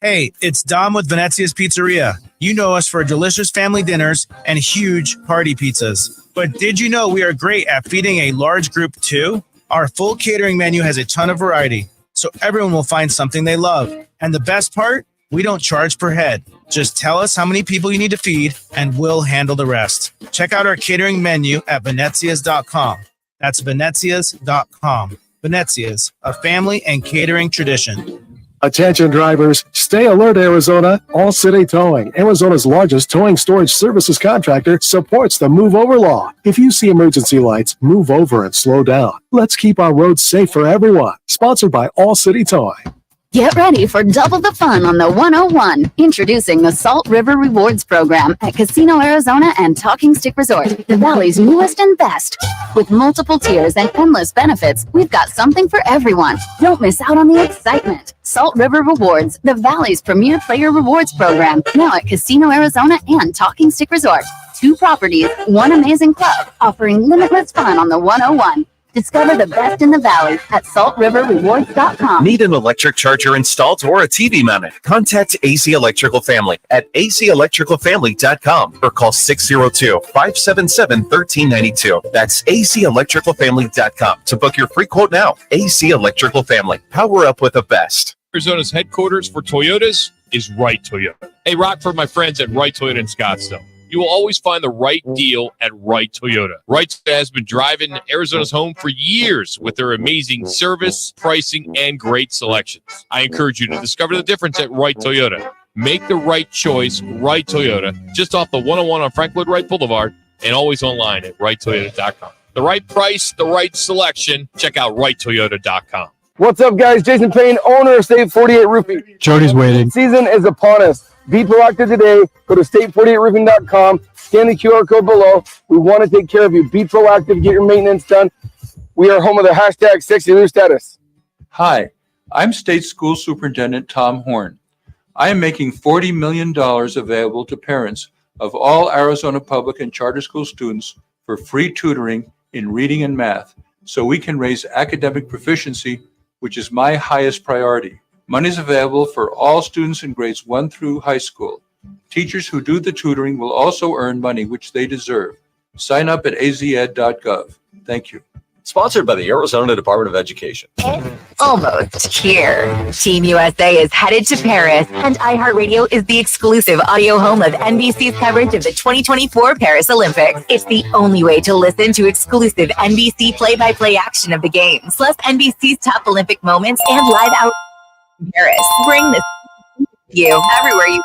Speaker 11: Hey, it's Dom with Venezia's Pizzeria. You know us for delicious family dinners and huge party pizzas. But did you know we are great at feeding a large group too? Our full catering menu has a ton of variety, so everyone will find something they love. And the best part? We don't charge per head. Just tell us how many people you need to feed, and we'll handle the rest. Check out our catering menu at venezias.com. That's venezias.com. Venezias, a family and catering tradition.
Speaker 15: Attention drivers, stay alert Arizona. All City Towing, Arizona's largest towing storage services contractor, supports the move over law. If you see emergency lights, move over and slow down. Let's keep our roads safe for everyone. Sponsored by All City Towing.
Speaker 3: Get ready for double the fun on the 101. Introducing the Salt River Rewards Program at Casino Arizona and Talking Stick Resort, the Valley's newest and best. With multiple tiers and endless benefits, we've got something for everyone. Don't miss out on the excitement. Salt River Rewards, the Valley's premier player rewards program, now at Casino Arizona and Talking Stick Resort. 2 properties, 1 amazing club, offering limitless fun on the 101. Discover the best in the valley at saltriverrewards.com.
Speaker 4: Need an electric charger installed or a TV mounted? Contact AC Electrical Family at acelectricalfamily.com or call 602-577-1392. That's acelectricalfamily.com to book your free quote now. AC Electrical Family. Power up with the best.
Speaker 10: Arizona's headquarters for Toyotas is Right Toyota. Hey, rock for my friends at Right Toyota in Scottsdale. You will always find the right deal at Right Toyota. Right Toyota has been driving Arizona's home for years with their amazing service, pricing, and great selections. I encourage you to discover the difference at Right Toyota. Make the right choice, Right Toyota, just off the 101 on Frank Lloyd Wright Boulevard, and always online at righttoyota.com. The right price, the right selection. Check out righttoyota.com.
Speaker 6: What's up, guys? Jason Payne, owner of State 48 Roofing.
Speaker 18: Jody's waiting.
Speaker 6: Season is upon us. Be proactive today. Go to state48roofing.com. Scan the QR code below. We want to take care of you. Be proactive. Get your maintenance done. We are home of the hashtag Sexy Roof Status.
Speaker 22: Hi, I'm State School Superintendent Tom Horn. I am making $40 million available to parents of all Arizona public and charter school students for free tutoring in reading and math so we can raise academic proficiency, which is my highest priority. Money is available for all students in grades 1 through high school. Teachers who do the tutoring will also earn money, which they deserve. Sign up at azed.gov. Thank you.
Speaker 23: Sponsored by the Arizona Department of Education.
Speaker 24: Almost here. Team USA is headed to Paris, and iHeartRadio is the exclusive audio home of NBC's coverage of the 2024 Paris Olympics. It's the only way to listen to exclusive NBC play-by-play action of the games, plus NBC's top Olympic moments and live out in Paris. Bring this to you everywhere you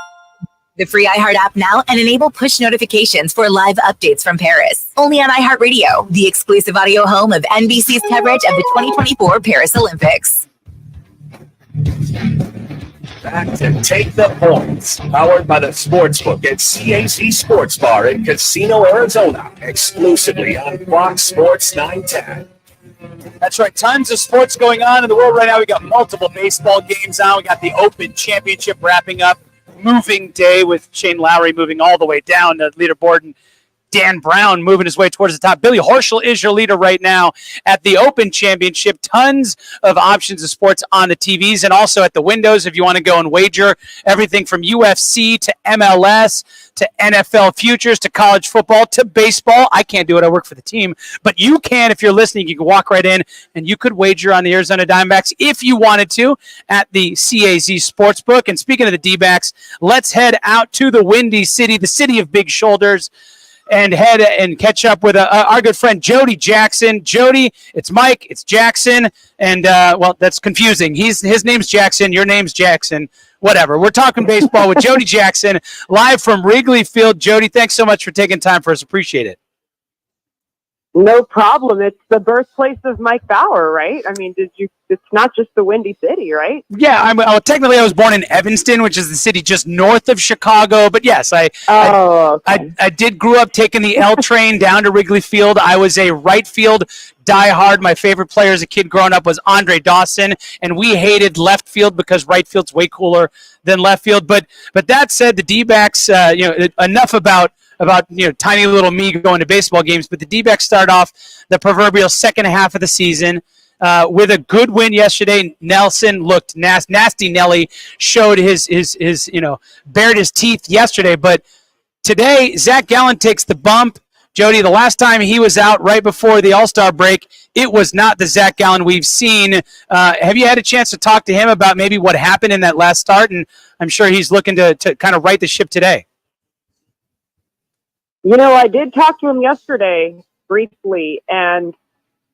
Speaker 24: the free iHeart app now and enable push notifications for live updates from Paris. Only on iHeartRadio, the exclusive audio home of NBC's coverage of the 2024 Paris Olympics.
Speaker 5: Back to Take the Points, powered by the Sportsbook at CAC Sports Bar in Casino, Arizona, exclusively on Fox Sports 910.
Speaker 17: That's right. Tons of sports going on in the world right now. We got multiple baseball games on. We got the Open Championship wrapping up. Moving day with Shane Lowry moving all the way down the leaderboard and Dan Brown moving his way towards the top. Billy Horschel is your leader right now at the Open Championship. Tons of options of sports on the TVs and also at the windows if you want to go and wager. Everything from UFC to MLS to NFL futures to college football to baseball. I can't do it. I work for the team. But you can, if you're listening, you can walk right in and you could wager on the Arizona Diamondbacks if you wanted to at the CAZ Sportsbook. And speaking of the D-backs, let's head out to the Windy City, the city of big shoulders, and head and catch up with our good friend Jody Jackson. Jody, it's Mike, it's Jackson, and well, that's confusing. His name's Jackson, your name's Jackson. Whatever. We're talking baseball with Jody Jackson, live from Wrigley Field. Jody, thanks so much for taking time for us. Appreciate it.
Speaker 25: No problem. It's the birthplace of Mike Bauer, right? I mean, it's not just the Windy City, right?
Speaker 17: Yeah, technically I was born in Evanston, which is the city just north of Chicago. But yes, I did grow up taking the L train down to Wrigley Field. I was a right field diehard. My favorite player as a kid growing up was Andre Dawson, and we hated left field because right field's way cooler than left field. But that said, the D-backs, enough about tiny little me going to baseball games, but the D-backs start off the proverbial second half of the season with a good win yesterday. Nelson looked nasty. Nelly showed his bared his teeth yesterday, but today Zach Gallen takes the bump. Jody, the last time he was out right before the All-Star break, it was not the Zach Gallen we've seen. Have you had a chance to talk to him about maybe what happened in that last start? And I'm sure he's looking to kind of right the ship today.
Speaker 25: I did talk to him yesterday briefly, and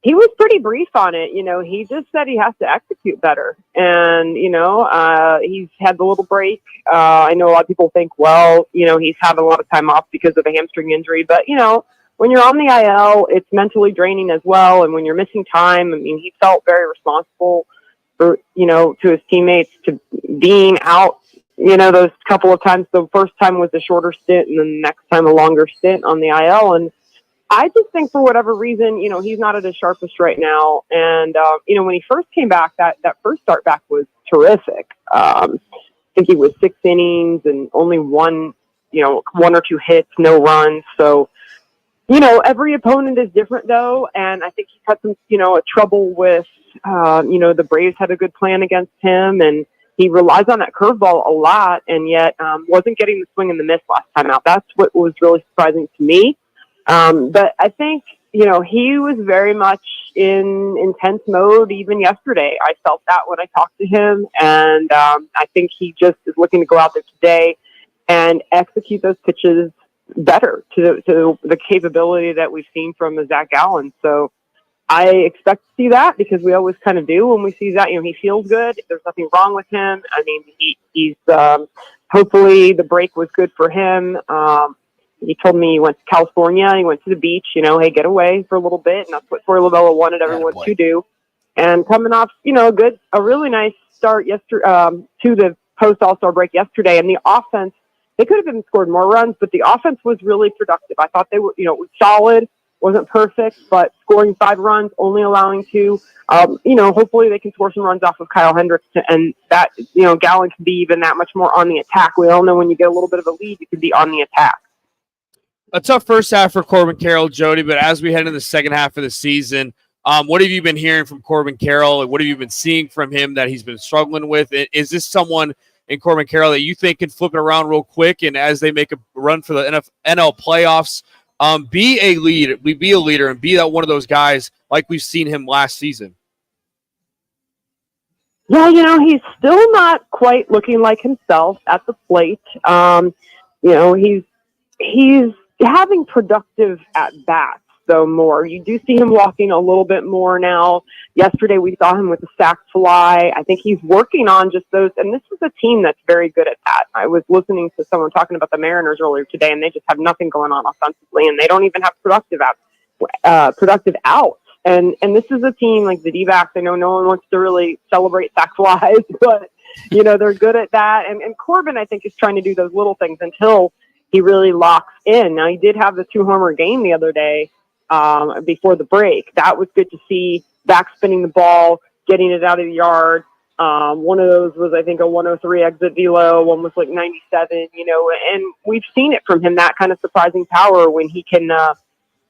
Speaker 25: he was pretty brief on it. He just said he has to execute better. And, he's had the little break. I know a lot of people think, he's having a lot of time off because of a hamstring injury. But, when you're on the IL, it's mentally draining as well. And when you're missing time, I mean, he felt very responsible for, to his teammates to being out. Those couple of times, the first time was a shorter stint and then the next time a longer stint on the IL. And I just think for whatever reason, he's not at his sharpest right now. And, when he first came back, that first start back was terrific. I think he was 6 innings and only one or two hits, no runs. So, Every opponent is different, though, and I think he's had some, trouble with, the Braves had a good plan against him, and he relies on that curveball a lot, and yet wasn't getting the swing and the miss last time out. That's what was really surprising to me. But I think, he was very much in intense mode even yesterday. I felt that when I talked to him, and I think he just is looking to go out there today and execute those pitches better to the capability that we've seen from Zach Gallen. So I expect to see that, because we always kind of do when we see that. He feels good. There's nothing wrong with him. I mean, he's hopefully the break was good for him. He told me he went to California. He went to the beach. Hey, get away for a little bit, and that's what Troy Lovella wanted everyone to do. And coming off, a really nice start yesterday to the post All-Star break yesterday, and the offense. They could have even scored more runs, but the offense was really productive. I thought they were, it was solid, wasn't perfect, but scoring 5 runs, only allowing 2. Hopefully they can score some runs off of Kyle Hendricks, and that, Gallen can be even that much more on the attack. We all know when you get a little bit of a lead, you can be on the attack.
Speaker 7: A tough first half for Corbin Carroll, Jody, but as we head into the second half of the season, what have you been hearing from Corbin Carroll, and what have you been seeing from him that he's been struggling with? Is this someone in Corbin Carroll that you think can flip it around real quick, and as they make a run for the NL playoffs, be a leader, and be that one of those guys like we've seen him last season?
Speaker 25: Yeah, he's still not quite looking like himself at the plate. He's having productive at bats, though, more. You do see him walking a little bit more now. Yesterday we saw him with a sac fly. I think he's working on just those, and this is a team that's very good at that. I was listening to someone talking about the Mariners earlier today, and they just have nothing going on offensively, and they don't even have productive outs. And this is a team like the D-backs. I know no one wants to really celebrate sac flies, but they're good at that. And Corbin, I think, is trying to do those little things until he really locks in. Now, he did have the 2-homer game the other day before the break. That was good to see. Back spinning the ball, getting it out of the yard. One of those was, I think, a 103 exit velo. One was like 97, and we've seen it from him, that kind of surprising power when he can,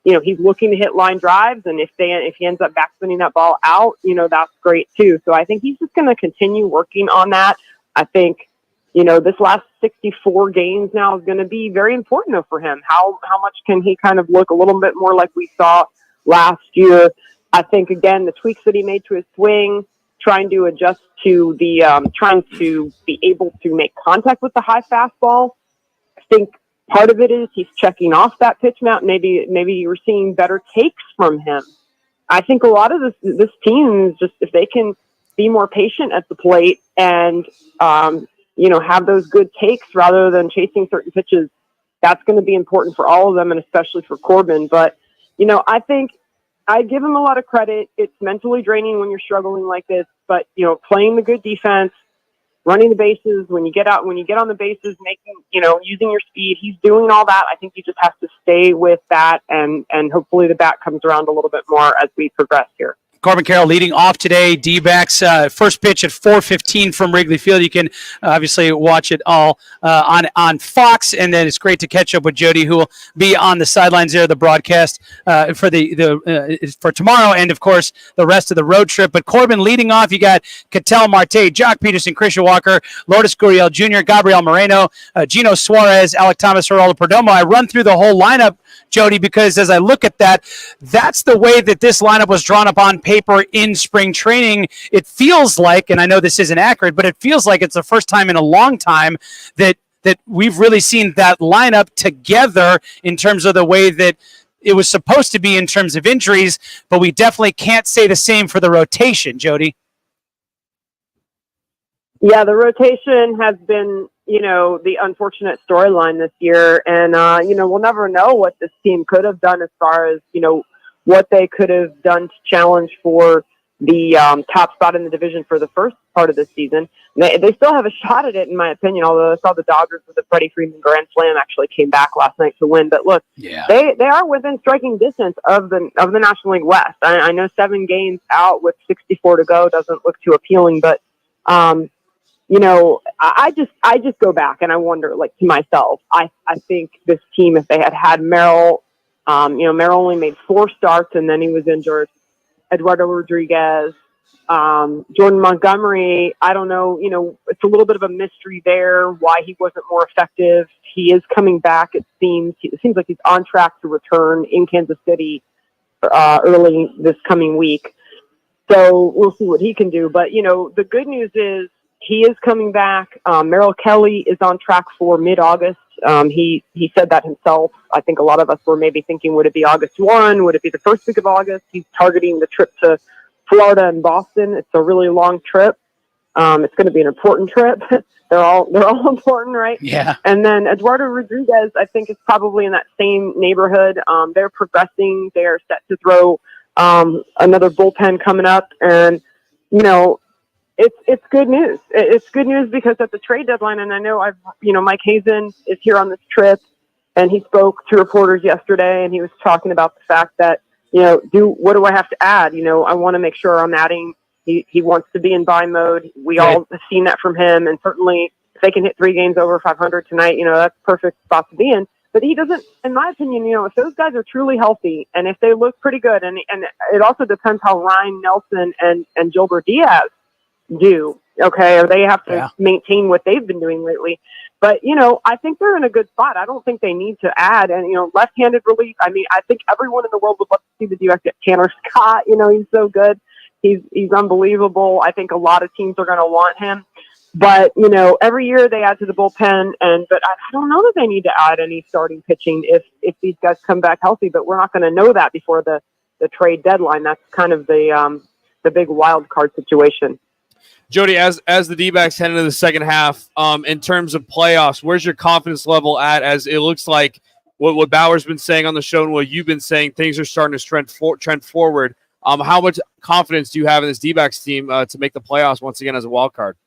Speaker 25: he's looking to hit line drives. And if he ends up back spinning that ball out, that's great too. So I think he's just going to continue working on that. I think, this last 64 games now is going to be very important for him. How much can he kind of look a little bit more like we saw last year? I think, again, the tweaks that he made to his swing, trying to adjust to the, trying to be able to make contact with the high fastball. I think part of it is he's checking off that pitch mount. Maybe you're seeing better takes from him. I think a lot of this team is just, if they can be more patient at the plate and, have those good takes rather than chasing certain pitches, that's going to be important for all of them, and especially for Corbin. But, I think I give him a lot of credit. It's mentally draining when you're struggling like this, but, playing the good defense, running the bases, when you get on the bases, making, using your speed, he's doing all that. I think he just has to stay with that, and hopefully the bat comes around a little bit more as we progress here.
Speaker 17: Corbin Carroll leading off today. D-backs first pitch at 4:15 from Wrigley Field. You can obviously watch it all on Fox, and then it's great to catch up with Jody, who will be on the sidelines there, the broadcast for for tomorrow, and of course the rest of the road trip. But Corbin leading off. You got Ketel Marte, Jock Peterson, Christian Walker, Lourdes Gurriel Jr., Gabriel Moreno, Gino Suarez, Alec Thomas, Geraldo Perdomo. I run through the whole lineup, Jody, because as I look at that, that's the way that this lineup was drawn up on paper in spring training. It feels like, and I know this isn't accurate, but it feels like it's the first time in a long time that we've really seen that lineup together in terms of the way that it was supposed to be in terms of injuries, but we definitely can't say the same for the rotation, Jody.
Speaker 25: Yeah, the rotation has been, the unfortunate storyline this year. And, we'll never know what this team could have done as far as, what they could have done to challenge for the top spot in the division for the first part of the season. They still have a shot at it, in my opinion, although I saw the Dodgers with the Freddie Freeman Grand Slam actually came back last night to win. But look, they are within striking distance of the National League West. I know 7 games out with 64 to go doesn't look too appealing, but I just go back and I wonder, like, to myself, I think this team, if they had Merrill Merrill only made 4 starts and then he was injured. Eduardo Rodriguez, Jordan Montgomery, I don't know, it's a little bit of a mystery there why he wasn't more effective. He is coming back, it seems. It seems like he's on track to return in Kansas City early this coming week. So we'll see what he can do. But, the good news is he is coming back. Merrill Kelly is on track for mid-August. He said that himself. I think a lot of us were maybe thinking, would it be August 1? Would it be the first week of August? He's targeting the trip to Florida and Boston. It's a really long trip. It's going to be an important trip. They're all important, right?
Speaker 17: Yeah.
Speaker 25: And then Eduardo Rodriguez, I think, is probably in that same neighborhood. They're progressing. They are set to throw another bullpen coming up, and it's good news. It's good news because at the trade deadline, and I know Mike Hazen is here on this trip, and he spoke to reporters yesterday, and he was talking about the fact that what do I have to add? I want to make sure I'm adding. He wants to be in buy mode. We all have seen that from him, and certainly if they can hit 3 games over 500 tonight, that's a perfect spot to be in. But he doesn't, in my opinion, if those guys are truly healthy and if they look pretty good, and it also depends how Ryan Nelson and Gilbert Diaz do, okay, or they have to maintain what they've been doing lately. But, I think they're in a good spot. I don't think they need to add. And, left-handed relief, I think everyone in the world would love to see the D-backs get Tanner Scott. He's so good. He's unbelievable. I think a lot of teams are going to want him. But, every year they add to the bullpen, but I don't know that they need to add any starting pitching if these guys come back healthy. But we're not going to know that before the trade deadline. That's kind of the big wild card situation.
Speaker 7: Jody, as the D-backs head into the second half, in terms of playoffs, where's your confidence level at? As it looks like what Bauer's been saying on the show and what you've been saying, things are starting to trend forward. How much confidence do you have in this D-backs team to make the playoffs once again as a wild card?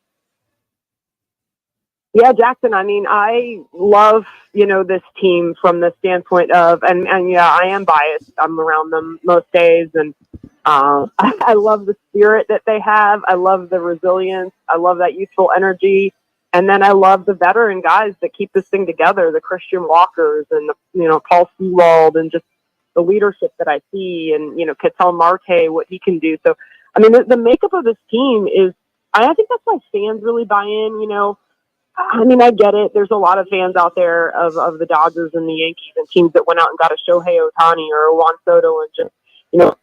Speaker 25: Yeah, Jackson, I love, this team from the standpoint of, and yeah, I am biased. I'm around them most days, and I love the spirit that they have. I love the resilience. I love that youthful energy. And then I love the veteran guys that keep this thing together, the Christian Walkers and the, Paul Sewald, and just the leadership that I see, and, Ketel Marte, what he can do. So, the makeup of this team is, I think that's why fans really buy in, I get it. There's a lot of fans out there of the Dodgers and the Yankees and teams that went out and got a Shohei Ohtani or a Juan Soto and just,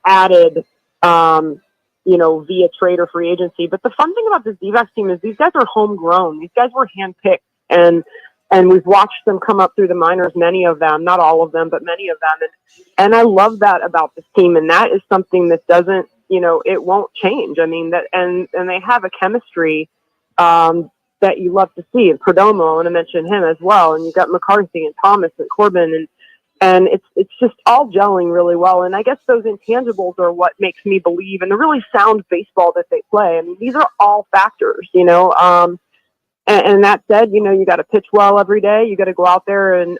Speaker 25: added, via trade or free agency. But the fun thing about this D-backs team is these guys are homegrown. These guys were handpicked, and we've watched them come up through the minors, many of them, not all of them, but many of them. And I love that about this team. And that is something that doesn't, it won't change. And they have a chemistry, that you love to see. And Perdomo, I want to mention him as well. And you've got McCarthy and Thomas and Corbin, and it's just all gelling really well. And I guess those intangibles are what makes me believe in the really sound baseball that they play. These are all factors, and that said, you got to pitch well every day. You got to go out there and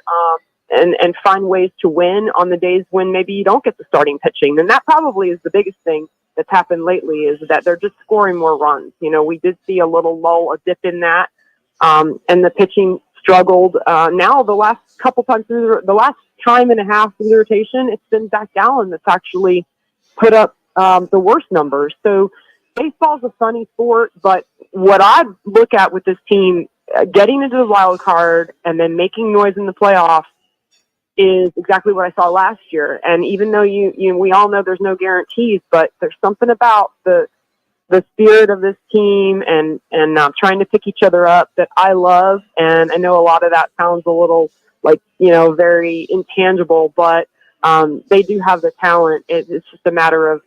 Speaker 25: find ways to win on the days when maybe you don't get the starting pitching. And that probably is the biggest thing that's happened lately, is that they're just scoring more runs. We did see a little lull, a dip in that, and the pitching struggled. Now the last couple times through the last time and a half through the rotation, it's been Zach Gallen that's actually put up the worst numbers. So baseball's a funny sport, but what I look at with this team, getting into the wild card and then making noise in the playoffs, is exactly what I saw last year. And even though we all know there's no guarantees, but there's something about the spirit of this team and trying to pick each other up that I love. And I know a lot of that sounds a little like, very intangible, but they do have the talent. It's just a matter of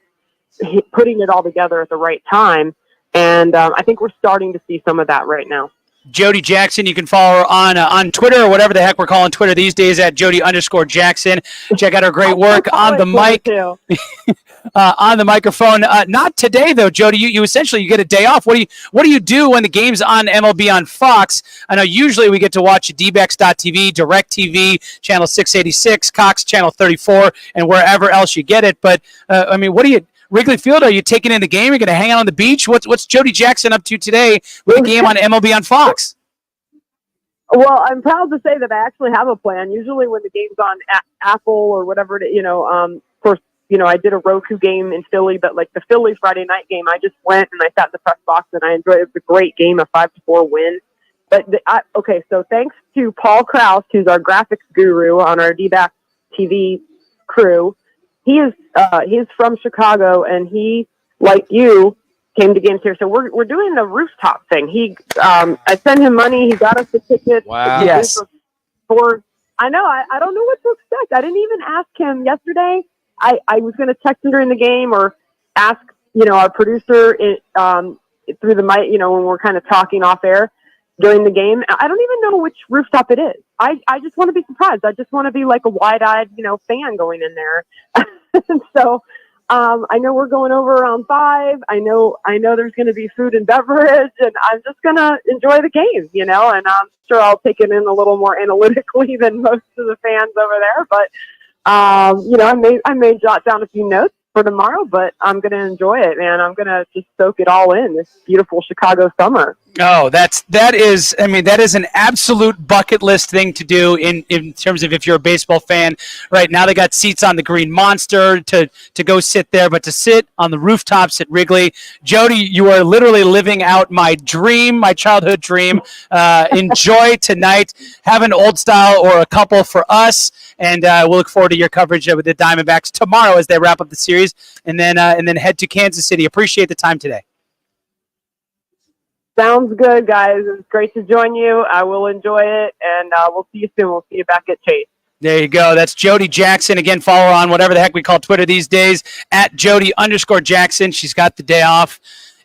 Speaker 25: putting it all together at the right time. And I think we're starting to see some of that right now.
Speaker 17: Jody Jackson, you can follow her on Twitter, or whatever the heck we're calling Twitter these days, at Jody_Jackson. Check out her great work on the mic, on the microphone. Not today though, Jody. You essentially you get a day off. What do you do when the game's on MLB on Fox? I know usually we get to watch dbacks.tv, DirecTV, channel 686, Cox channel 34, and wherever else you get it. But what do you? Wrigley Field, are you taking in the game? You're going to hang out on the beach? What's Jody Jackson up to today with the game on MLB on Fox?
Speaker 25: Well, I'm proud to say that I actually have a plan. Usually when the game's on Apple or whatever, of course, I did a Roku game in Philly, but like the Philly Friday night game, I just went and I sat in the press box and I enjoyed it. It was a great game, a 5-4 win. But so thanks to Paul Krause, who's our graphics guru on our D-Back TV crew. He's from Chicago, and he, like you, came to games here. So we're doing the rooftop thing. I sent him money. He got us the tickets.
Speaker 7: Wow.
Speaker 17: Yes.
Speaker 25: I know. I don't know what to expect. I didn't even ask him yesterday. I was going to text him during the game or ask, our producer through the mic, when we're kind of talking off air during the game. I don't even know which rooftop it is. I just want to be surprised. I just want to be like a wide-eyed, fan going in there. And so I know we're going over around 5. I know there's going to be food and beverage, and I'm just going to enjoy the game, and I'm sure I'll take it in a little more analytically than most of the fans over there. But, I may jot down a few notes for tomorrow, but I'm going to enjoy it, man. I'm going to just soak it all in this beautiful Chicago summer.
Speaker 17: Oh, that is an absolute bucket list thing to do in terms of if you're a baseball fan. Right now they got seats on the Green Monster to go sit there, but to sit on the rooftops at Wrigley. Jody, you are literally living out my dream, my childhood dream. Enjoy tonight. Have an old style or a couple for us, and we'll look forward to your coverage with the Diamondbacks tomorrow as they wrap up the series, and then head to Kansas City. Appreciate the time today.
Speaker 25: Sounds good, guys. It's great to join you. I will enjoy it, and we'll see you soon. We'll see you back at Chase.
Speaker 17: There you go. That's Jody Jackson. Again, follow her on whatever the heck we call Twitter these days, at Jody_Jackson. She's got the day off.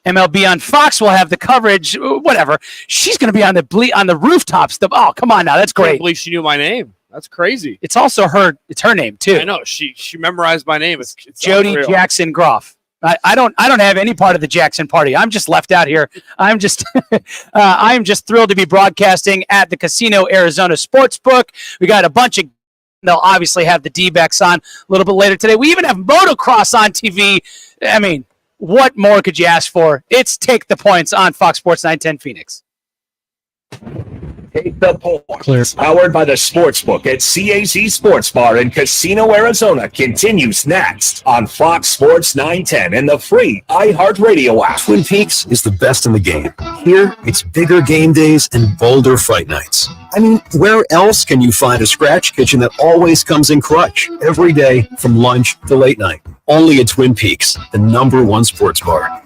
Speaker 17: MLB on Fox will have the coverage. Whatever. She's going to be on the rooftops. Oh, come on now. That's
Speaker 7: I
Speaker 17: great.
Speaker 7: can't believe she knew my name. That's crazy.
Speaker 17: It's also it's her name too.
Speaker 7: I know. She memorized my name. It's
Speaker 17: Jody
Speaker 7: unreal.
Speaker 17: Jackson Groff. I don't have any part of the Jackson party. I'm just left out here. I'm just thrilled to be broadcasting at the Casino Arizona Sportsbook. We got a bunch of. They'll obviously have the D-backs on a little bit later today. We even have motocross on TV. I mean, what more could you ask for? It's Take the Points on Fox Sports 910 Phoenix.
Speaker 5: Take the Points. Powered by the Sportsbook at CAC Sports Bar in Casino, Arizona continues next on Fox Sports 910 and the free iHeartRadio app.
Speaker 1: Twin Peaks is the best in the game. Here, it's bigger game days and bolder fight nights. I mean, where else can you find a scratch kitchen that always comes in clutch every day from lunch to late night? Only at Twin Peaks, the #1 sports bar.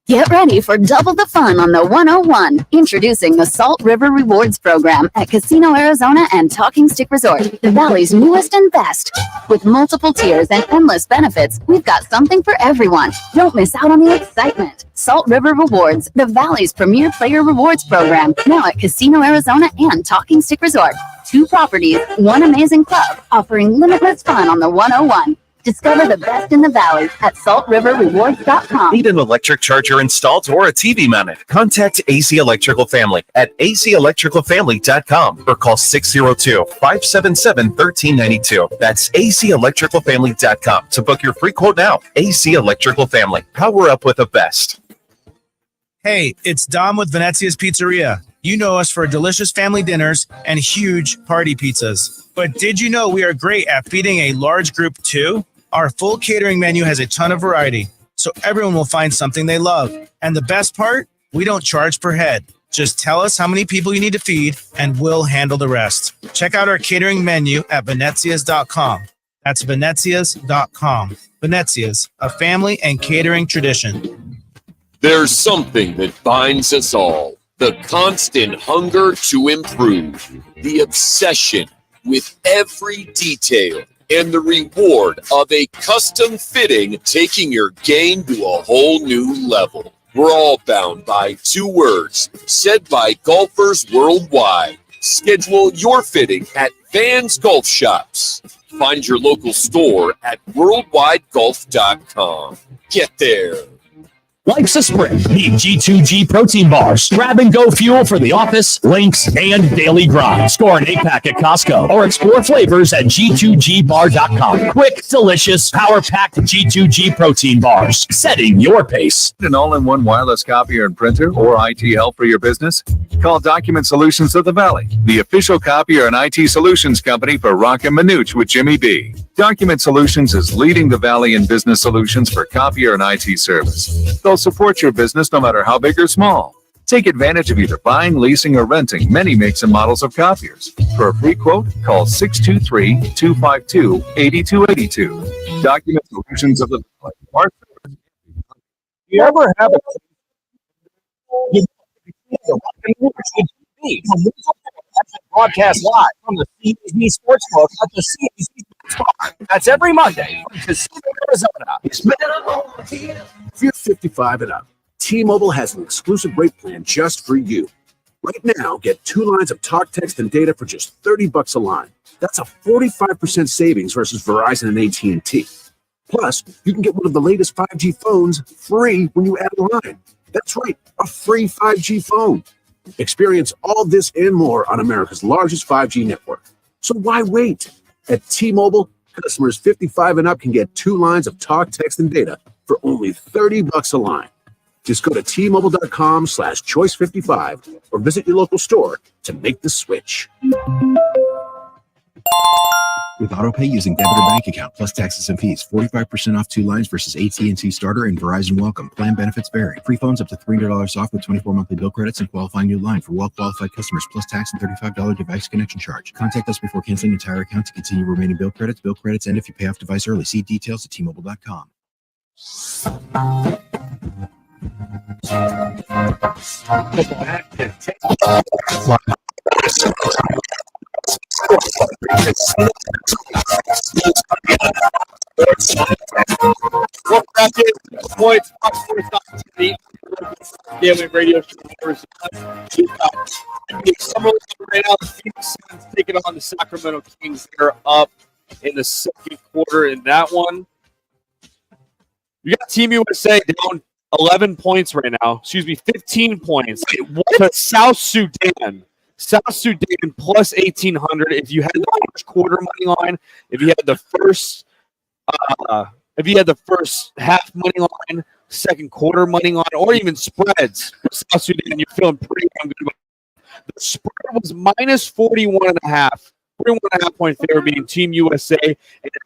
Speaker 3: Get ready for double the fun on the 101. Introducing the Salt River Rewards Program at Casino Arizona and Talking Stick Resort, the Valley's newest and best. With multiple tiers and endless benefits, we've got something for everyone. Don't miss out on the excitement. Salt River Rewards, the Valley's premier player rewards program, now at Casino Arizona and Talking Stick Resort. 2 properties, 1 amazing club, offering limitless fun on the 101. Discover the best in the Valley at saltriverrewards.com.
Speaker 4: Need an electric charger installed or a TV mounted? Contact AC Electrical Family at acelectricalfamily.com or call 602-577-1392. That's acelectricalfamily.com to book your free quote now. AC Electrical Family. Power up with the best.
Speaker 11: Hey, it's Dom with Venezia's Pizzeria. You know us for delicious family dinners and huge party pizzas. But did you know we are great at feeding a large group too? Our full catering menu has a ton of variety, so everyone will find something they love. And the best part? We don't charge per head. Just tell us how many people you need to feed, and we'll handle the rest. Check out our catering menu at venezias.com. That's venezias.com. Venezias, a family and catering tradition.
Speaker 13: There's something that binds us all. The constant hunger to improve. The obsession with every detail. And the reward of a custom fitting taking your game to a whole new level. We're all bound by 2 words said by golfers worldwide. Schedule your fitting at Vans Golf Shops. Find your local store at worldwidegolf.com. Get there.
Speaker 2: Life's a sprint. Need G2G protein bars. Grab and go fuel for the office, links, and daily grind. Score an 8-pack at Costco or explore flavors at G2GBar.com. Quick, delicious, power-packed G2G protein bars. Setting your pace.
Speaker 14: An all-in-one wireless copier and printer or IT help for your business? Call Document Solutions of the Valley, the official copier and IT solutions company for Rock and Manuch with Jimmy B. Document Solutions is leading the Valley in business solutions for copier and IT service. They'll support your business no matter how big or small. Take advantage of either buying, leasing, or renting many makes and models of copiers. For a free quote, call 623-252-8282. Document Solutions of the Valley.
Speaker 16: You ever have a broadcast live from the CBZ Sportsbook at the CBZ Bar. That's every Monday from Casino, Arizona.
Speaker 19: If you're 55 and up, T-Mobile has an exclusive rate plan just for you. Right now, get 2 lines of talk, text, and data for just $30 a line. That's a 45% savings versus Verizon and AT&T. Plus, you can get one of the latest 5G phones free when you add a line. That's right, a free 5G phone. Experience all this and more on America's largest 5G network. So why wait? At T-Mobile, customers 55 and up can get 2 lines of talk, text, and data for only $30 a line. Just go to T-Mobile.com/choice55 or visit your local store to make the switch.
Speaker 21: With AutoPay using debit or bank account plus taxes and fees, 45% off 2 lines versus AT&T Starter and Verizon Welcome. Plan benefits vary. Free phones up to $300 off with 24 monthly bill credits and qualifying new line for well-qualified customers plus tax and $35 device connection charge. Contact us before canceling entire account to continue remaining bill credits. Bill credits end if you pay off device early. See details at T-Mobile.com.
Speaker 7: Daily radio show. Summer right now, the Phoenix Suns taking on the Sacramento Kings. They're up in the second quarter in that one. You got Team USA down 11 points right now. Excuse me, 15 points. To South Sudan. South Sudan plus 1,800. If you had the first quarter money line, if you had the first half money line, second quarter money line, or even spreads for South Sudan, you're feeling pretty damn good about it. The spread was minus 41.5. 41.5 point favor being Team USA. And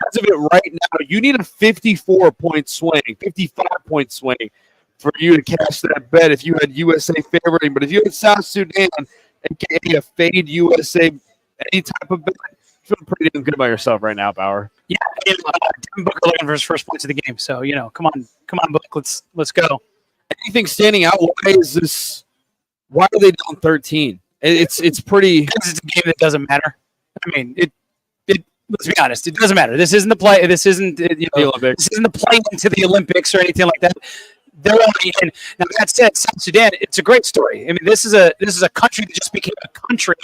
Speaker 7: as of it right now, you need a 54-point swing, 55-point swing for you to cash that bet if you had USA favoring. But if you had South Sudan, aka a fade USA, any type of bet, you're feeling pretty damn good about yourself right now, Bauer.
Speaker 17: Yeah, Devin Booker looking for his first points of the game. So, come on, Book, let's go.
Speaker 7: Anything standing out? Why is this? Why are they down 13? It's pretty.
Speaker 17: Because it's a game that doesn't matter. I mean, it. Let's be honest. It doesn't matter. This isn't the play. This isn't the Olympics. This isn't the play into the Olympics or anything like that. They're already in. Now that said, South Sudan, it's a great story. I mean, this is a country that just became a country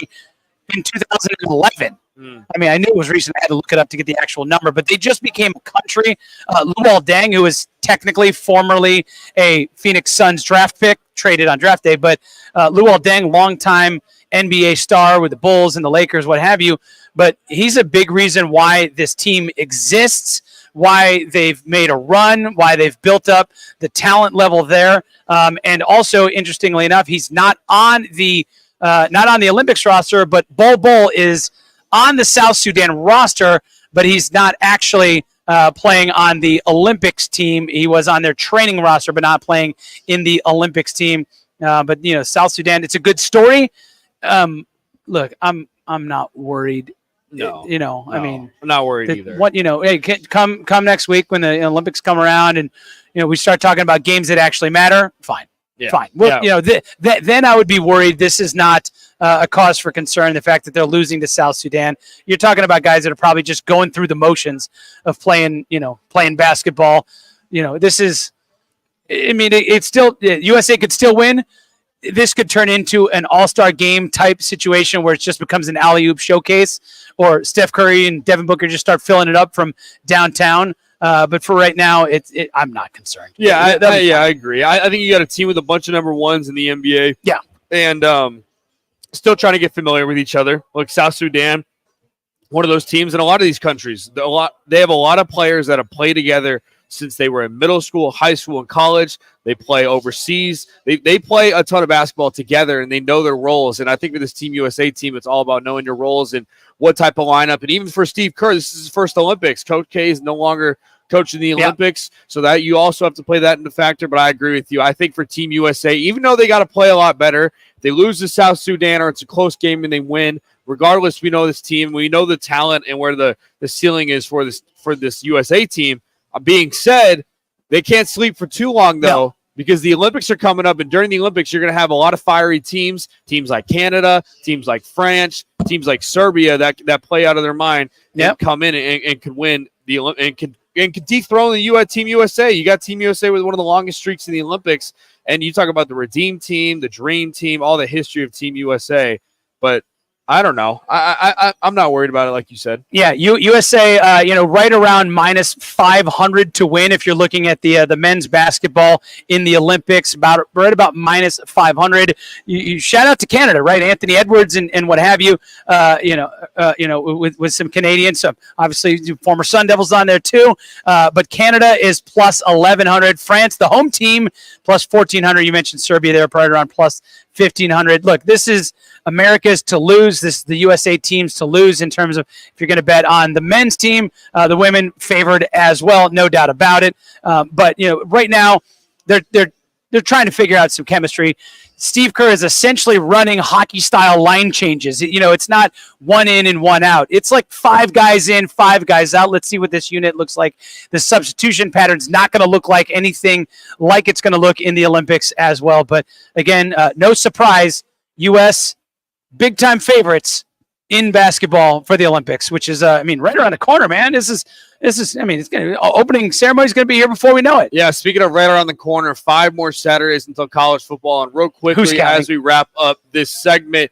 Speaker 17: in 2011. I mean, I knew it was recent. I had to look it up to get the actual number, but they just became a country. Luol Deng, who was technically formerly a Phoenix Suns draft pick, traded on draft day, but Luol Deng, longtime NBA star with the Bulls and the Lakers, what have you. But he's a big reason why this team exists, why they've made a run, why they've built up the talent level there. And also, interestingly enough, he's not on the Olympics roster, but Bol is on the South Sudan roster, but he's not actually playing on the Olympics team. He was on their training roster, but not playing in the Olympics team. But South Sudan, it's a good story. Look, I'm not worried.
Speaker 7: No,
Speaker 17: I mean,
Speaker 7: I'm not worried either.
Speaker 17: Hey, come next week when the Olympics come around, and we start talking about games that actually matter. Fine.
Speaker 7: Yeah.
Speaker 17: Fine. Well, then I would be worried. This is not a cause for concern. The fact that they're losing to South Sudan. You're talking about guys that are probably just going through the motions of playing basketball. This is. I mean, it's still USA could still win. This could turn into an all-star game type situation where it just becomes an alley-oop showcase, or Steph Curry and Devin Booker just start filling it up from downtown. But for right now, I'm not concerned.
Speaker 7: Yeah, I agree. I think you got a team with a bunch of number ones in the NBA.
Speaker 17: Yeah.
Speaker 7: And still trying to get familiar with each other. Like South Sudan, one of those teams, and a lot of these countries, they have a lot of players that have played together since they were in middle school, high school, and college. They play overseas. They play a ton of basketball together, and they know their roles. And I think with this Team USA team, it's all about knowing your roles and what type of lineup. And even for Steve Kerr, this is his first Olympics. Coach K is no longer coaching the Olympics, so that you also have to play that into factor. But I agree with you. I think for Team USA, even though they got to play a lot better, if they lose to South Sudan or it's a close game and they win, regardless, we know this team, we know the talent and where the ceiling is for this USA team. Being said, they can't sleep for too long though, because the Olympics are coming up, and during the Olympics, you're going to have a lot of fiery teams like Canada, teams like France, teams like Serbia that play out of their mind and come in and can win the Olympics and can dethrone the Team USA. You got Team USA with one of the longest streaks in the Olympics, and you talk about the Redeem Team, the Dream Team, all the history of Team USA. But I don't know. I'm not worried about it, like you said.
Speaker 17: Yeah, USA, right around minus 500 to win. If you're looking at the men's basketball in the Olympics, right about minus 500. You shout out to Canada, right? Anthony Edwards and what have you. With some Canadians, so obviously former Sun Devils on there too. But Canada is plus 1,100. France, the home team, plus 1,400. You mentioned Serbia there, probably around plus 1,500. Look, this is America's to lose. This is the USA teams to lose in terms of if you're going to bet on the men's team, the women favored as well, no doubt about it. But right now they're trying to figure out some chemistry. Steve Kerr is essentially running hockey-style line changes. It's not one in and one out. It's like 5 guys in, 5 guys out. Let's see what this unit looks like. The substitution pattern's not going to look like anything like it's going to look in the Olympics as well. But again, no surprise, U.S. big-time favorites in basketball for the Olympics, which is, right around the corner, man. This is. It's going to opening ceremony is going to be here before we know it.
Speaker 7: Yeah. Speaking of right around the corner, 5 more Saturdays until college football. And real quickly, as we wrap up this segment,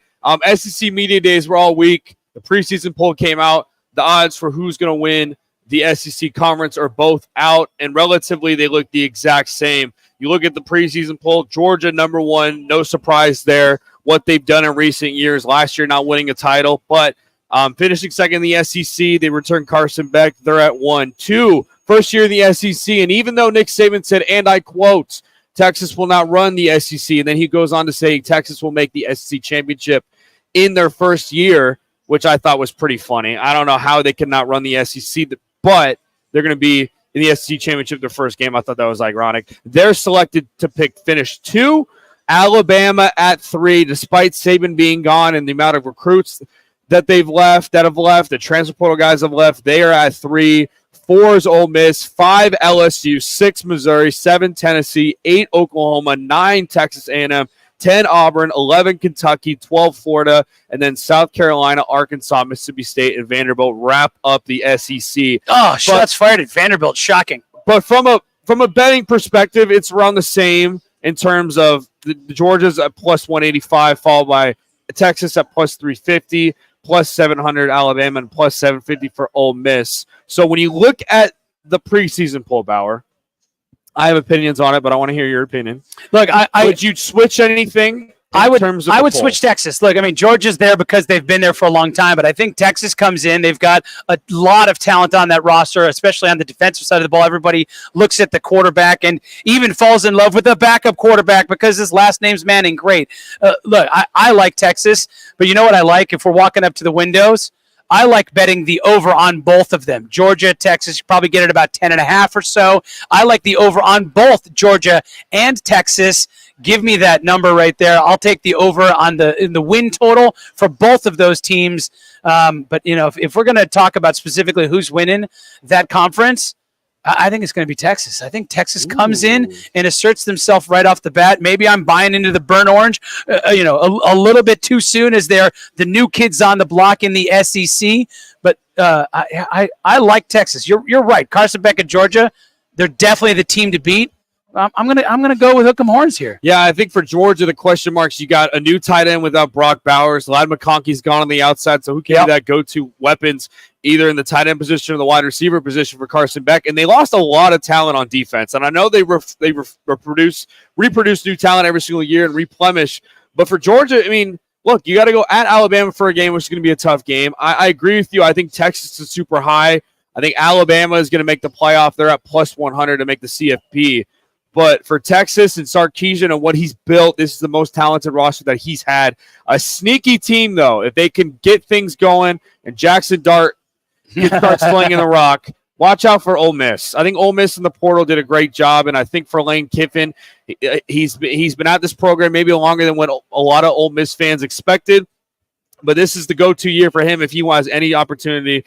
Speaker 7: SEC Media Days were all week. The preseason poll came out. The odds for who's going to win the SEC conference are both out, and relatively they look the exact same. You look at the preseason poll, Georgia number 1, no surprise there. What they've done in recent years, last year not winning a title, but finishing second in the SEC, they return Carson Beck. They're at 1-2. First year in the SEC, and even though Nick Saban said, and I quote, Texas will not run the SEC, and then he goes on to say Texas will make the SEC championship in their first year, which I thought was pretty funny. I don't know how they cannot run the SEC, but they're going to be in the SEC championship their first game. I thought that was ironic. They're selected to finish 2. Alabama at 3, despite Saban being gone and the amount of recruits that have left, the transfer portal guys have left. They are at 3. 4 is Ole Miss, 5 LSU, 6 Missouri, 7 Tennessee, 8 Oklahoma, 9 Texas A&M, 10 Auburn, 11 Kentucky, 12 Florida, and then South Carolina, Arkansas, Mississippi State, and Vanderbilt wrap up the SEC.
Speaker 17: Oh, shots fired at Vanderbilt. Shocking.
Speaker 7: But from a betting perspective, it's around the same in terms of the Georgia's at plus 185, followed by Texas at plus 350. Plus 700 Alabama and plus 750 for Ole Miss. So when you look at the preseason poll, Bauer, I have opinions on it, but I want to hear your opinion.
Speaker 17: Look,
Speaker 7: would you switch anything? I
Speaker 17: would switch Texas. Look, Georgia's there because they've been there for a long time, but I think Texas comes in. They've got a lot of talent on that roster, especially on the defensive side of the ball. Everybody looks at the quarterback and even falls in love with the backup quarterback because his last name's Manning. Great. Look, I like Texas, but you know what I like? If we're walking up to the windows, I like betting the over on both of them. Georgia, Texas, you probably get it about 10.5 or so. I like the over on both Georgia and Texas. Give me that number right there. I'll take the over on in the win total for both of those teams. But if we're going to talk about specifically who's winning that conference, I think it's going to be Texas. I think Texas comes in and asserts themselves right off the bat. Maybe I'm buying into the burnt orange, a little bit too soon as they're the new kids on the block in the SEC. But I like Texas. You're right. Carson Beck at Georgia, they're definitely the team to beat. I'm gonna go with Hook'em Horns here.
Speaker 7: Yeah, I think for Georgia, the question marks, you got a new tight end without Brock Bowers. Ladd McConkey's gone on the outside, so who can be that go-to weapons either in the tight end position or the wide receiver position for Carson Beck? And they lost a lot of talent on defense. And I know they reproduce new talent every single year and replenish. But for Georgia, I mean, look, you got to go at Alabama for a game, which is going to be a tough game. I agree with you. I think Texas is super high. I think Alabama is going to make the playoff. They're at plus 100 to make the CFP. But for Texas and Sarkisian and what he's built, this is the most talented roster that he's had. A sneaky team, though, if they can get things going and Jackson Dart starts slinging the rock, watch out for Ole Miss. I think Ole Miss in the portal did a great job, and I think for Lane Kiffin, he's been at this program maybe longer than what a lot of Ole Miss fans expected. But this is the go-to year for him if he wants any opportunity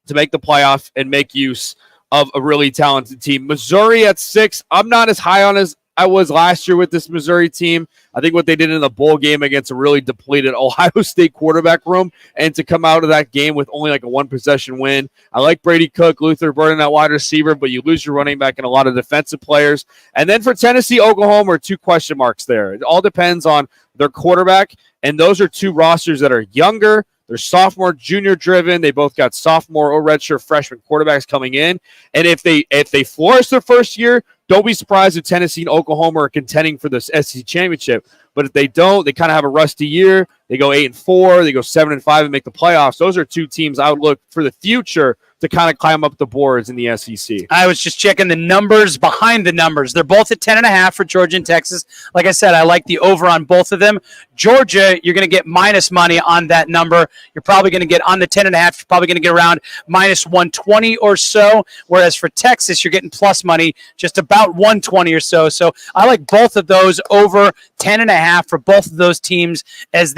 Speaker 7: to make the playoff and make use of a really talented team. Missouri at 6. I'm not as high on as I was last year with this Missouri team. I think what they did in the bowl game against a really depleted Ohio State quarterback room, and to come out of that game with only like a one-possession win. I like Brady Cook, Luther Burden, that wide receiver, but you lose your running back and a lot of defensive players. And then for Tennessee, Oklahoma are 2 question marks there. It all depends on their quarterback, and those are 2 rosters that are younger. They're sophomore, junior driven. They both got sophomore or redshirt freshman quarterbacks coming in. And if they flourish their first year, don't be surprised if Tennessee and Oklahoma are contending for this SEC championship. But if they don't, they kind of have a rusty year. They go 8-4, they go 7-5 and make the playoffs. Those are 2 teams I would look for the future to kind of climb up the boards in the SEC.
Speaker 17: I was just checking the numbers behind the numbers. They're both at 10.5 for Georgia and Texas. Like I said, I like the over on both of them. Georgia, you're going to get minus money on that number. You're probably going to get on the 10.5. You're probably going to get around minus 120 or so. Whereas for Texas, you're getting plus money, just about 120 or so. So I like both of those over 10.5 for both of those teams. As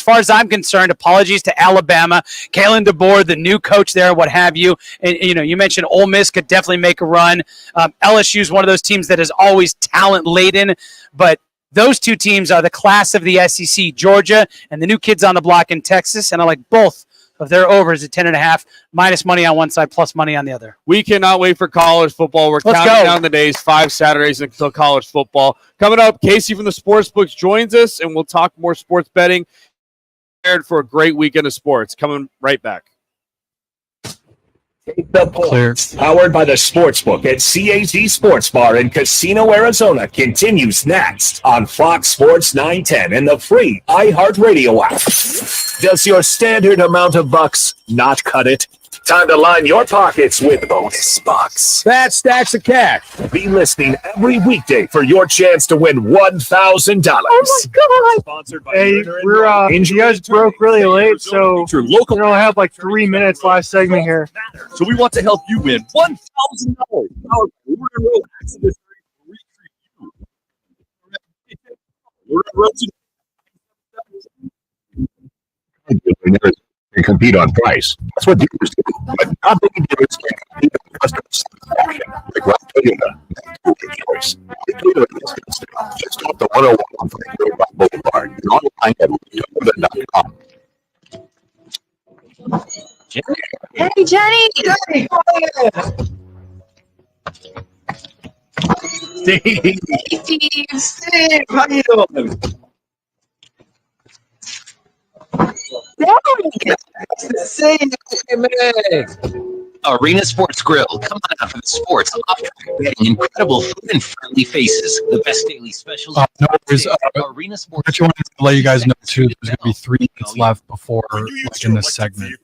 Speaker 17: far as I'm concerned, apologies to Alabama, Kalen DeBoer, the new coach there, what have you. And you mentioned Ole Miss could definitely make a run. LSU is one of those teams that is always talent laden, but those 2 teams are the class of the SEC, Georgia and the new kids on the block in Texas. And I like both of their overs at 10.5, minus money on one side, plus money on the other.
Speaker 7: We cannot wait for college football. Let's counting down the days, 5 Saturdays until college football. Coming up, Casey from the Sportsbooks joins us, and we'll talk more sports betting. Prepared for a great weekend of sports. Coming right back.
Speaker 5: Take the points. Powered by the Sportsbook at CAZ Sports Bar in Casino, Arizona continues next on Fox Sports 910 and the free iHeartRadio app. Does your standard amount of bucks not cut it? Time to line your pockets with bonus bucks. Fat stacks of cash. Be listening every weekday for your chance to win $1,000.
Speaker 18: Oh my God!
Speaker 5: Sponsored by
Speaker 18: Hey, you guys broke really late, so we only have like 3 minutes last segment here.
Speaker 2: So we want to help you win $1,000.
Speaker 5: They compete on price. That's what dealers do. But not many dealers can compete on customer satisfaction. Like Groff choice. Just off the 101 for the Groff Boulevard and online at toyota.com.
Speaker 24: Hey, Jenny!
Speaker 5: Steve, how you doing?
Speaker 8: Arena Sports Grill. Come on out for the sports, off-track betting, incredible food, and friendly faces. The best daily specials.
Speaker 18: No worries.
Speaker 8: Arena Sports.
Speaker 18: I just wanted to let you guys know too. There's gonna be 3 minutes left before, like in this segment,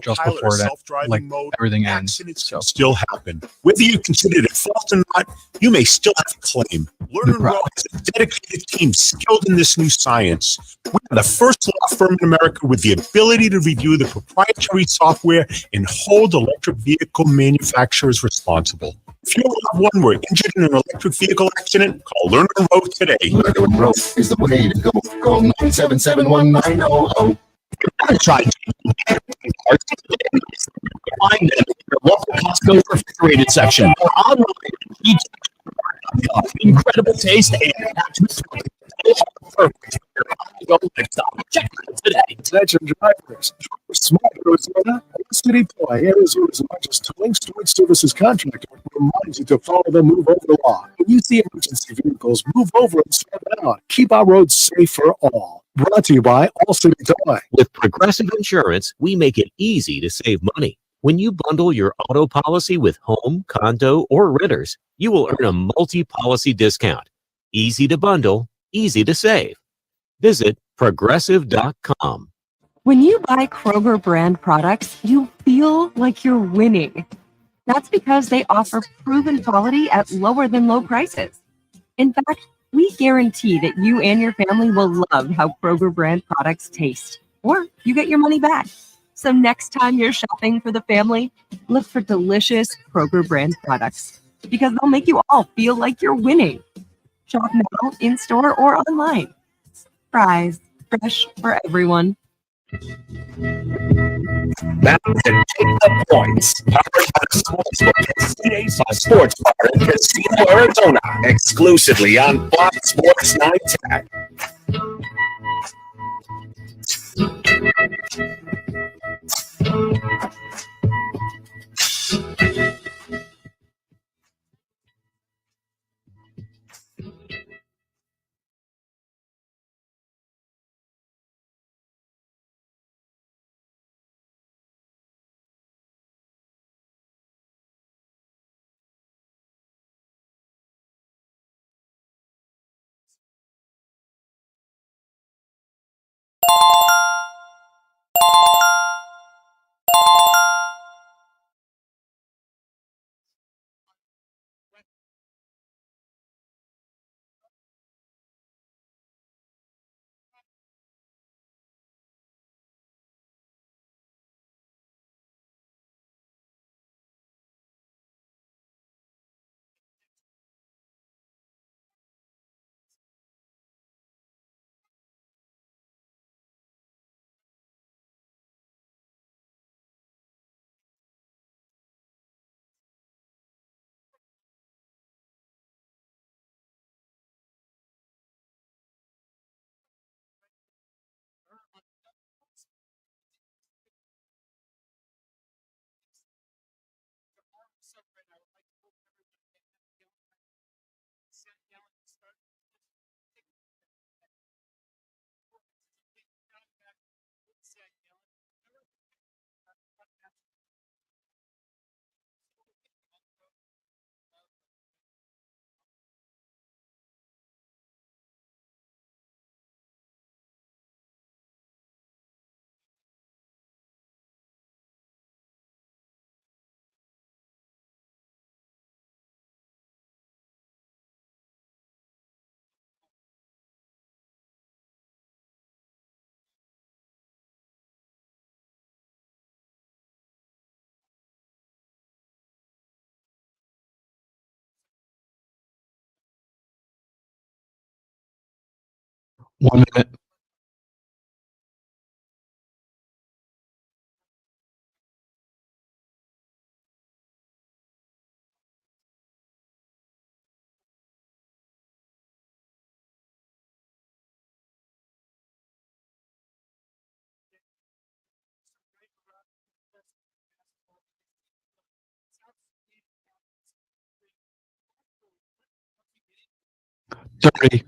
Speaker 18: just before that, like everything ends. So
Speaker 19: Still happen. Whether you consider it false or not, you may still have a claim. Learn and Row has a dedicated team skilled in this new science. We are the first law firm in America with the ability to review the proprietary software and hold electric vehicle manufacturers responsible. If your loved one were injured in an electric vehicle accident, call Learn and Row today. Learn and Row is the way to go. Call 977-1900.
Speaker 5: Try find them in your local Costco refrigerated section or online. Incredible taste and attachments. Perfect. Go next stop. Check it out today.
Speaker 19: Attention drivers. Small Arizona, a city boy. Arizona's largest towing storage services contractor reminds you to follow the move over the law. you see emergency vehicles, move over and slow down. Keep our roads safe for all. Brought to you by Allstate Toy.
Speaker 9: With Progressive Insurance, we make it easy to save money. When you bundle your auto policy with home, condo, or renters, you will earn a multi-policy discount. Easy to bundle, easy to save. Visit progressive.com.
Speaker 10: When you buy Kroger brand products, you feel like you're winning. That's because they offer proven quality at lower than low prices. In fact, we guarantee that you and your family will love how Kroger brand products taste, or you get your money back. So next time you're shopping for the family, look for delicious Kroger brand products, because they'll make you all feel like you're winning. Shop now, in-store, or online. Fries, fresh for everyone.
Speaker 5: Now to Take the Points, powered by the Sportsbook at CA's Sports Bar in Casino, Arizona, exclusively on Fox Sports 9 Tech.
Speaker 18: One minute. Dirty.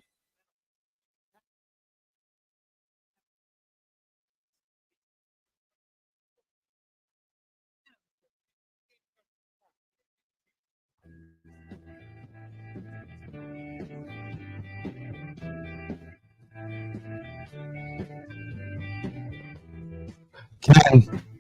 Speaker 18: Ken.